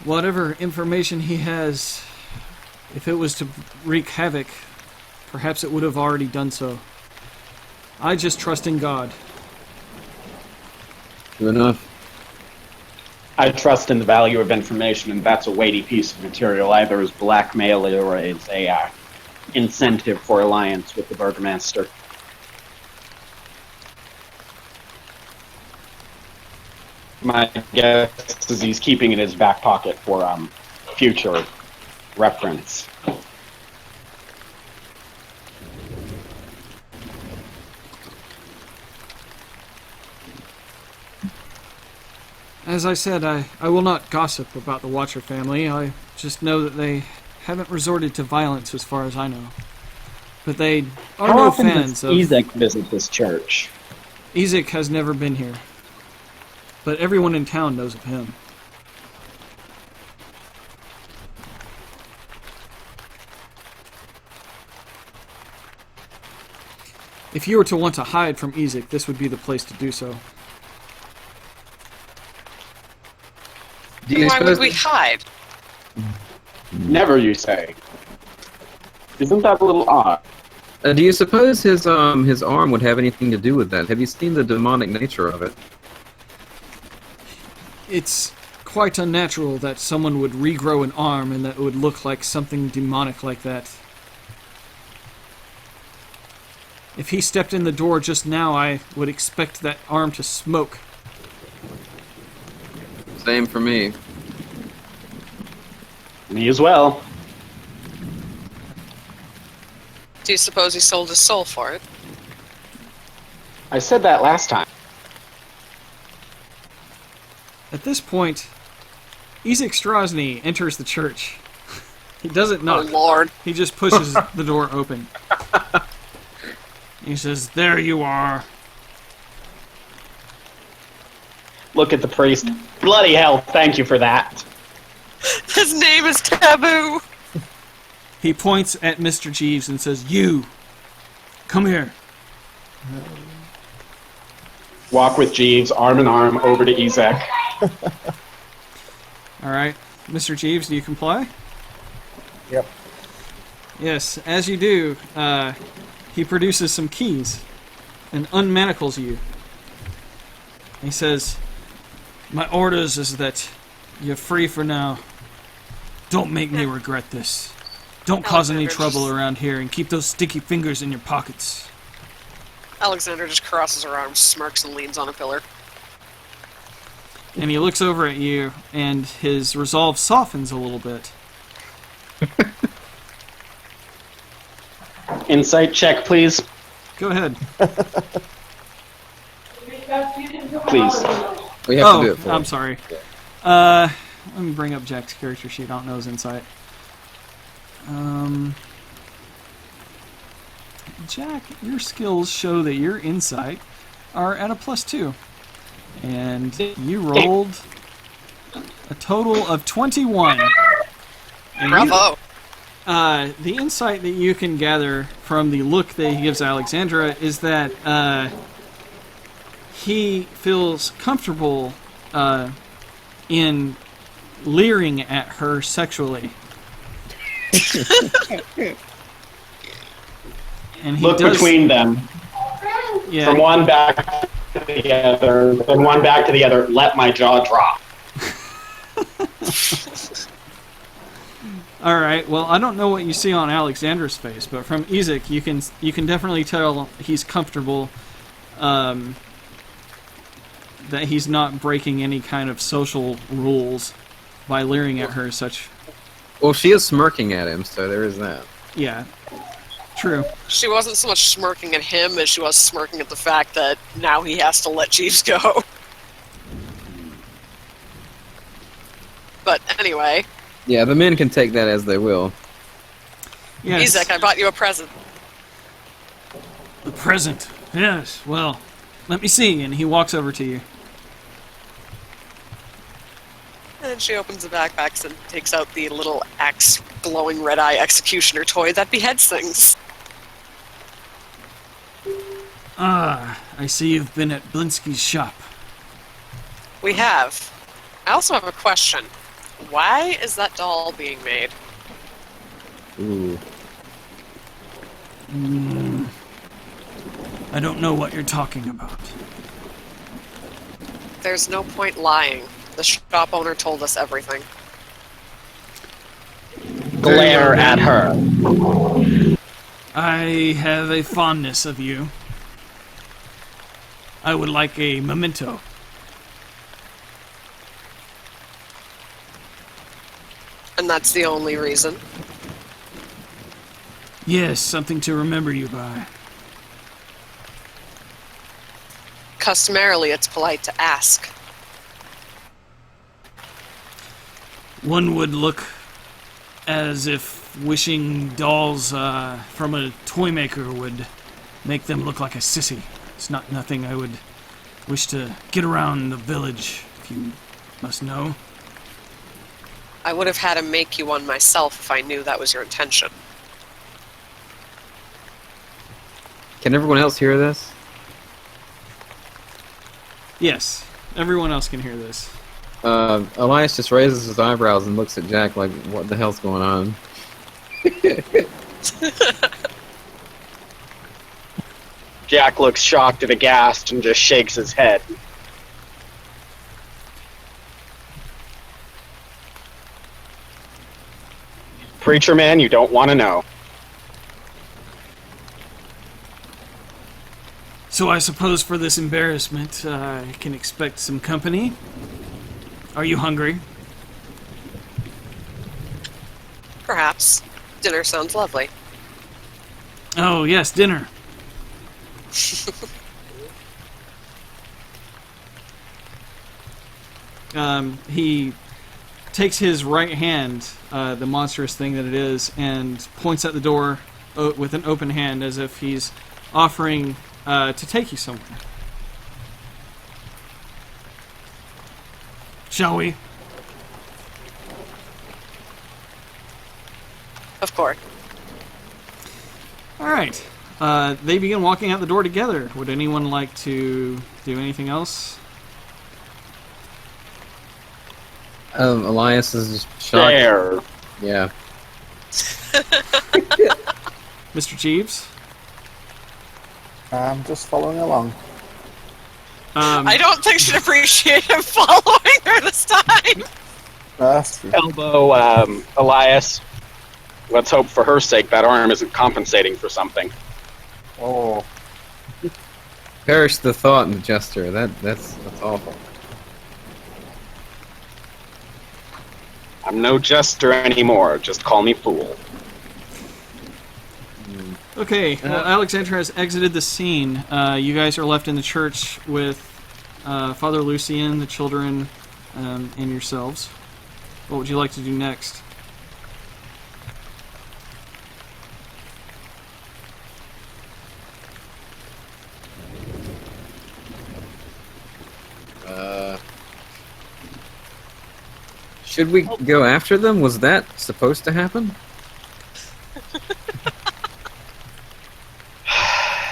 Whatever information he has, if it was to wreak havoc, perhaps it would have already done so. I just trust in God. True enough. I trust in the value of information, and that's a weighty piece of material, either as blackmail or as a incentive for alliance with the Burgomaster. My guess is he's keeping it in his back pocket for future reference. As I said, I will not gossip about the Watcher family. I just know that they haven't resorted to violence as far as I know. But they are How no often fans does of... Ezek visit this church? Ezek has never been here. But everyone in town knows of him. If you were to want to hide from Ezek, this would be the place to do so. Do you Why would suppose we hide? Never, you say. Isn't that a little odd? do you suppose his arm would have anything to do with that? Have you seen the demonic nature of it? It's quite unnatural that someone would regrow an arm and that it would look like something demonic like that. If he stepped in the door just now, I would expect that arm to smoke. Same for me. Me as well. Do you suppose he sold his soul for it? I said that last time. At this point, Ezek Strozny enters the church. He doesn't knock. Oh, Lord. He just pushes the door open. He says, "There you are." Look at the priest. Bloody hell, thank you for that. His name is Taboo! He points at Mr. Jeeves and says, "You, come here." Walk with Jeeves, arm in arm, over to Ezek. All right, Mr. Jeeves, do you comply? Yep. Yes, as you do, he produces some keys and unmanacles you. He says, "My orders is that you're free for now. Don't make me regret this. Don't cause any trouble around here, and keep those sticky fingers in your pockets." Alexander just crosses her arms, smirks, and leans on a pillar. And he looks over at you, and his resolve softens a little bit. Insight check, please. Go ahead. Please. We have to do it for I'm him. sorry. Let me bring up Jack's character sheet. I don't know his insight. Jack, your skills show that your insight are at a +2. And you rolled a total of 21. And Bravo! the insight that you can gather from the look that he gives Alexandra is that he feels comfortable in leering at her sexually. And he Look does, between them. yeah, From one back to the other, then one back to the other. Let my jaw drop. All right. Well, I don't know what you see on Alexandra's face, but from Ezek, you can definitely tell he's comfortable. That he's not breaking any kind of social rules by leering at her. Such, Well, she is smirking at him, so there is that. yeah, true. She wasn't so much smirking at him as she was smirking at the fact that now he has to let Jeeves go. But anyway, Yeah, the men can take that as they will. Yes. Ezek, I bought you a present. The present. Yes. Well, let me see. And he walks over to you. And she opens the backpacks and takes out the little axe glowing red eye executioner toy that beheads things. Ah, I see you've been at Blinsky's shop. We have. I also have a question. Why is that doll being made? Ooh. I don't know what you're talking about. There's no point lying. The shop owner told us everything. Glare at her. I have a fondness of you. I would like a memento. And that's the only reason. Yes, something to remember you by. Customarily, it's polite to ask. One would look as if wishing dolls from a toy maker would make them look like a sissy. It's not nothing I would wish to get around the village, if you must know. I would have had him make you one myself if I knew that was your intention. Can everyone else hear this? Yes, everyone else can hear this. Elias just raises his eyebrows and looks at Jack like, what the hell's going on? Jack looks shocked and aghast and just shakes his head. Preacher man, you don't want to know. So I suppose for this embarrassment, I can expect some company. Are you hungry? Perhaps. Dinner sounds lovely. Oh, yes, dinner. He takes his right hand, the monstrous thing that it is, and points at the door with an open hand as if he's offering to take you somewhere. Shall we? Of course. All right. They begin walking out the door together. Would anyone like to do anything else? Elias is just shocked. There. Yeah. Mr. Jeeves? I'm just following along. I don't think she'd appreciate him following her this time. That's true. Elbow, Elias. Let's hope for her sake that arm isn't compensating for something. Oh, Perish the thought and the gesture. That's awful. I'm no jester anymore. Just call me fool. Okay, well, Alexandra has exited the scene. You guys are left in the church with Father Lucian, the children, and yourselves. What would you like to do next? Should we go after them? Was that supposed to happen?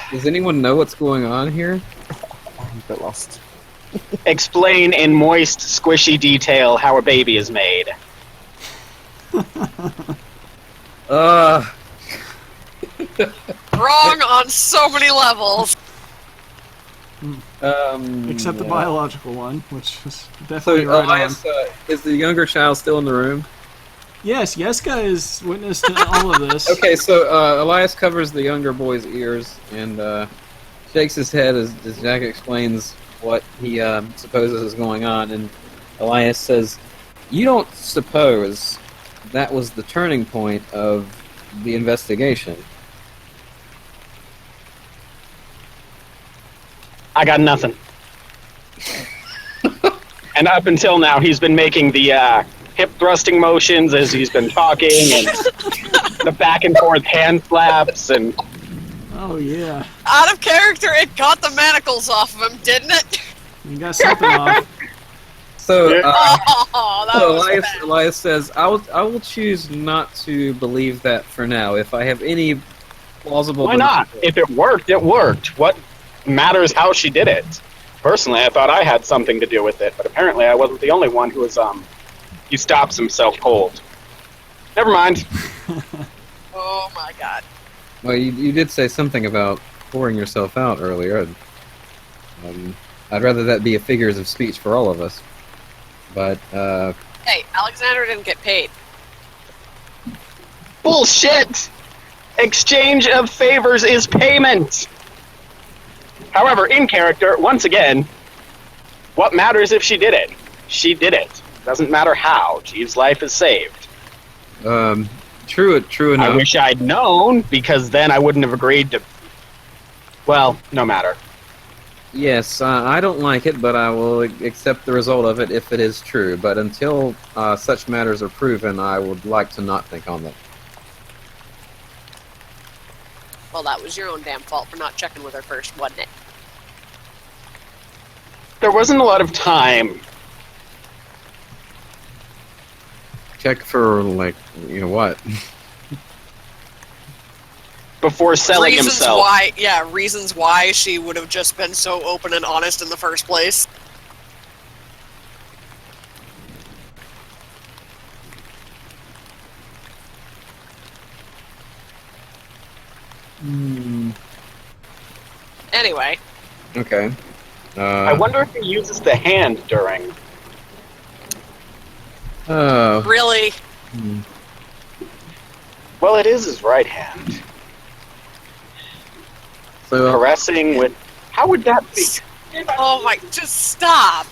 Does anyone know what's going on here? I'm a bit lost. Explain in moist, squishy detail how a baby is made. Wrong on so many levels. Except the yeah. biological one, which is So, definitely right on. Elias, is the younger child still in the room? Yes, Yeska is witness to all of this. Okay, so Elias covers the younger boy's ears and shakes his head as Jack explains what he supposes is going on. And Elias says, "You don't suppose that was the turning point of the investigation?" I got nothing. And up until now, he's been making the hip thrusting motions as he's been talking, and the back and forth hand slaps, and Oh, yeah. Out of character, it got the manacles off of him, didn't it? You got something off. So, Oh, that so was Elias, bad. Elias says, I will choose not to believe that for now. If I have any plausible... why not? If it worked, it worked. What matters how she did it? Personally, I thought I had something to do with it, but apparently I wasn't the only one who was, he stops himself cold. Never mind. Oh my god. Well, you did say something about pouring yourself out earlier. I'd rather that be a figures of speech for all of us. But, Hey, Alexander didn't get paid. Bullshit! Exchange of favors is payment! However, in character, once again, what matters if she did it? She did it. Doesn't matter how. Jeeves' life is saved. true enough. I wish I'd known, because then I wouldn't have agreed to... Well, no matter. Yes, I don't like it, but I will accept the result of it if it is true. But until such matters are proven, I would like to not think on them. Well, that was your own damn fault for not checking with her first, wasn't it? There wasn't a lot of time. Check for, like, you know what? Before selling Reasons himself. why, yeah, reasons why she would have just been so open and honest in the first place. Anyway, Okay. I wonder if he uses the hand during. Oh. really, Well, it is his right hand. So, Caressing with. How would that be? oh my, just stop.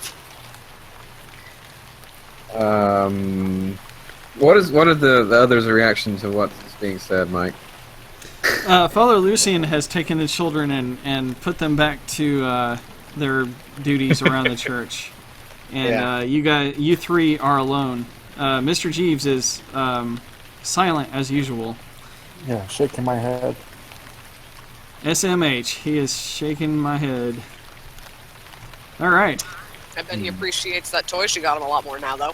what are the others' reaction to what's being said, Mike? Father Lucian has taken the children and put them back to their duties around the church, and you three are alone. Mr. Jeeves is silent as usual. Yeah, shaking my head. SMH, he is shaking my head. All right. I bet he appreciates that toy she got him a lot more now, though.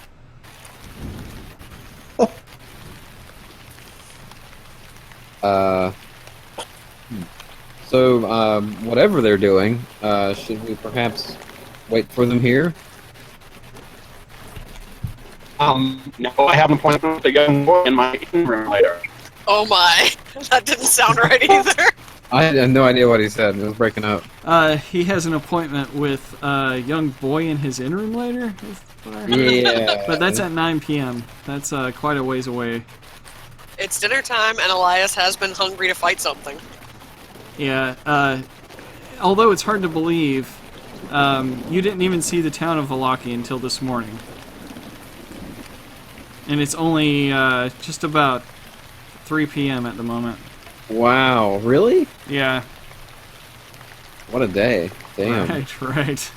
So, whatever they're doing, should we perhaps wait for them here? No, I have an appointment with a young boy in my room later. Oh my, that didn't sound right either. I had no idea what he said. It was breaking up. He has an appointment with a young boy in his in-room later. Is what I heard. Yeah. But that's at 9 p.m. That's quite a ways away. It's dinner time, and Elias has been hungry to fight something. Yeah. Although it's hard to believe, you didn't even see the town of Vallaki until this morning. And it's only just about 3 p.m. at the moment. Wow, really? Yeah. What a day. Damn. Right.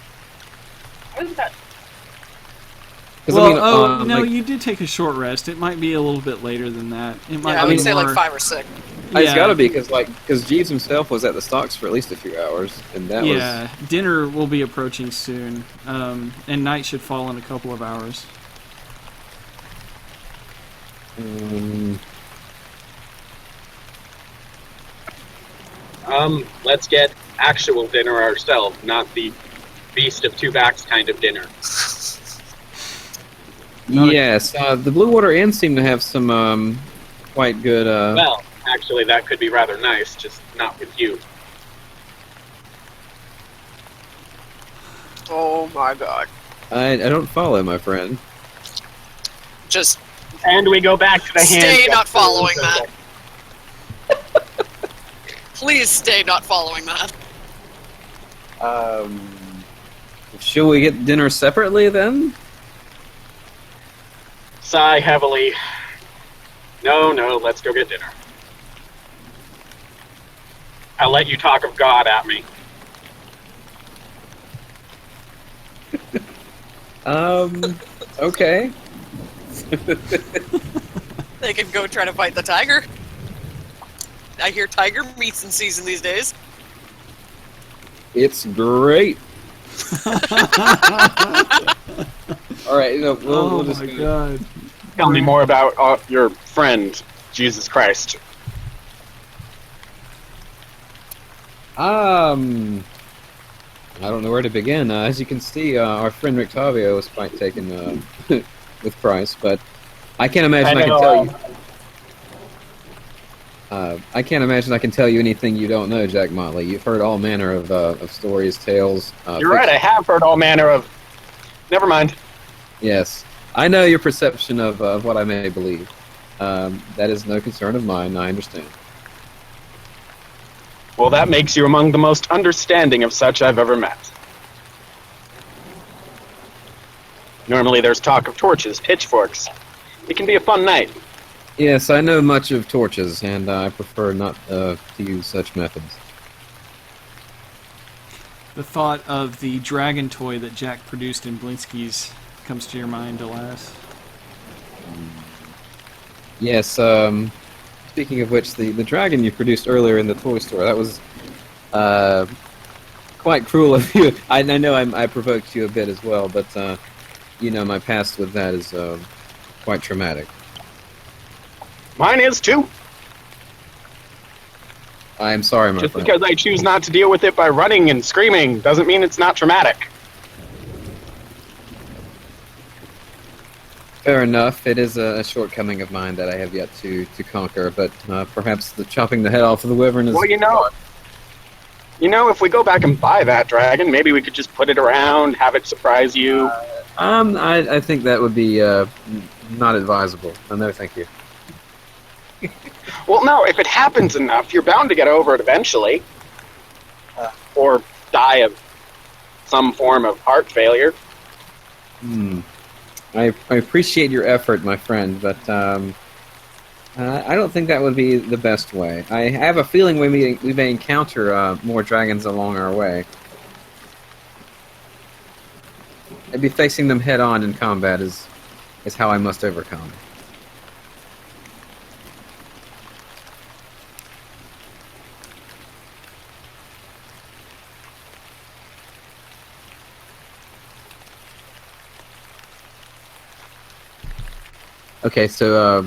Well, no, you did take a short rest. It might be a little bit later than that. It might Yeah, I be would say like more- 5 or 6. It's got to be because Jeeves himself was at the stocks for at least a few hours, and that Yeah, dinner will be approaching soon, and night should fall in a couple of hours. was. Let's get actual dinner ourselves, not the Beast of Two Backs kind of dinner. Yes, the Blue Water Inn seemed to have some quite good. Well, actually, that could be rather nice, just not with you. Oh my god. I don't follow, my friend. Just And we go back to the hand. stay not following that. Please stay not following that. Shall we get dinner separately then? Sigh heavily. No, let's go get dinner. I'll let you talk of God at me. Okay. They can go try to fight the tiger. I hear tiger meat's in season these days. It's great. All right, we'll just. God. Tell me more about your friend, Jesus Christ. I don't know where to begin. As you can see, our friend Rictavio was quite taken with Christ, but I can't imagine I can tell you. I can't imagine I can tell you anything you don't know, Jack Motley. You've heard all manner of stories, tales. You're right, I have heard all manner of... Never mind. Yes. I know your perception of what I may believe. That is no concern of mine, I understand. Well, that makes you among the most understanding of such I've ever met. Normally there's talk of torches, pitchforks. It can be a fun night. Yes, I know much of torches, and I prefer not to use such methods. the thought of the dragon toy that Jack produced in Blinsky's comes to your mind, Elias? Yes. Speaking of which, the dragon you produced earlier in the toy store, that was quite cruel of you. I know I provoked you a bit as well, but my past with that is quite traumatic. Mine is too. I'm sorry, my Just friend. because I choose not to deal with it by running and screaming doesn't mean it's not traumatic. Fair enough. It is a shortcoming of mine that I have yet to conquer, but perhaps the chopping the head off of the wyvern is... Well, if we go back and buy that dragon, maybe we could just put it around, have it surprise you. I think that would be not advisable. No, thank you. Well, no, if it happens enough, you're bound to get over it eventually. Or die of some form of heart failure. I appreciate your effort, my friend, but I don't think that would be the best way. I have a feeling we may encounter more dragons along our way. Maybe facing them head on in combat is how I must overcome. Okay, so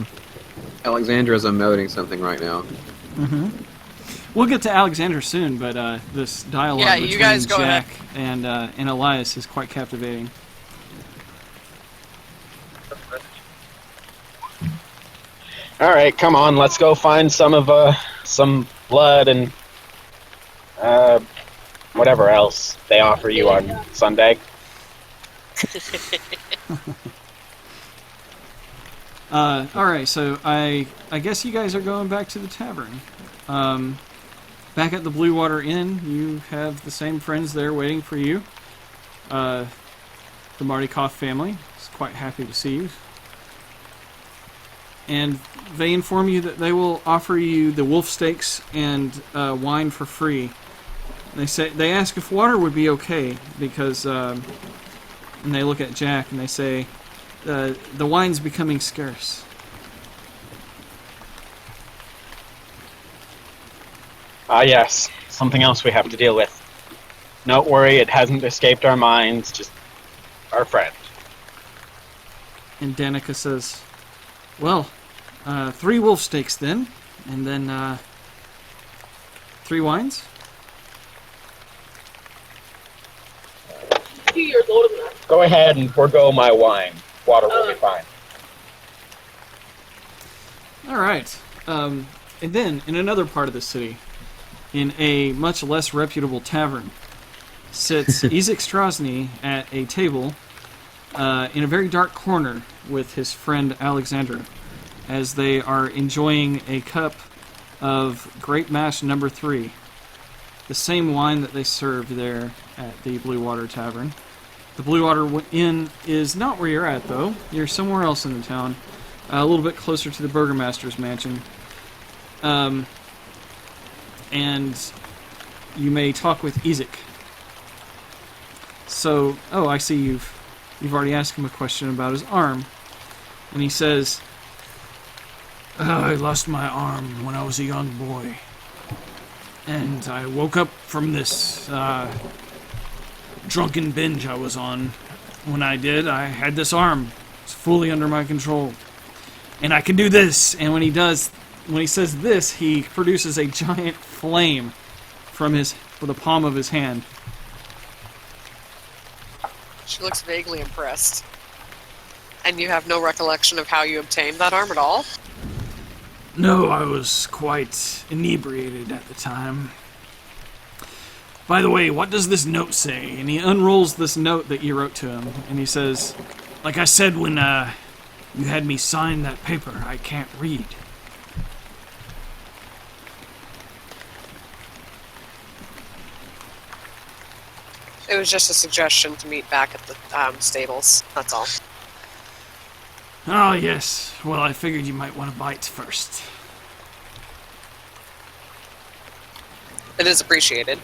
Alexandra's emoting something right now. Mm-hmm. We'll get to Alexander soon, but this dialogue between you guys go Jack ahead. and Elias is quite captivating. All right, come on, let's go find some blood and whatever else they offer you on Sunday. All right, so I guess you guys are going back to the tavern. Back at the Blue Water Inn, you have the same friends there waiting for you. The Martikoff family is quite happy to see you. And they inform you that they will offer you the wolf steaks and wine for free. They ask if water would be okay because, and they look at Jack and they say, the wine's becoming scarce. Ah, yes, something else we have to deal with. Don't worry, it hasn't escaped our minds. Just our friend. And Danica says, well, 3 wolf steaks then, and then 3 wines. 2 years older than that. Go ahead and forego my wine. Water will be fine. All right. And then, in another part of the city, in a much less reputable tavern, sits Izek Strozny at a table in a very dark corner with his friend Alexandra, as they are enjoying a cup of Grape Mash number 3, the same wine that they served there at the Blue Water Tavern. The Blue Water Inn is not where you're at, though. You're somewhere else in the town, a little bit closer to the Burgomaster's mansion. And you may talk with Izek. So, I see you've already asked him a question about his arm. And he says, I lost my arm when I was a young boy. And I woke up from this drunken binge I was on. When I did, I had this arm. It's fully under my control. And I can do this. And when he says this, he produces a giant flame from the palm of his hand. She looks vaguely impressed. And you have no recollection of how you obtained that arm at all? No, I was quite inebriated at the time. By the way, what does this note say? And he unrolls this note that you wrote to him, and he says, like I said when you had me sign that paper, I can't read. It was just a suggestion to meet back at the stables, that's all. Oh, yes. Well, I figured you might want to bite first. It is appreciated.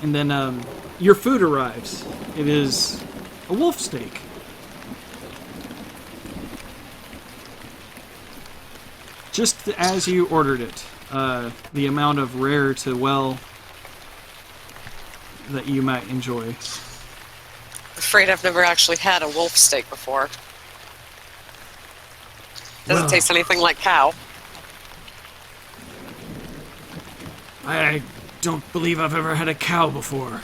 And then your food arrives. It is a wolf steak. Just as you ordered it. The amount of rare to well that you might enjoy. Afraid I've never actually had a wolf steak before. Doesn't Well, taste anything like cow. I don't believe I've ever had a cow before.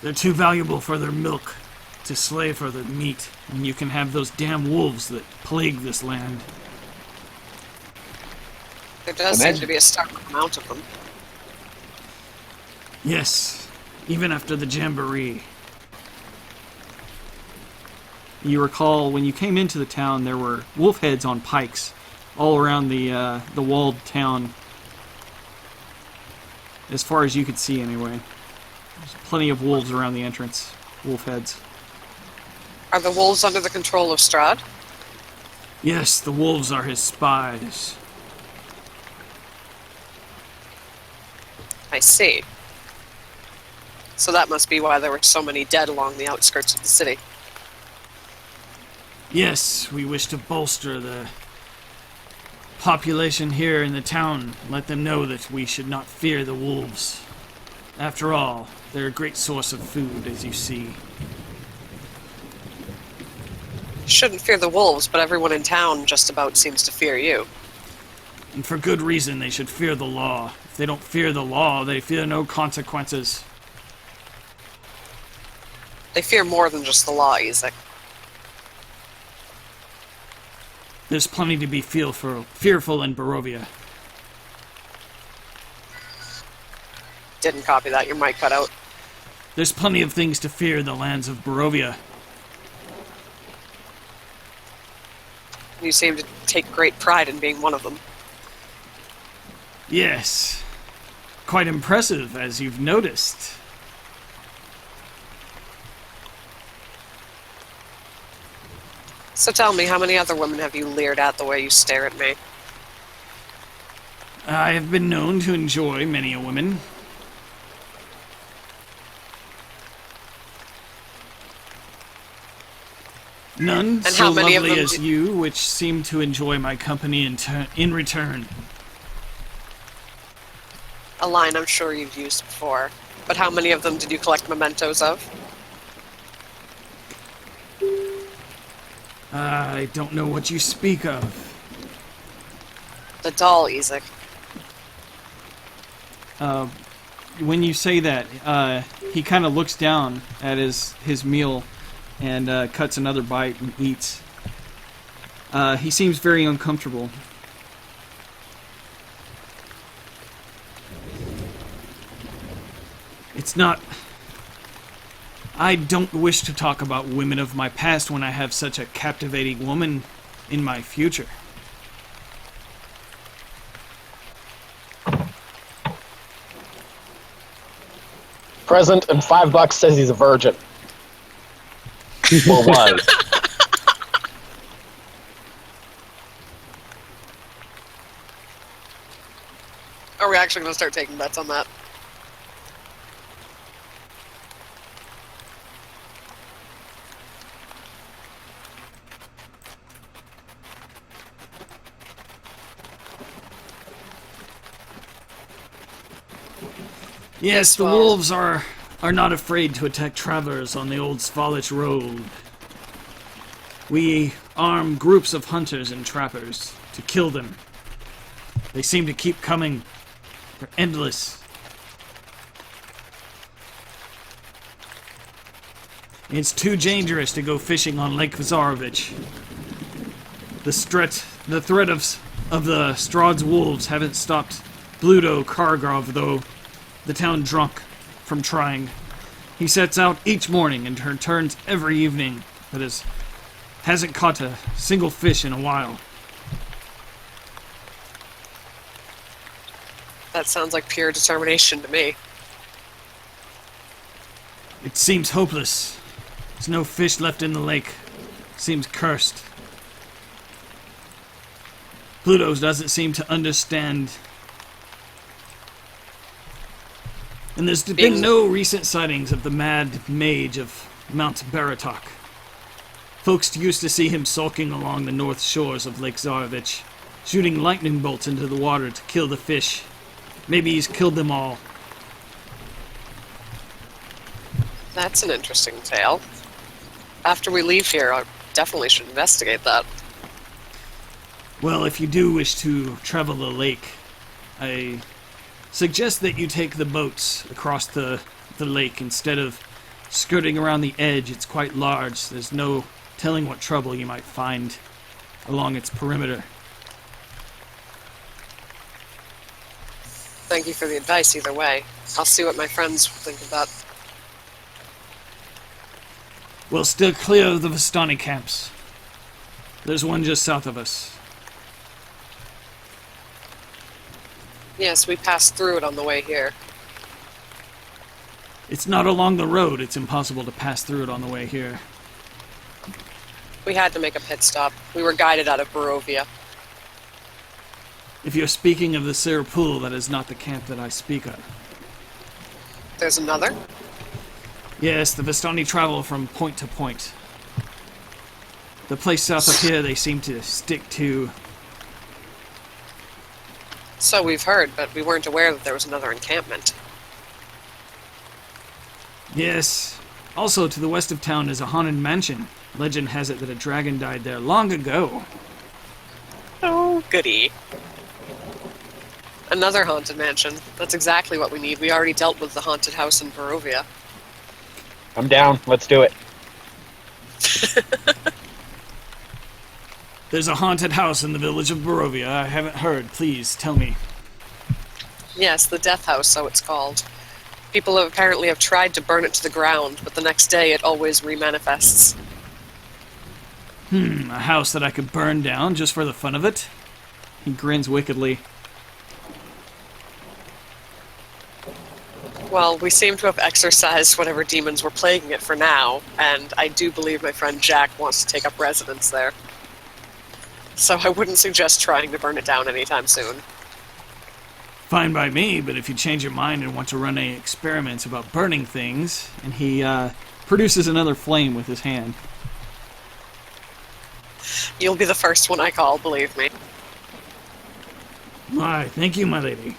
They're too valuable for their milk to slay for their meat, and you can have those damn wolves that plague this land. There does seem to be a stark amount of them. Yes, even after the jamboree. You recall when you came into the town, there were wolf heads on pikes all around the walled town, as far as you could see anyway. There's plenty of wolves around the entrance, wolf heads. Are the wolves under the control of Strahd? Yes, the wolves are his spies. I see. So that must be why there were so many dead along the outskirts of the city. Yes, we wish to bolster the population here in the town. Let them know that we should not fear the wolves. After all, they're a great source of food, as you see. Shouldn't fear the wolves, but everyone in town just about seems to fear you. And for good reason, they should fear the law. If they don't fear the law, they fear no consequences. They fear more than just the law, Isaac. There's plenty to be fearful in Barovia. Didn't copy that, your mic cut out. There's plenty of things to fear in the lands of Barovia. You seem to take great pride in being one of them. Yes. Quite impressive, as you've noticed. So tell me, how many other women have you leered at the way you stare at me? I have been known to enjoy many a woman. None And so how many of lovely them as you, which seem to enjoy my company in return. A line I'm sure you've used before. But how many of them did you collect mementos of? I don't know what you speak of. The doll, Isaac. When you say that, he kind of looks down at his meal and cuts another bite and eats. He seems very uncomfortable. It's not... I don't wish to talk about women of my past when I have such a captivating woman in my future. Present and $5 says he's a virgin. Well, was. Are we actually going to start taking bets on that? Yes, the well- wolves are not afraid to attack travelers on the old Svalich road. We arm groups of hunters and trappers to kill them. They seem to keep coming. They're endless. It's too dangerous to go fishing on Lake Vazarovich. The threat of the Strahd's wolves haven't stopped Bluto Kargov, though, the town drunk, from trying. He sets out each morning and returns every evening, but hasn't caught a single fish in a while. That sounds like pure determination to me. It seems hopeless. There's no fish left in the lake. Seems cursed. Pluto doesn't seem to understand. And there's been no recent sightings of the mad mage of Mount Baratok. Folks used to see him sulking along the north shores of Lake Zarovich, shooting lightning bolts into the water to kill the fish. Maybe he's killed them all. That's an interesting tale. After we leave here, I definitely should investigate that. Well, if you do wish to travel the lake, I suggest that you take the boats across the lake instead of skirting around the edge. It's quite large. There's no telling what trouble you might find along its perimeter. Thank you for the advice either way. I'll see what my friends think of that. Well, still clear of the Vistani camps. There's one just south of us. Yes, we passed through it on the way here. It's not along the road. It's impossible to pass through it on the way here. We had to make a pit stop. We were guided out of Barovia. If you're speaking of the Sir Pool, that is not the camp that I speak of. There's another? Yes, the Vistani travel from point to point. The place south of here they seem to stick to. So we've heard, but we weren't aware that there was another encampment. Yes. Also, to the west of town is a haunted mansion. Legend has it that a dragon died there long ago. Oh, goody. Another haunted mansion. That's exactly what we need. We already dealt with the haunted house in Barovia. I'm down. Let's do it. There's a haunted house in the village of Barovia. I haven't heard. Please, tell me. Yes, the Death House, so it's called. People apparently have tried to burn it to the ground, but the next day it always remanifests. A house that I could burn down just for the fun of it? He grins wickedly. Well, we seem to have exorcised whatever demons were plaguing it for now, and I do believe my friend Jack wants to take up residence there. So I wouldn't suggest trying to burn it down anytime soon. Fine by me, but if you change your mind and want to run any experiments about burning things, and he produces another flame with his hand. You'll be the first one I call, believe me. Why, thank you, my lady.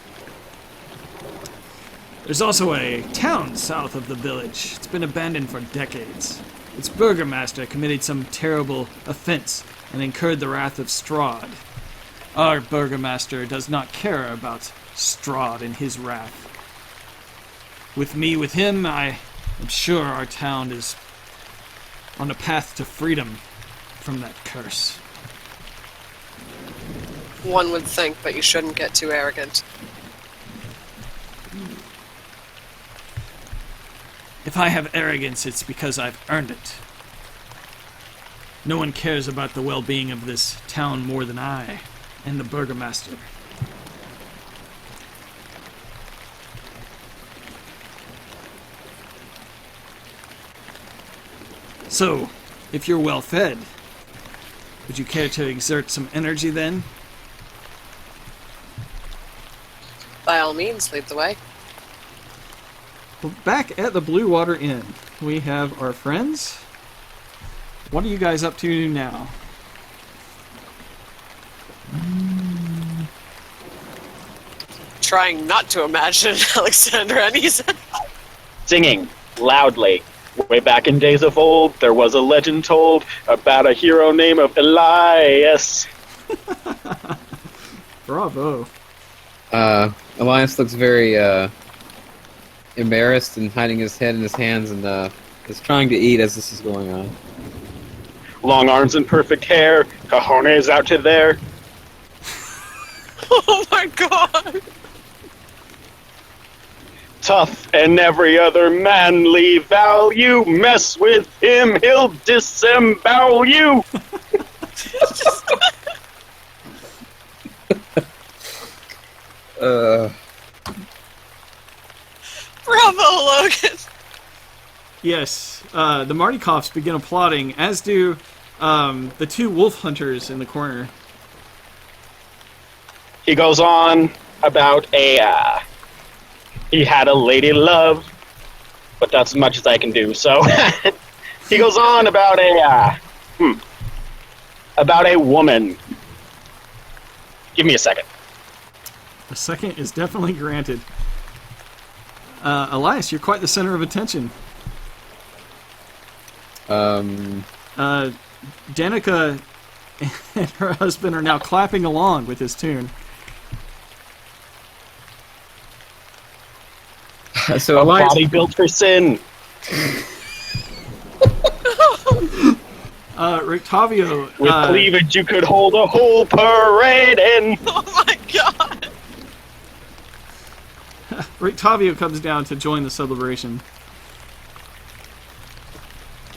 There's also a town south of the village. It's been abandoned for decades. Its burgomaster committed some terrible offense and incurred the wrath of Strahd. Our burgomaster does not care about Strahd and his wrath. With him, I am sure our town is on a path to freedom from that curse. One would think, but you shouldn't get too arrogant. If I have arrogance, it's because I've earned it. No one cares about the well-being of this town more than I and the burgomaster. So, if you're well fed, would you care to exert some energy then? By all means, lead the way. Well, back at the Blue Water Inn, we have our friends. What are you guys up to now? Trying not to imagine Alexandra and he's Singing loudly. Way back in days of old, there was a legend told about a hero named of Elias. Bravo. Elias looks very embarrassed and hiding his head in his hands and is trying to eat as this is going on. Long arms and perfect hair, cojones out to there. Oh my god! Tough and every other manly value. Mess with him, he'll disembowel you. Bravo, Logan! Yes, the Marty Coughs begin applauding, as do the two wolf hunters in the corner. He goes on about he had a lady love, but that's as much as I can do. So he goes on about a woman. Give me a second. A second is definitely granted. Elias, you're quite the center of attention. Danica and her husband are now clapping along with his tune. So A Elias, body built for sin. Rictavio, With cleavage, you could hold a whole parade in. Oh my god! Rictavio comes down to join the celebration.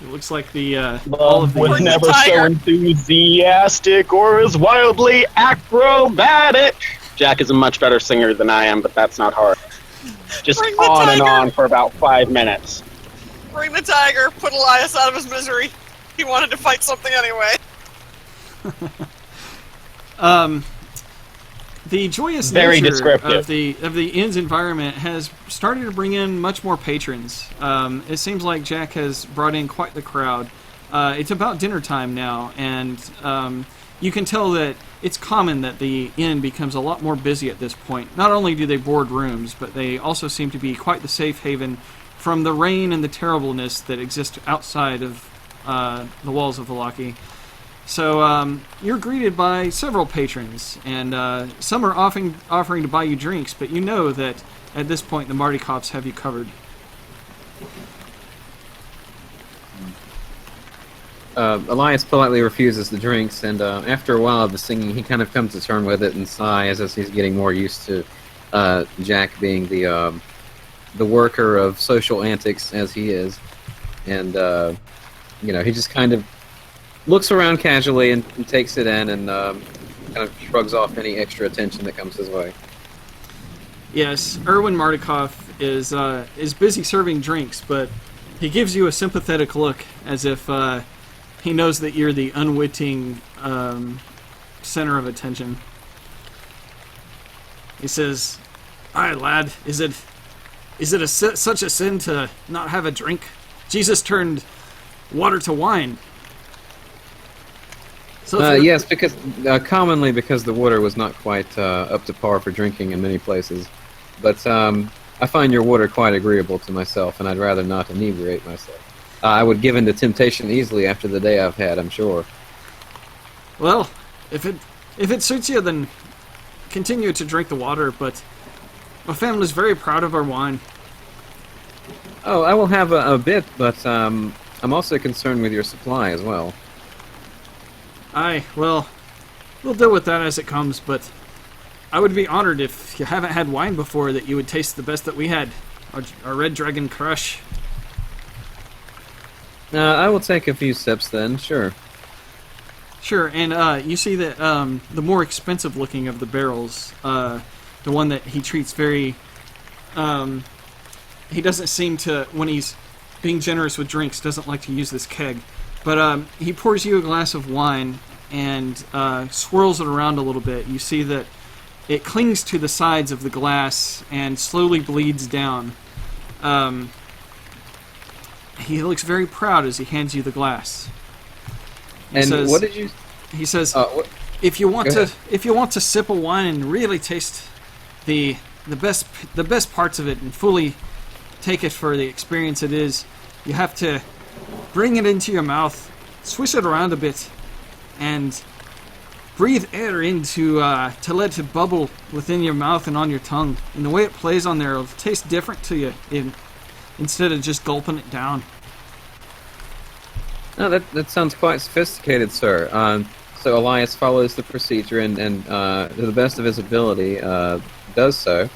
It looks like the all of Love was the Bring the never so tiger. enthusiastic or as wildly acrobatic. Jack is a much better singer than I am, but that's not hard. Just Bring the on and tiger. on for about 5 minutes. Bring the tiger, put Elias out of his misery. He wanted to fight something anyway. The joyous Very nature descriptive. of the inn's environment has started to bring in much more patrons. It seems like Jack has brought in quite the crowd. It's about dinner time now, and you can tell that it's common that the inn becomes a lot more busy at this point. Not only do they board rooms, but they also seem to be quite the safe haven from the rain and the terribleness that exist outside of the walls of Vallaki. So you're greeted by several patrons, and some are offering to buy you drinks, but you know that at this point the Marty Cops have you covered. Elias politely refuses the drinks, and after a while of the singing, he kind of comes to terms with it and sighs as he's getting more used to Jack being the worker of social antics as he is, and he just kind of looks around casually and takes it in, and kind of shrugs off any extra attention that comes his way. Yes, Erwin Mardikoff is busy serving drinks, but he gives you a sympathetic look as if he knows that you're the unwitting center of attention. He says, "Aye, lad, is it such a sin to not have a drink? Jesus turned water to wine." So Yes, because commonly because the water was not quite up to par for drinking in many places, but I find your water quite agreeable to myself, and I'd rather not inebriate myself. I would give in to temptation easily after the day I've had, I'm sure. Well, if it suits you, then continue to drink the water, but my family's very proud of our wine. Oh, I will have a bit, but I'm also concerned with your supply as well. Aye, well, we'll deal with that as it comes, but I would be honored if you haven't had wine before that you would taste the best that we had. Our Red Dragon Crush. I will take a few sips then, sure. Sure, and you see that the more expensive looking of the barrels, the one that he treats very... he doesn't seem to, when he's being generous with drinks, doesn't like to use this keg. But he pours you a glass of wine and swirls it around a little bit. You see that it clings to the sides of the glass and slowly bleeds down. He looks very proud as he hands you the glass. He And says, what did you... He says, what- if you want Go to, if you want to sip a wine and really taste the best parts of it and fully take it for the experience it is, you have to bring it into your mouth, swish it around a bit, and breathe air into to let it bubble within your mouth and on your tongue. And the way it plays on there, it'll taste different to you instead of just gulping it down. No, that sounds quite sophisticated, sir. So Elias follows the procedure and to the best of his ability, does so.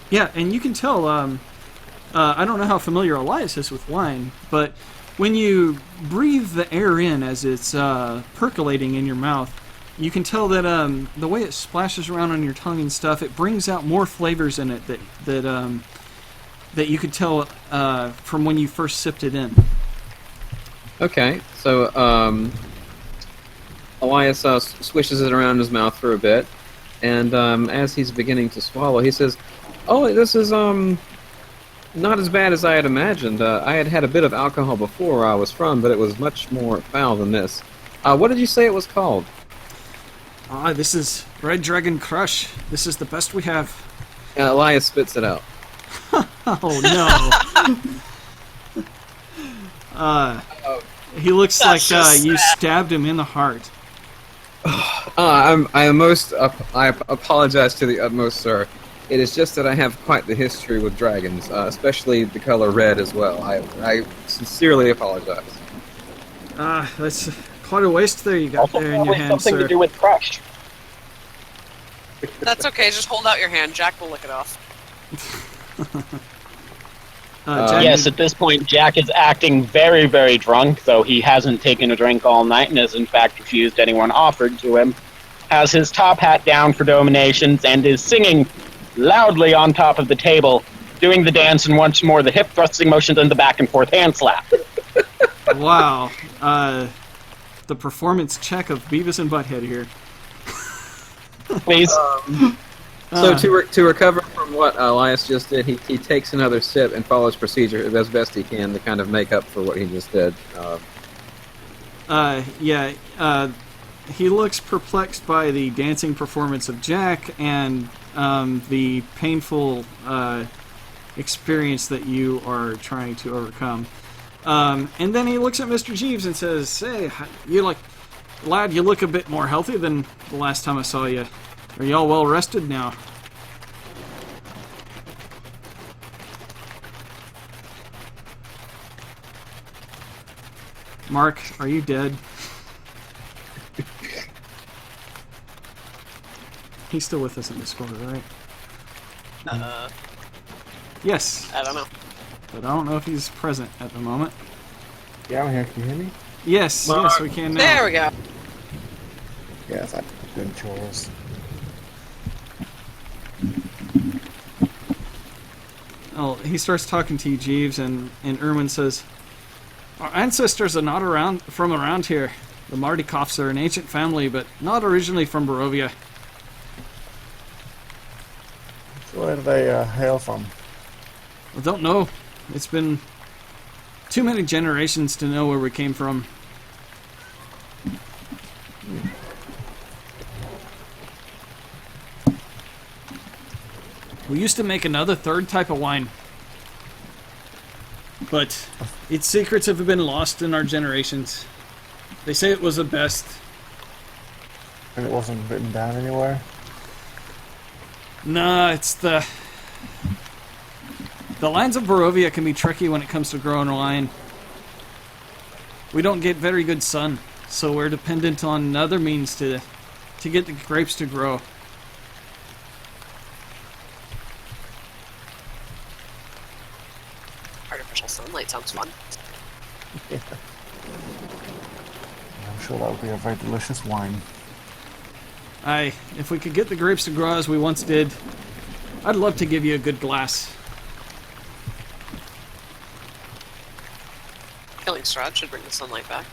Yeah, and you can tell, I don't know how familiar Elias is with wine, but when you breathe the air in as it's percolating in your mouth, you can tell that the way it splashes around on your tongue and stuff, it brings out more flavors in it that you could tell from when you first sipped it in. Okay, so Elias swishes it around his mouth for a bit, and as he's beginning to swallow, he says, "Oh, this is not as bad as I had imagined. I had had a bit of alcohol before where I was from, but it was much more foul than this. What did you say it was called?" This is Red Dragon Crush. This is the best we have. Elias spits it out. Oh no. He looks That's like just you sad. stabbed him in the heart. I apologize to the utmost, sir. It is just that I have quite the history with dragons, especially the color red as well. I sincerely apologize. That's quite a waste there you got Also, there in your probably hand, something sir. to do with Crush. That's okay. Just hold out your hand. Jack will lick it off. Jack, Yes, at this point, Jack is acting very, very drunk, though he hasn't taken a drink all night and has in fact refused anyone offered to him. Has his top hat down for dominations and is singing loudly on top of the table, doing the dance and once more the hip thrusting motions and the back and forth hand slap. wow. The performance check of Beavis and Butthead here. Please. So to recover from what Elias just did, he takes another sip and follows procedure as best he can to kind of make up for what he just did. He looks perplexed by the dancing performance of Jack and the painful experience that you are trying to overcome. And then he looks at Mr. Jeeves and says, "Hey, lad, you look a bit more healthy than the last time I saw you. Are y'all well rested now?" Mark, are you dead? He's still with us in Discord, right? Yes, I don't know. but I don't know if he's present at the moment. Yeah, I'm here. Can you hear me? Yes, yes, we can now. There we go. Yes, I'm doing chores. Oh, he starts talking to you, Jeeves, and Erwin says, "Our ancestors are not from around here. The Mardikoffs are an ancient family, but not originally from Barovia." So where do they hail from? I don't know. It's been too many generations to know where we came from. We used to make another third type of wine, but its secrets have been lost in our generations. They say it was the best. And it wasn't written down anywhere? Nah, it's the lands of Barovia can be tricky when it comes to growing wine. We don't get very good sun, so we're dependent on other means to get the grapes to grow. Artificial sunlight sounds fun. Yeah. I'm sure that would be a very delicious wine. Aye, if we could get the grapes to grow as we once did, I'd love to give you a good glass. Killing Strahd should bring the sunlight back.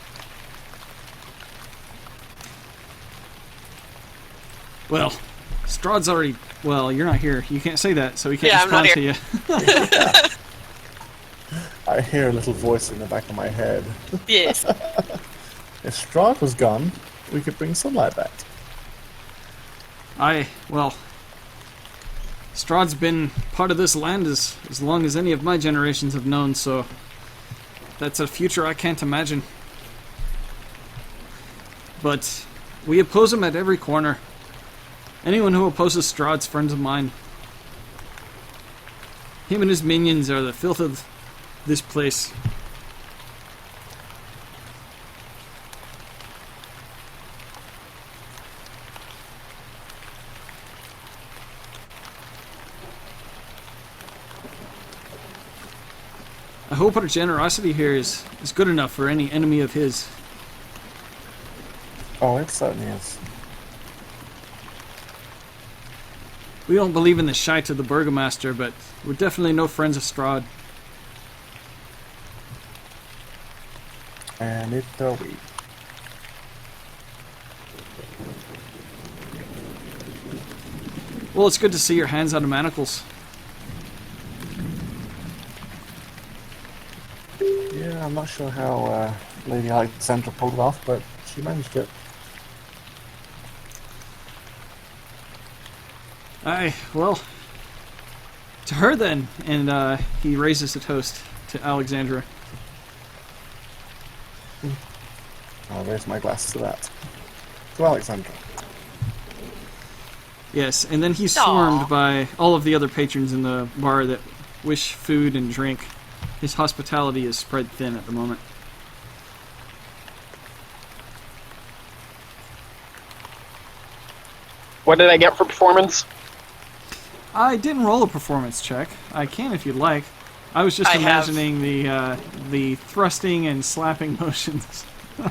Well, Strahd's already... Well, you're not here. You can't say that, so he can't Yeah, I'm not respond to you. I hear a little voice in the back of my head. Yes. If Strahd was gone, we could bring sunlight back. Well, Strahd's been part of this land as long as any of my generations have known, so that's a future I can't imagine. But we oppose him at every corner. Anyone who opposes Strahd's friends of mine. Him and his minions are the filth of this place. I hope our generosity here is good enough for any enemy of his. Oh, it certainly is. We don't believe in the shite of the Burgomaster, but we're definitely no friends of Strahd. And it are we. Well, it's good to see your hands out of manacles. Yeah, I'm not sure how Lady Alexandra pulled it off, but she managed it. Aye, well, to her then. And he raises a toast to Alexandra. I'll raise my glass to that. To Alexandra. Yes, and then he's swarmed by all of the other patrons in the bar that wish food and drink. His hospitality is spread thin at the moment. What did I get for performance? I didn't roll a performance check. I can if you'd like. I was just imagining the thrusting and slapping motions.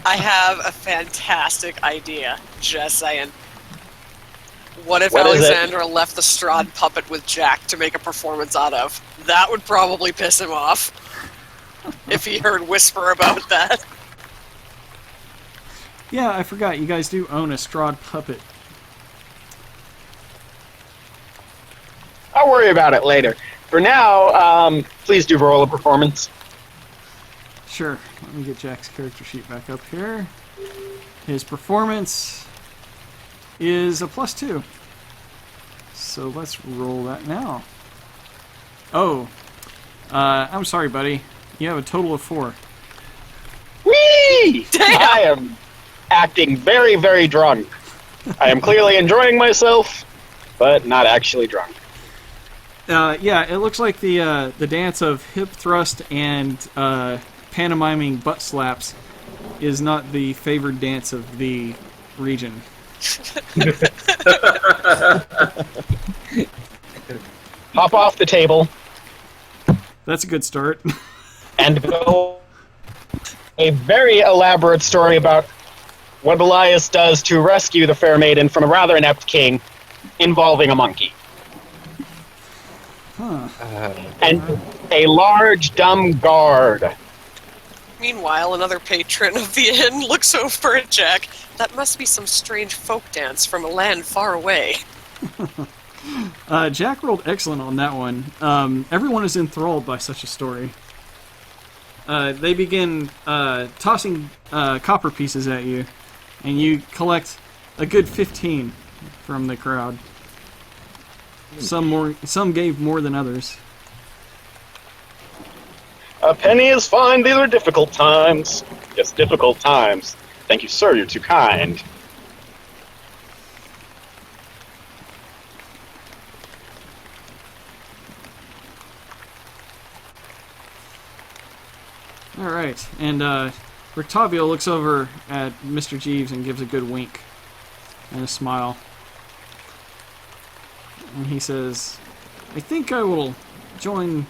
I have a fantastic idea. Just saying. What if What is it? Alexandra left the Strahd puppet with Jack to make a performance out of? That would probably piss him off. If he heard whisper about that. Yeah, I forgot. You guys do own a Strahd puppet. I'll worry about it later. For now, please do roll a performance. Sure. Let me get Jack's character sheet back up here. His performance is a +2. So let's roll that now. Oh. I'm sorry, buddy. You have a total of 4. Whee! I am acting very, very drunk. I am clearly enjoying myself, but not actually drunk. Yeah, it looks like the dance of hip thrust and pantomiming butt slaps is not the favored dance of the region. Hop off the table That's a good start. and go a very elaborate story about what Elias does to rescue the fair maiden from a rather inept king involving a monkey. And a large, dumb guard. Meanwhile, another patron of the inn looks over at Jack. That must be some strange folk dance from a land far away. Jack rolled excellent on that one. Everyone is enthralled by such a story. They begin tossing copper pieces at you, and you collect a good 15 from the crowd. Some gave more than others. A penny is fine, these are difficult times. Yes, difficult times. Thank you, sir, you're too kind. Alright, and Rictavio looks over at Mr. Jeeves and gives a good wink and a smile. And he says, I think I will join...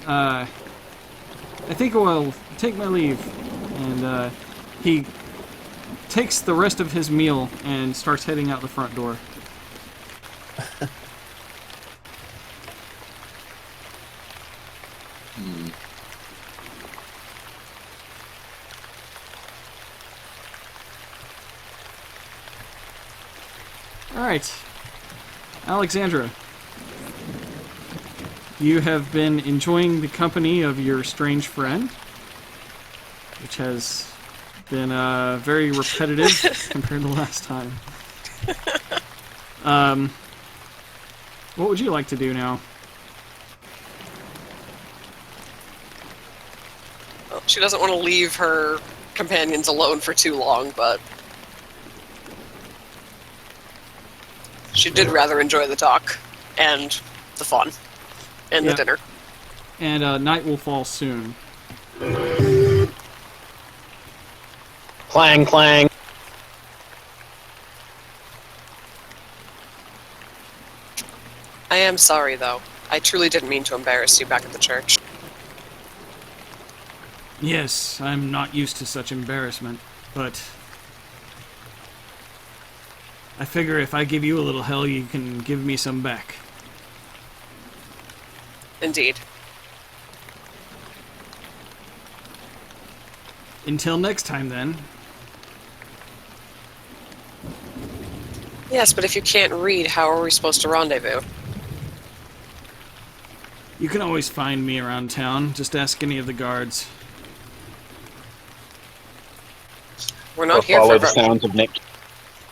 I think I will take my leave. And he takes the rest of his meal and starts heading out the front door. Alright. Alexandra. You have been enjoying the company of your strange friend, which has been very repetitive compared to last time. What would you like to do now? Well, she doesn't want to leave her companions alone for too long, but she did rather enjoy the talk and the fun and the dinner. And night will fall soon. Clang, clang. I am sorry, though. I truly didn't mean to embarrass you back at the church. Yes, I'm not used to such embarrassment, but I figure if I give you a little hell, you can give me some back. Indeed. Until next time, then. Yes, but if you can't read, how are we supposed to rendezvous? You can always find me around town. Just ask any of the guards. We're Or not here follow for the sounds of Nick.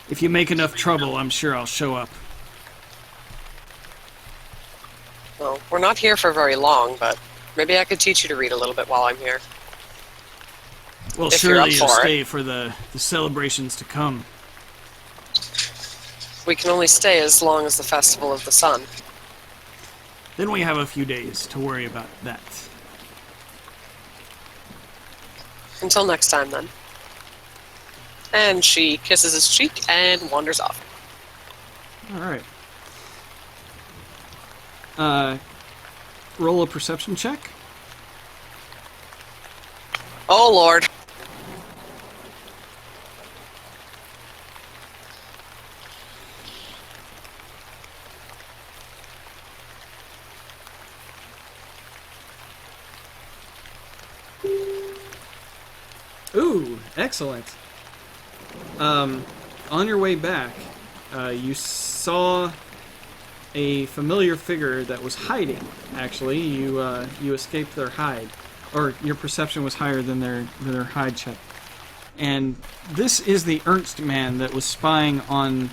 If you make enough trouble, I'm sure I'll show up. Well, we're not here for very long, but maybe I could teach you to read a little bit while I'm here. Well, If you're up surely you'll for it. stay for the celebrations to come. We can only stay as long as the Festival of the Sun. Then we have a few days to worry about that. Until next time, then. And she kisses his cheek and wanders off. Alright. Roll a perception check. Oh, Lord. Ooh, excellent. On your way back, you saw a familiar figure that was hiding. Actually, you escaped their hide, or your perception was higher than their hide check. And this is the Ernst man that was spying on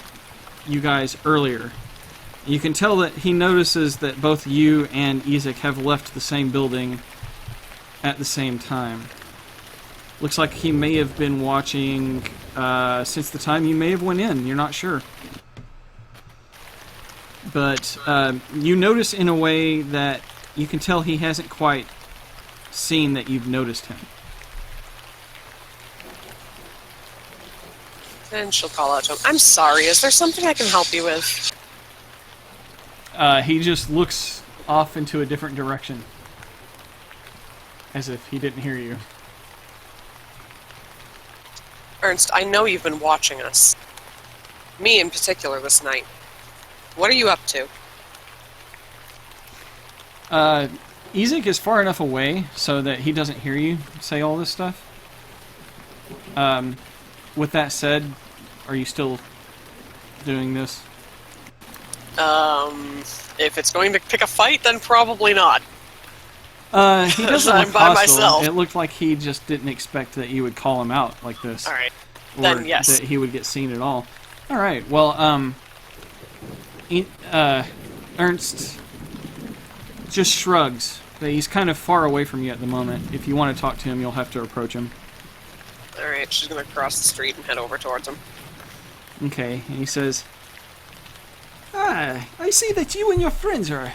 you guys earlier. You can tell that he notices that both you and Isaac have left the same building at the same time. Looks like he may have been watching since the time you may have went in. You're not sure. But you notice in a way that you can tell he hasn't quite seen that you've noticed him. And she'll call out to him. I'm sorry, is there something I can help you with? He just looks off into a different direction. As if he didn't hear you. Ernst, I know you've been watching us. Me in particular this night. What are you up to? Isaac is far enough away so that he doesn't hear you say all this stuff. With that said, are you still doing this? If it's going to pick a fight, then probably not. He doesn't I'm look by hostile. myself. It looked like he just didn't expect that you would call him out like this. Alright. Or Then yes. that he would get seen at all. Alright, well, Ernst just shrugs. He's kind of far away from you at the moment. If you want to talk to him, you'll have to approach him. Alright, she's gonna cross the street and head over towards him. Okay, and he says, I see that you and your friends are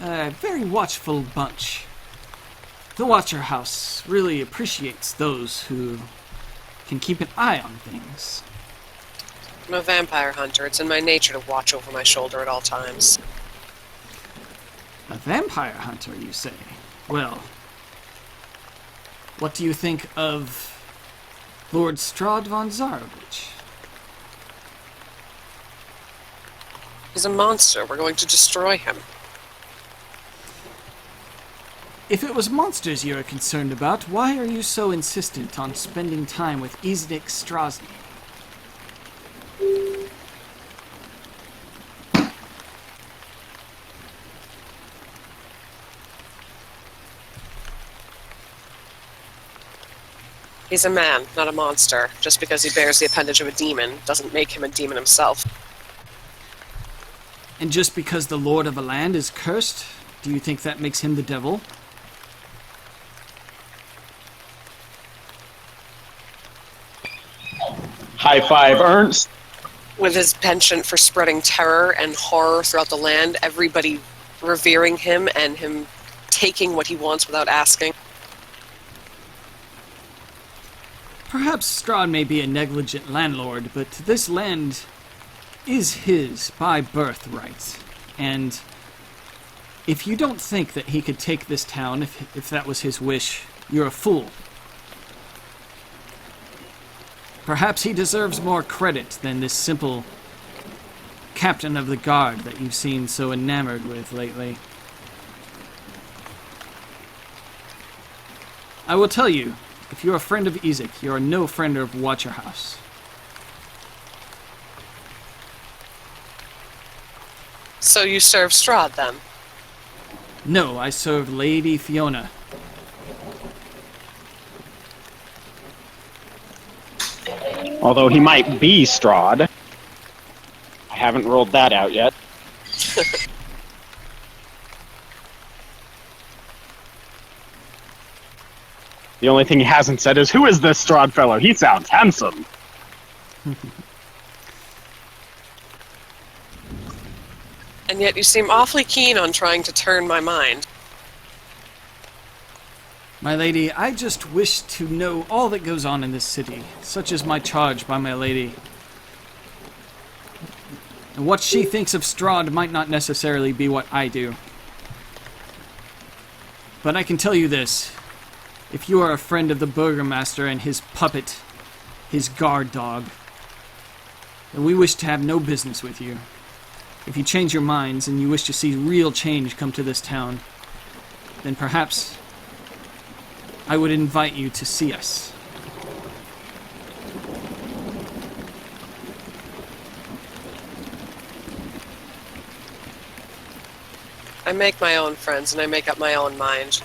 a very watchful bunch. The Watcher House really appreciates those who can keep an eye on things. I'm a vampire hunter. It's in my nature to watch over my shoulder at all times. A vampire hunter, you say? Well, what do you think of Lord Strahd von Zarovich? He's a monster. We're going to destroy him. If it was monsters you are concerned about, why are you so insistent on spending time with Iznik Strasny? He's a man, not a monster. Just because he bears the appendage of a demon doesn't make him a demon himself. And just because the lord of a land is cursed, do you think that makes him the devil? High five, Ernst. With his penchant for spreading terror and horror throughout the land, everybody revering him and him taking what he wants without asking. Perhaps Strahd may be a negligent landlord, but this land is his by birthright. And if you don't think that he could take this town, if that was his wish, you're a fool. Perhaps he deserves more credit than this simple captain of the guard that you've seen so enamored with lately. I will tell you, if you're a friend of Isaac, you are no friend of Watcher House. So you serve Strahd, then? No, I serve Lady Fiona. Although he might be Strahd. I haven't rolled that out yet. The only thing he hasn't said is, who is this Strahd fellow? He sounds handsome. And yet you seem awfully keen on trying to turn my mind. My lady, I just wish to know all that goes on in this city. Such is my charge by my lady. And what she thinks of Strahd might not necessarily be what I do. But I can tell you this. If you are a friend of the Burgomaster and his puppet, his guard dog, then we wish to have no business with you. If you change your minds and you wish to see real change come to this town, then perhaps I would invite you to see us. I make my own friends and I make up my own mind.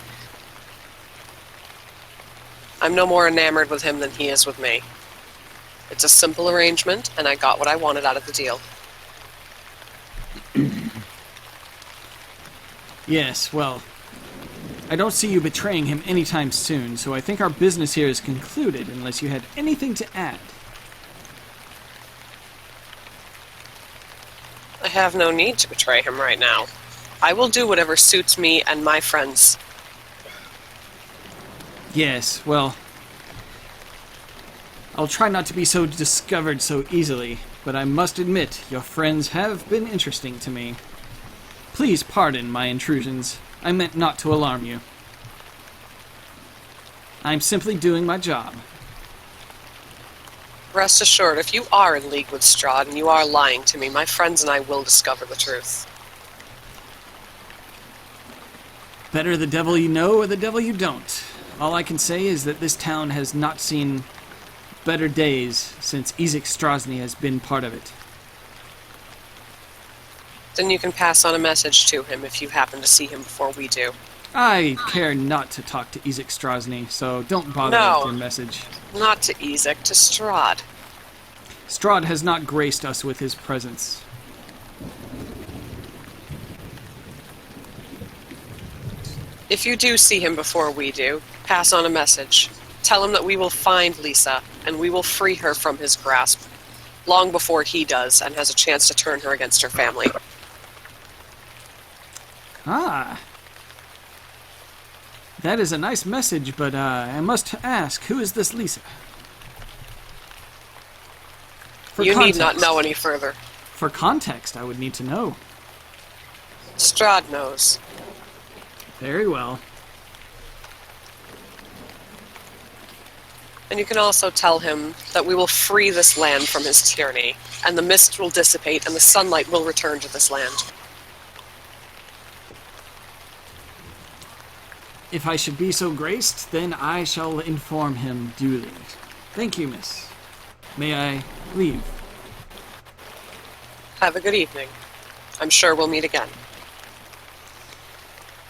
I'm no more enamored with him than he is with me. It's a simple arrangement, and I got what I wanted out of the deal. Yes, well, I don't see you betraying him anytime soon, so I think our business here is concluded unless you had anything to add. I have no need to betray him right now. I will do whatever suits me and my friends. Yes, well, I'll try not to be so discovered so easily, but I must admit your friends have been interesting to me. Please pardon my intrusions. I meant not to alarm you. I'm simply doing my job. Rest assured, if you are in league with Strahd and you are lying to me, my friends and I will discover the truth. Better the devil you know or the devil you don't. All I can say is that this town has not seen better days since Izek Strozny has been part of it. Then you can pass on a message to him if you happen to see him before we do. I care not to talk to Izek Strozny, so don't bother No. with your message. Not to Izek, to Strahd. Strahd has not graced us with his presence. If you do see him before we do, pass on a message. Tell him that we will find Lisa, and we will free her from his grasp, long before he does and has a chance to turn her against her family. Ah. That is a nice message, but I must ask, who is this Lisa? You need not know any further. For context, I would need to know. Strahd knows. Very well. And you can also tell him that we will free this land from his tyranny, and the mist will dissipate and the sunlight will return to this land. If I should be so graced, then I shall inform him duly. Thank you, miss. May I leave? Have a good evening. I'm sure we'll meet again.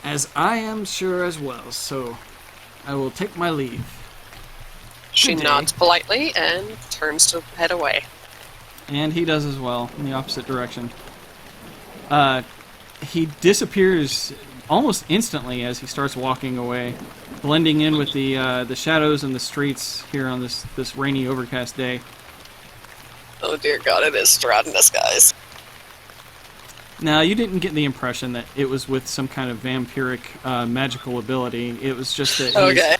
As I am sure as well, so I will take my leave. She Good day. nods politely and turns to head away. And he does as well, in the opposite direction. He disappears almost instantly as he starts walking away, blending in with the shadows and the streets here on this rainy, overcast day. Oh dear God, it is Strahd in disguise. Now, you didn't get the impression that it was with some kind of vampiric magical ability. It was just that Okay.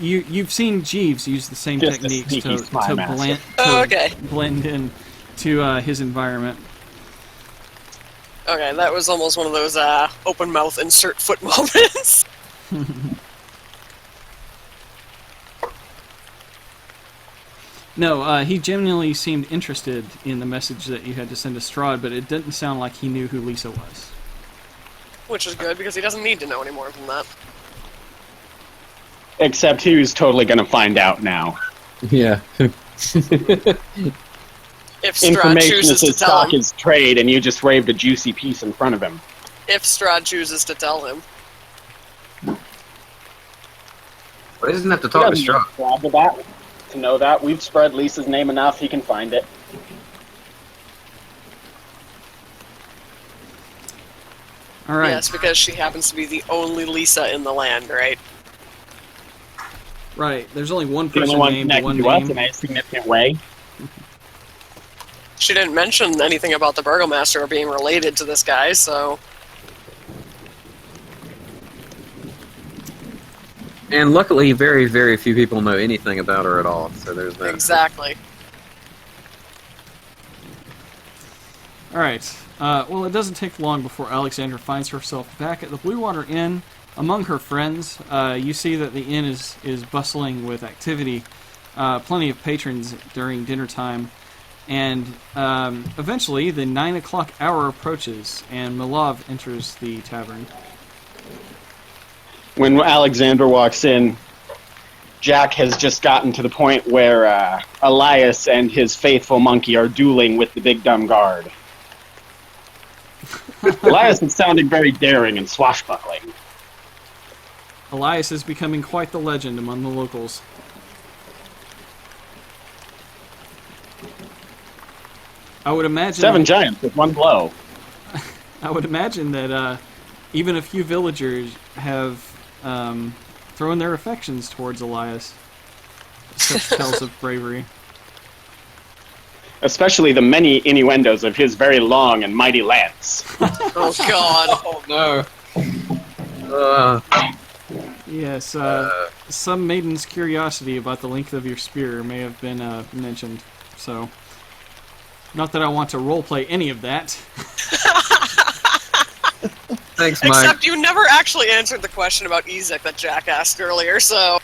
You've seen Jeeves use the same Just a techniques sneaky to spy master. blend in to his environment. Okay, that was almost one of those open mouth insert foot moments. No, he genuinely seemed interested in the message that you had to send to Strahd, but it didn't sound like he knew who Lisa was. Which is good, because he doesn't need to know any more than that. Except he was totally going to find out now. Yeah. If If Strahd Information chooses is to his tell stock him. is trade, and you just waved a juicy piece in front of him. If Strahd chooses to tell him. But he doesn't have to He talk to doesn't Strahd. need to that, to know that. We've spread Lisa's name enough, he can find it. All right. Yes, because she happens to be the only Lisa in the land, right? Right. There's only one The only person one named connected one to us name. in a significant way. She didn't mention anything about the Burgomaster being related to this guy, so... And luckily, very, very few people know anything about her at all. So there's that. Exactly. All right. Well, it doesn't take long before Alexandra finds herself back at the Blue Water Inn among her friends. You see that the inn is bustling with activity. Plenty of patrons during dinner time. And eventually, the 9 o'clock hour approaches, and Milov enters the tavern. When Alexander walks in, Jack has just gotten to the point where Elias and his faithful monkey are dueling with the big dumb guard. Elias is sounding very daring and swashbuckling. Elias is becoming quite the legend among the locals. I would imagine 7 giants with 1 blow. I would imagine that even a few villagers have thrown their affections towards Elias. Such tales of bravery. Especially the many innuendos of his very long and mighty lance. Oh, God. Oh no. Yes, some maiden's curiosity about the length of your spear may have been mentioned. So, not that I want to roleplay any of that. Thanks, Mike. Except you never actually answered the question about Ezek that Jack asked earlier, so...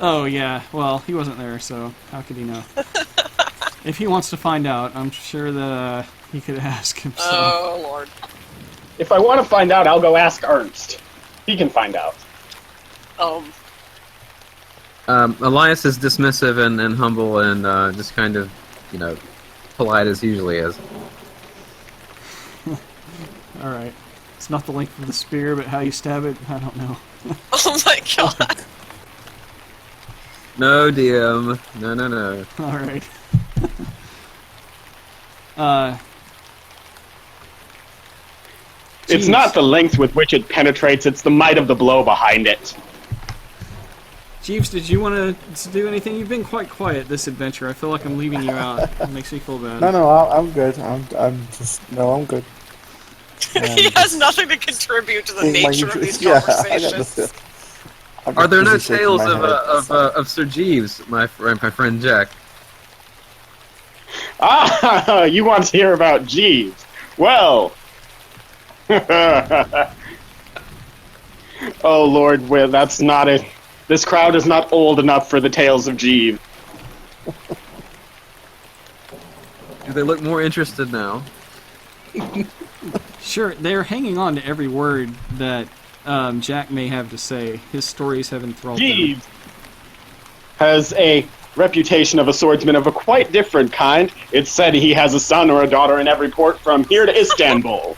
Oh, yeah. Well, he wasn't there, so how could he know? If he wants to find out, I'm sure that he could ask himself. Oh, Lord. If I want to find out, I'll go ask Ernst. He can find out. Elias is dismissive and humble and just kind of, polite as he usually is. Alright. It's not the length of the spear, but how you stab it, I don't know. Oh my God. No, DM. No. Alright. It's Jeez. not the length with which it penetrates, it's the might of the blow behind it. Jeeves, did you want to do anything? You've been quite quiet this adventure. I feel like I'm leaving you out. It makes me feel bad. No, I'm good. I'm good. He has nothing to contribute to the nature of these conversations. Are there no tales of Sir Jeeves, my friend Jack? Ah, you want to hear about Jeeves? Well... oh, Lord, well, that's not it. This crowd is not old enough for the tales of Jeeves. Do they look more interested now? Sure, they're hanging on to every word that Jack may have to say. His stories have enthralled them. Jeeves has a reputation of a swordsman of a quite different kind. It's said he has a son or a daughter in every port from here to Istanbul.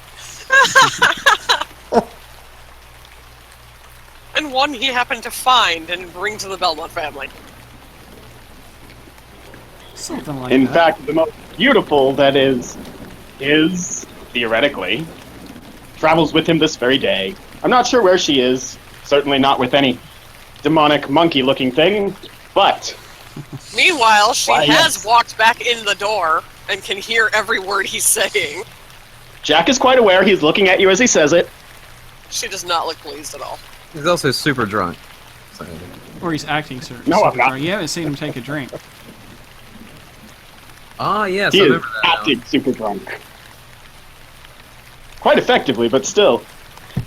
And one he happened to find and bring to the Belmont family. Something like In that. fact, the most beautiful that is, theoretically, travels with him this very day. I'm not sure where she is. Certainly not with any demonic monkey-looking thing, but... Meanwhile, she Why, has yes. walked back in the door and can hear every word he's saying. Jack is quite aware. He's looking at you as he says it. She does not look pleased at all. He's also super drunk. So. Or he's acting certain. No, I'm not. You haven't seen him take a drink. Ah, yes, He I is remember that now. acting super drunk. Quite effectively, but still.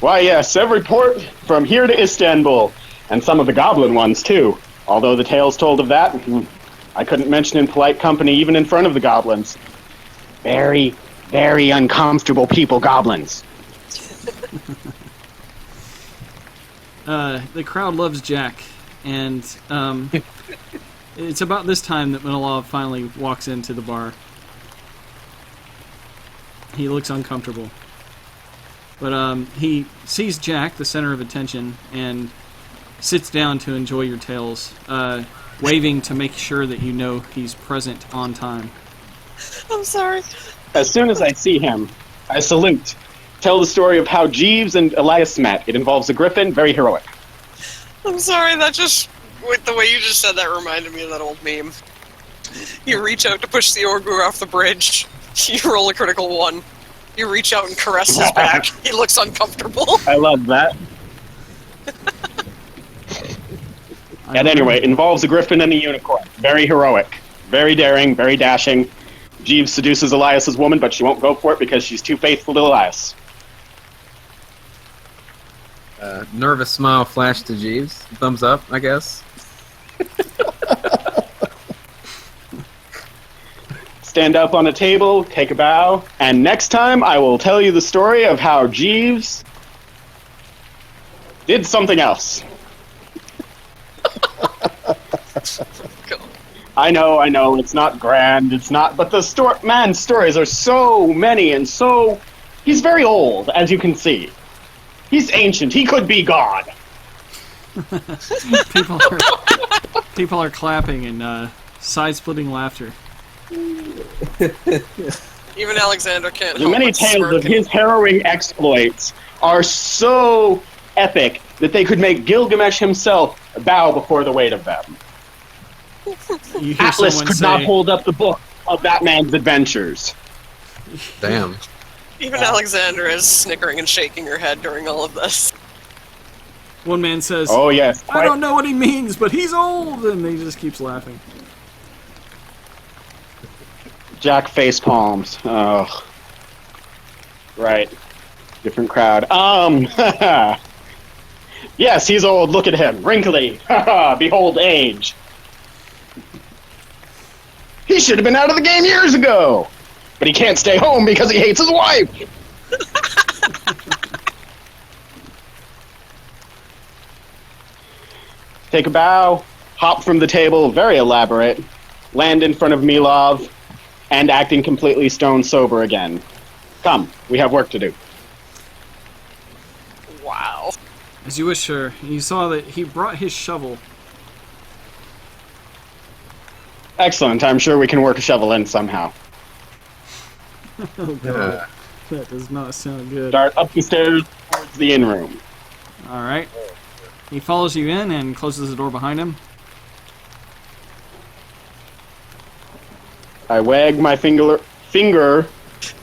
Why, yes, every port from here to Istanbul. And some of the goblin ones, too. Although the tales told of that, I couldn't mention in polite company even in front of the goblins. Very, very uncomfortable people, goblins. The crowd loves Jack, and It's about this time that Manilov finally walks into the bar. He looks uncomfortable. But he sees Jack, the center of attention, and sits down to enjoy your tales, waving to make sure that you know he's present on time. I'm sorry. As soon as I see him, I salute. Tell the story of how Jeeves and Elias met. It involves a griffin, very heroic. I'm sorry, that just... With the way you just said that reminded me of that old meme. You reach out to push the Orgur off the bridge. You roll a critical 1. You reach out and caress his back. He looks uncomfortable. I love that. At any rate, involves a griffin and a unicorn. Very heroic. Very daring, very dashing. Jeeves seduces Elias's woman, but she won't go for it because she's too faithful to Elias. Nervous smile flashed to Jeeves. Thumbs up, I guess. Stand up on a table, take a bow, and next time I will tell you the story of how Jeeves did something else. I know, it's not grand, it's not, but the man's stories are so many and so... He's very old, as you can see. He's ancient, he could be God. People are clapping and side-splitting laughter. Even Alexander can't The help many but tales smirk of his harrowing exploits are so epic that they could make Gilgamesh himself bow before the weight of them. You hear Atlas someone could say, not hold up the book of that man's adventures. Damn. Even Alexandra is snickering and shaking her head during all of this. One man says, Oh yes, I don't know what he means, but he's old, and he just keeps laughing. Jack face palms. Oh, right, different crowd. Yes, he's old. Look at him, wrinkly. Behold age. He should have been out of the game years ago, but he can't stay home because he hates his wife. Take a bow, hop from the table, very elaborate, land in front of Milov, and acting completely stone sober again. Come, we have work to do. Wow. As you wish, sir. You saw that he brought his shovel. Excellent, I'm sure we can work a shovel in somehow. Oh god, that does not sound good. Start up the stairs towards the inn room. Alright. He follows you in and closes the door behind him. I wag my finger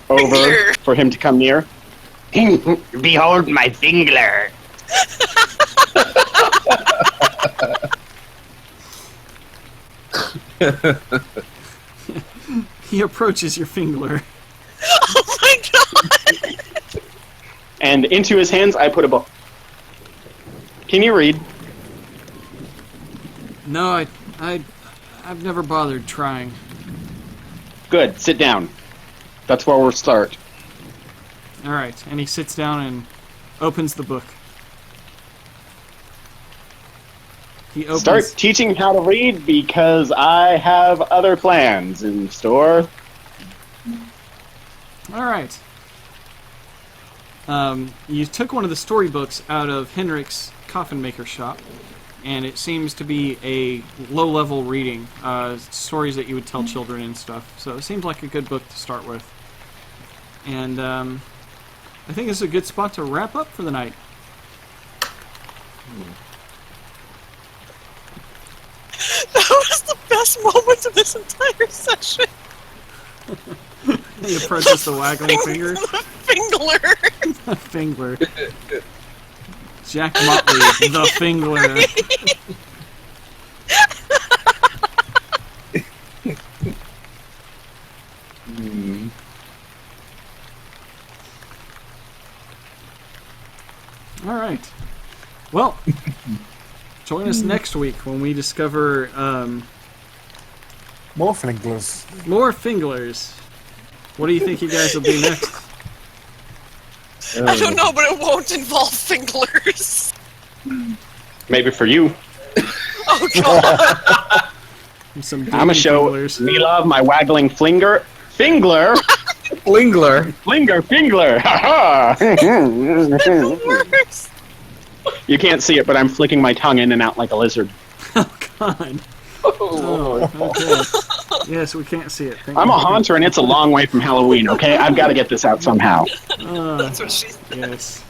over for him to come near. Behold my finger. He approaches your finger. Oh my god! And into his hands I put a book. Can you read? No, I've never bothered trying. Good, sit down. That's where we'll start. Alright, and he sits down and opens the book. He opens... Start teaching how to read because I have other plans in store. Alright. You took one of the storybooks out of Henrik's coffin maker shop, and it seems to be a low-level reading, stories that you would tell children and stuff. So it seems like a good book to start with. And I think it's a good spot to wrap up for the night. That was the best moment of this entire session. He approaches the waggling finger. The Fingler. Jack Motley, the Fingler. Alright. Well, join us next week when we discover More Finglers. more Finglers. What do you think you guys will do next? I don't know, but it won't involve finglers. Maybe for you. Oh god! Some I'm gonna show finglers. me love my waggling fingler. Flingler. Fingler. Ha Worse. You can't see it, but I'm flicking my tongue in and out like a lizard. Oh God. Oh, okay. Yes, we can't see it. Thank I'm you. a haunter, and it's a long way from Halloween. Okay, I've got to get this out somehow. That's what she said. Yes.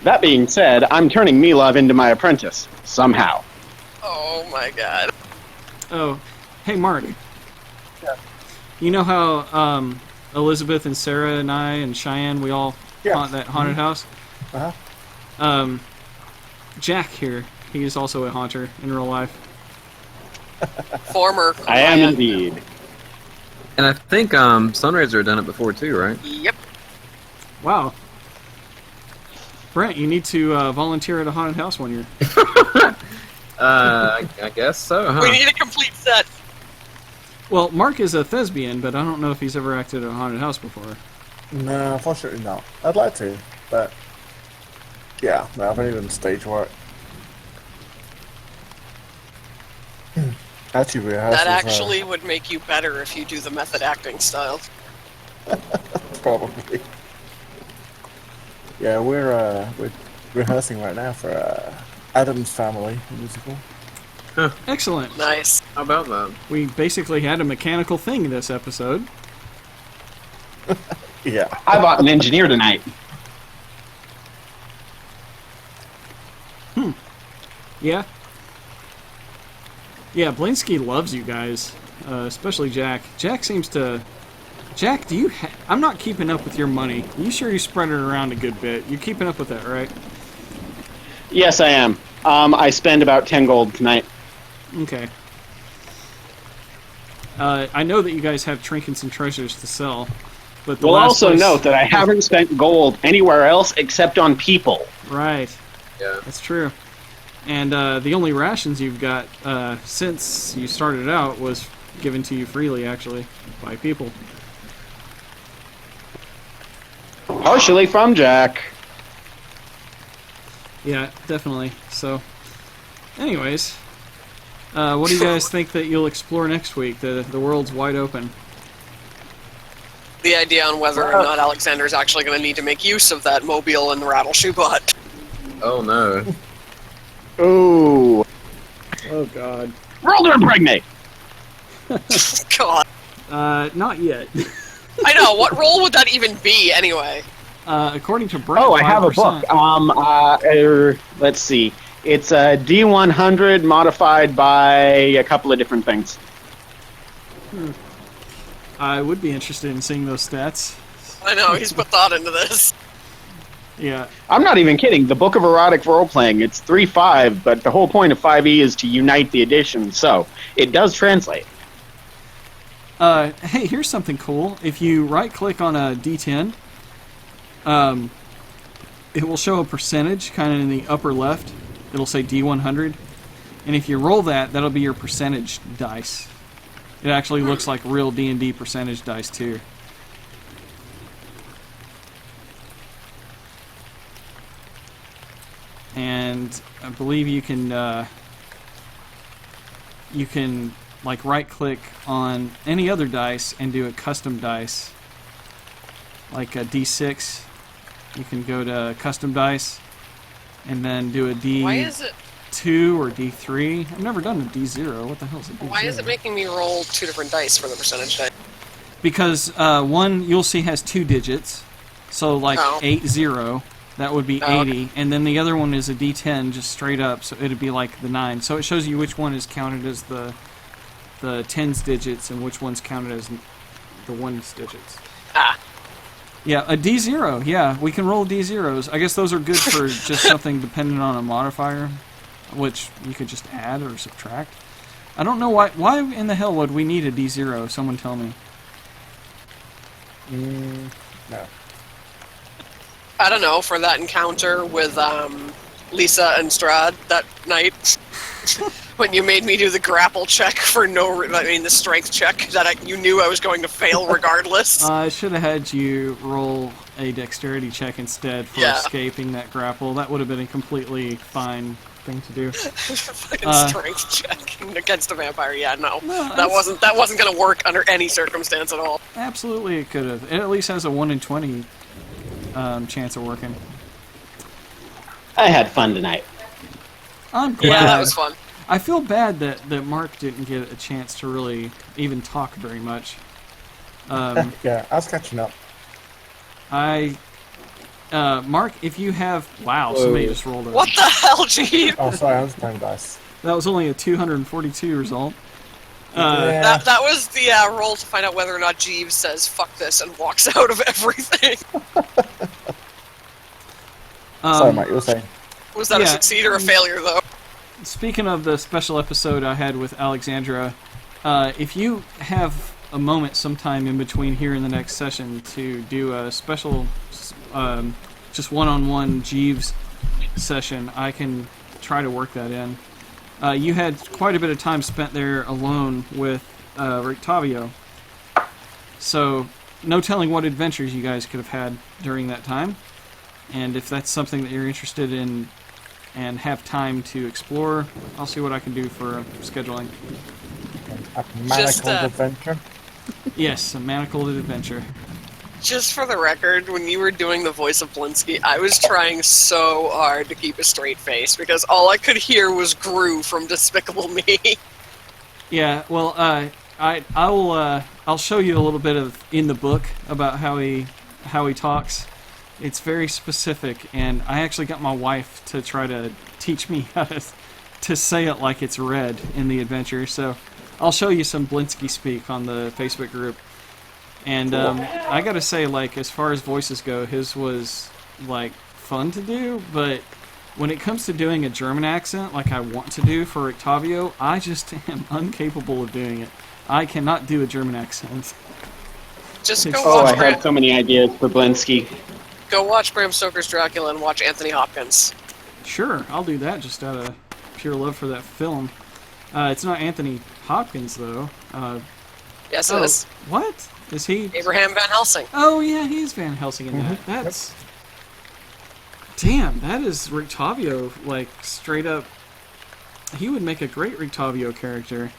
That being said, I'm turning Milov into my apprentice somehow. Oh my god. Oh, hey, Mark. Yeah. You know how Elizabeth and Sarah and I and Cheyenne, we all Yeah. haunt that haunted house? Uh-huh. Jack here, he is also a haunter in real life. Former. I am client. indeed. And I think Sunraiser had done it before too, right? Yep. Wow. Brent, you need to volunteer at a haunted house one year. I guess so, huh? We need a complete set. Well, Mark is a thespian, but I don't know if he's ever acted at a haunted house before. No, unfortunately not. I'd like to, but yeah, no, I've only done stage work. Actually, rehearsals. That actually would make you better if you do the method acting style. Probably. Yeah, we're rehearsing right now for Adam's Family musical. Excellent. Nice. How about that? We basically had a mechanical thing this episode. Yeah. I bought an engineer tonight. Yeah. Yeah, Blinsky loves you guys, especially Jack. Jack seems to... Jack, do you I'm not keeping up with your money. You sure you spread it around a good bit? You're keeping up with that, right? Yes, I am. I spend about 10 gold tonight. Okay. I know that you guys have trinkets and treasures to sell, but the We'll last also place- note that I haven't spent gold anywhere else except on people. Right. Yeah. That's true. And the only rations you've got since you started out was given to you freely, actually, by people. Partially from Jack. Yeah, definitely. So, anyways, what do you guys think that you'll explore next week? The world's wide open. The idea on whether or not Alexander's actually going to need to make use of that mobile and the rattle shoe butt. Oh no. Ooh. Oh God. Roll to impregnate. God. Not yet. I know. What role would that even be, anyway? According to Brent, Oh, I have a book. 5%. Let's see. It's a D100 modified by a couple of different things. I would be interested in seeing those stats. I know. He's put thought into this. Yeah. I'm not even kidding. The Book of Erotic Role-Playing, it's 3.5, but the whole point of 5e is to unite the edition, so it does translate. Hey, here's something cool. If you right-click on a D10, it will show a percentage kind of in the upper left. It'll say D100. And if you roll that, that'll be your percentage dice. It actually looks like real D&D percentage dice, too. And I believe you can like right-click on any other dice and do a custom dice. Like a D6, you can go to custom dice and then do a D2 Why is it? or D3. I've never done a D0. What the hell is a D0? Why is it making me roll two different dice for the percentage dice? Because one you'll see has 2 digits, so like Oh. 80, that would be Oh, 80, and then the other one is a D10 just straight up, so it'd be like the 9. So it shows you which one is counted as the tens digits and which one's counted as the ones digits. Ah. Yeah, a D0. Yeah, we can roll D0s. I guess those are good for just something dependent on a modifier, which you could just add or subtract. I don't know why. Why in the hell would we need a D0? Someone tell me. No. I don't know, for that encounter with Lisa and Strahd that night. When you made me do the grapple check for the strength check that you knew I was going to fail regardless. I should have had you roll a dexterity check instead for Yeah. escaping that grapple. That would have been a completely fine thing to do. Fucking strength check against a vampire. Yeah, no, No, that wasn't gonna work under any circumstance at all. Absolutely, it could have. It at least has a 1 in 20 chance of working. I had fun tonight. I'm glad. Yeah, that was fun. I feel bad that Mark didn't get a chance to really even talk very much. Yeah, I was catching up. Mark, if you have... Wow, somebody just rolled it. What the hell, Gene? Oh, sorry, I was playing dice. That was only a 242 result. Yeah. That was the roll to find out whether or not Jeeves says "fuck this" and walks out of everything. Sorry, Mike, you were saying. Was that a Yeah. succeed or a failure, though? Speaking of the special episode I had with Alexandra, if you have a moment sometime in between here and the next session to do a special, just one-on-one Jeeves session, I can try to work that in. You had quite a bit of time spent there alone with Rictavio, so no telling what adventures you guys could have had during that time. And if that's something that you're interested in and have time to explore, I'll see what I can do for scheduling. A manacled adventure. Yes, a manacled adventure. Just for the record, when you were doing the voice of Blinsky, I was trying so hard to keep a straight face because all I could hear was Gru from Despicable Me. Yeah, well, I'll show you a little bit of in the book about how he talks. It's very specific, and I actually got my wife to try to teach me how to say it like it's read in the adventure. So I'll show you some Blinsky speak on the Facebook group. And I gotta say, like, as far as voices go, his was like fun to do, but when it comes to doing a German accent like I want to do for Octavio, I just am incapable of doing it. I cannot do a German accent. Just go Oh, watch I had so many ideas for Blinsky. Go watch Bram Stoker's Dracula and watch Anthony Hopkins. Sure, I'll do that just out of pure love for that film. It's not Anthony Hopkins, though. Yes, it is. What? Is he? Abraham Van Helsing. Oh, yeah, he's Van Helsing in that. That's... Damn, that is Rictavio, like, straight up... He would make a great Rictavio character.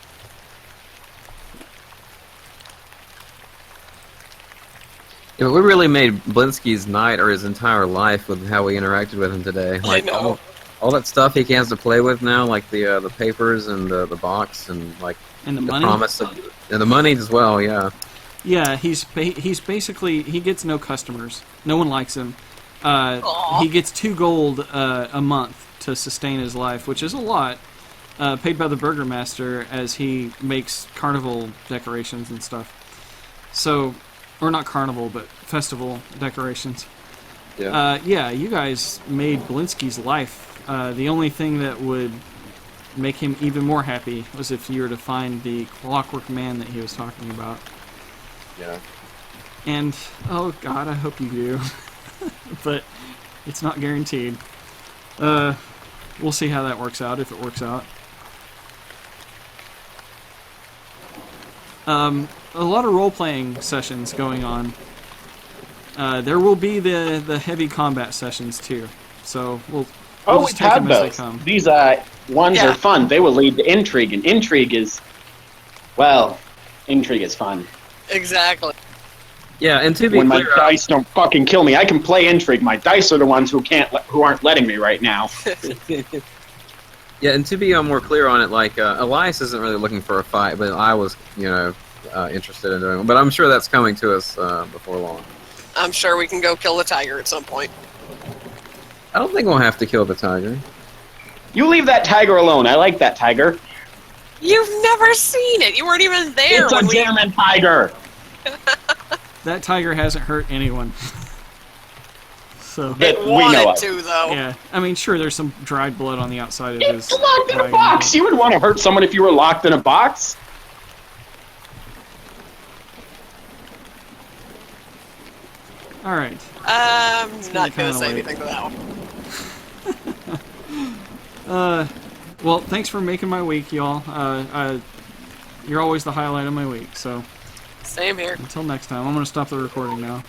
Yeah, but we really made Blinsky's night or his entire life with how we interacted with him today. Like, I know. All that stuff he has to play with now, like the papers and the box and like And the the money? promise of and the money as well. Yeah. Yeah, he's basically... He gets no customers. No one likes him. Aw. He gets 2 gold a month to sustain his life, which is a lot. Paid by the Burgermaster as he makes carnival decorations and stuff. So... Or not carnival, but festival decorations. Yeah. Yeah, you guys made Blinsky's life. The only thing that would make him even more happy was if you were to find the clockwork man that he was talking about. Yeah. And, oh god, I hope you do. But it's not guaranteed. We'll see how that works out, if it works out. A lot of role-playing sessions going on. There will be the heavy combat sessions too. So we'll Oh, just we've take had them as they those. come. These ones Yeah. are fun. They will lead to intrigue, and intrigue is, well, intrigue is fun. Exactly. Yeah, and to be When my clear, dice don't fucking kill me, I can play intrigue. My dice are the ones who aren't letting me right now. yeah, and to be more clear on it, like Elias isn't really looking for a fight, but I was, interested in doing it. But I'm sure that's coming to us before long. I'm sure we can go kill the tiger at some point. I don't think we'll have to kill the tiger. You leave that tiger alone. I like that tiger. You've never seen it. You weren't even there It's a when we... German tiger. That tiger hasn't hurt anyone. So That It we know wanted of. to, though. yeah, I mean, sure, there's some dried blood on the outside of his. It's locked in a wagon. box. You would want to hurt someone if you were locked in a box. All right. I'm not kinda going to say late. anything to that one. Well, thanks for making my week, y'all. You're always the highlight of my week. So Same here. until next time, I'm gonna stop the recording now.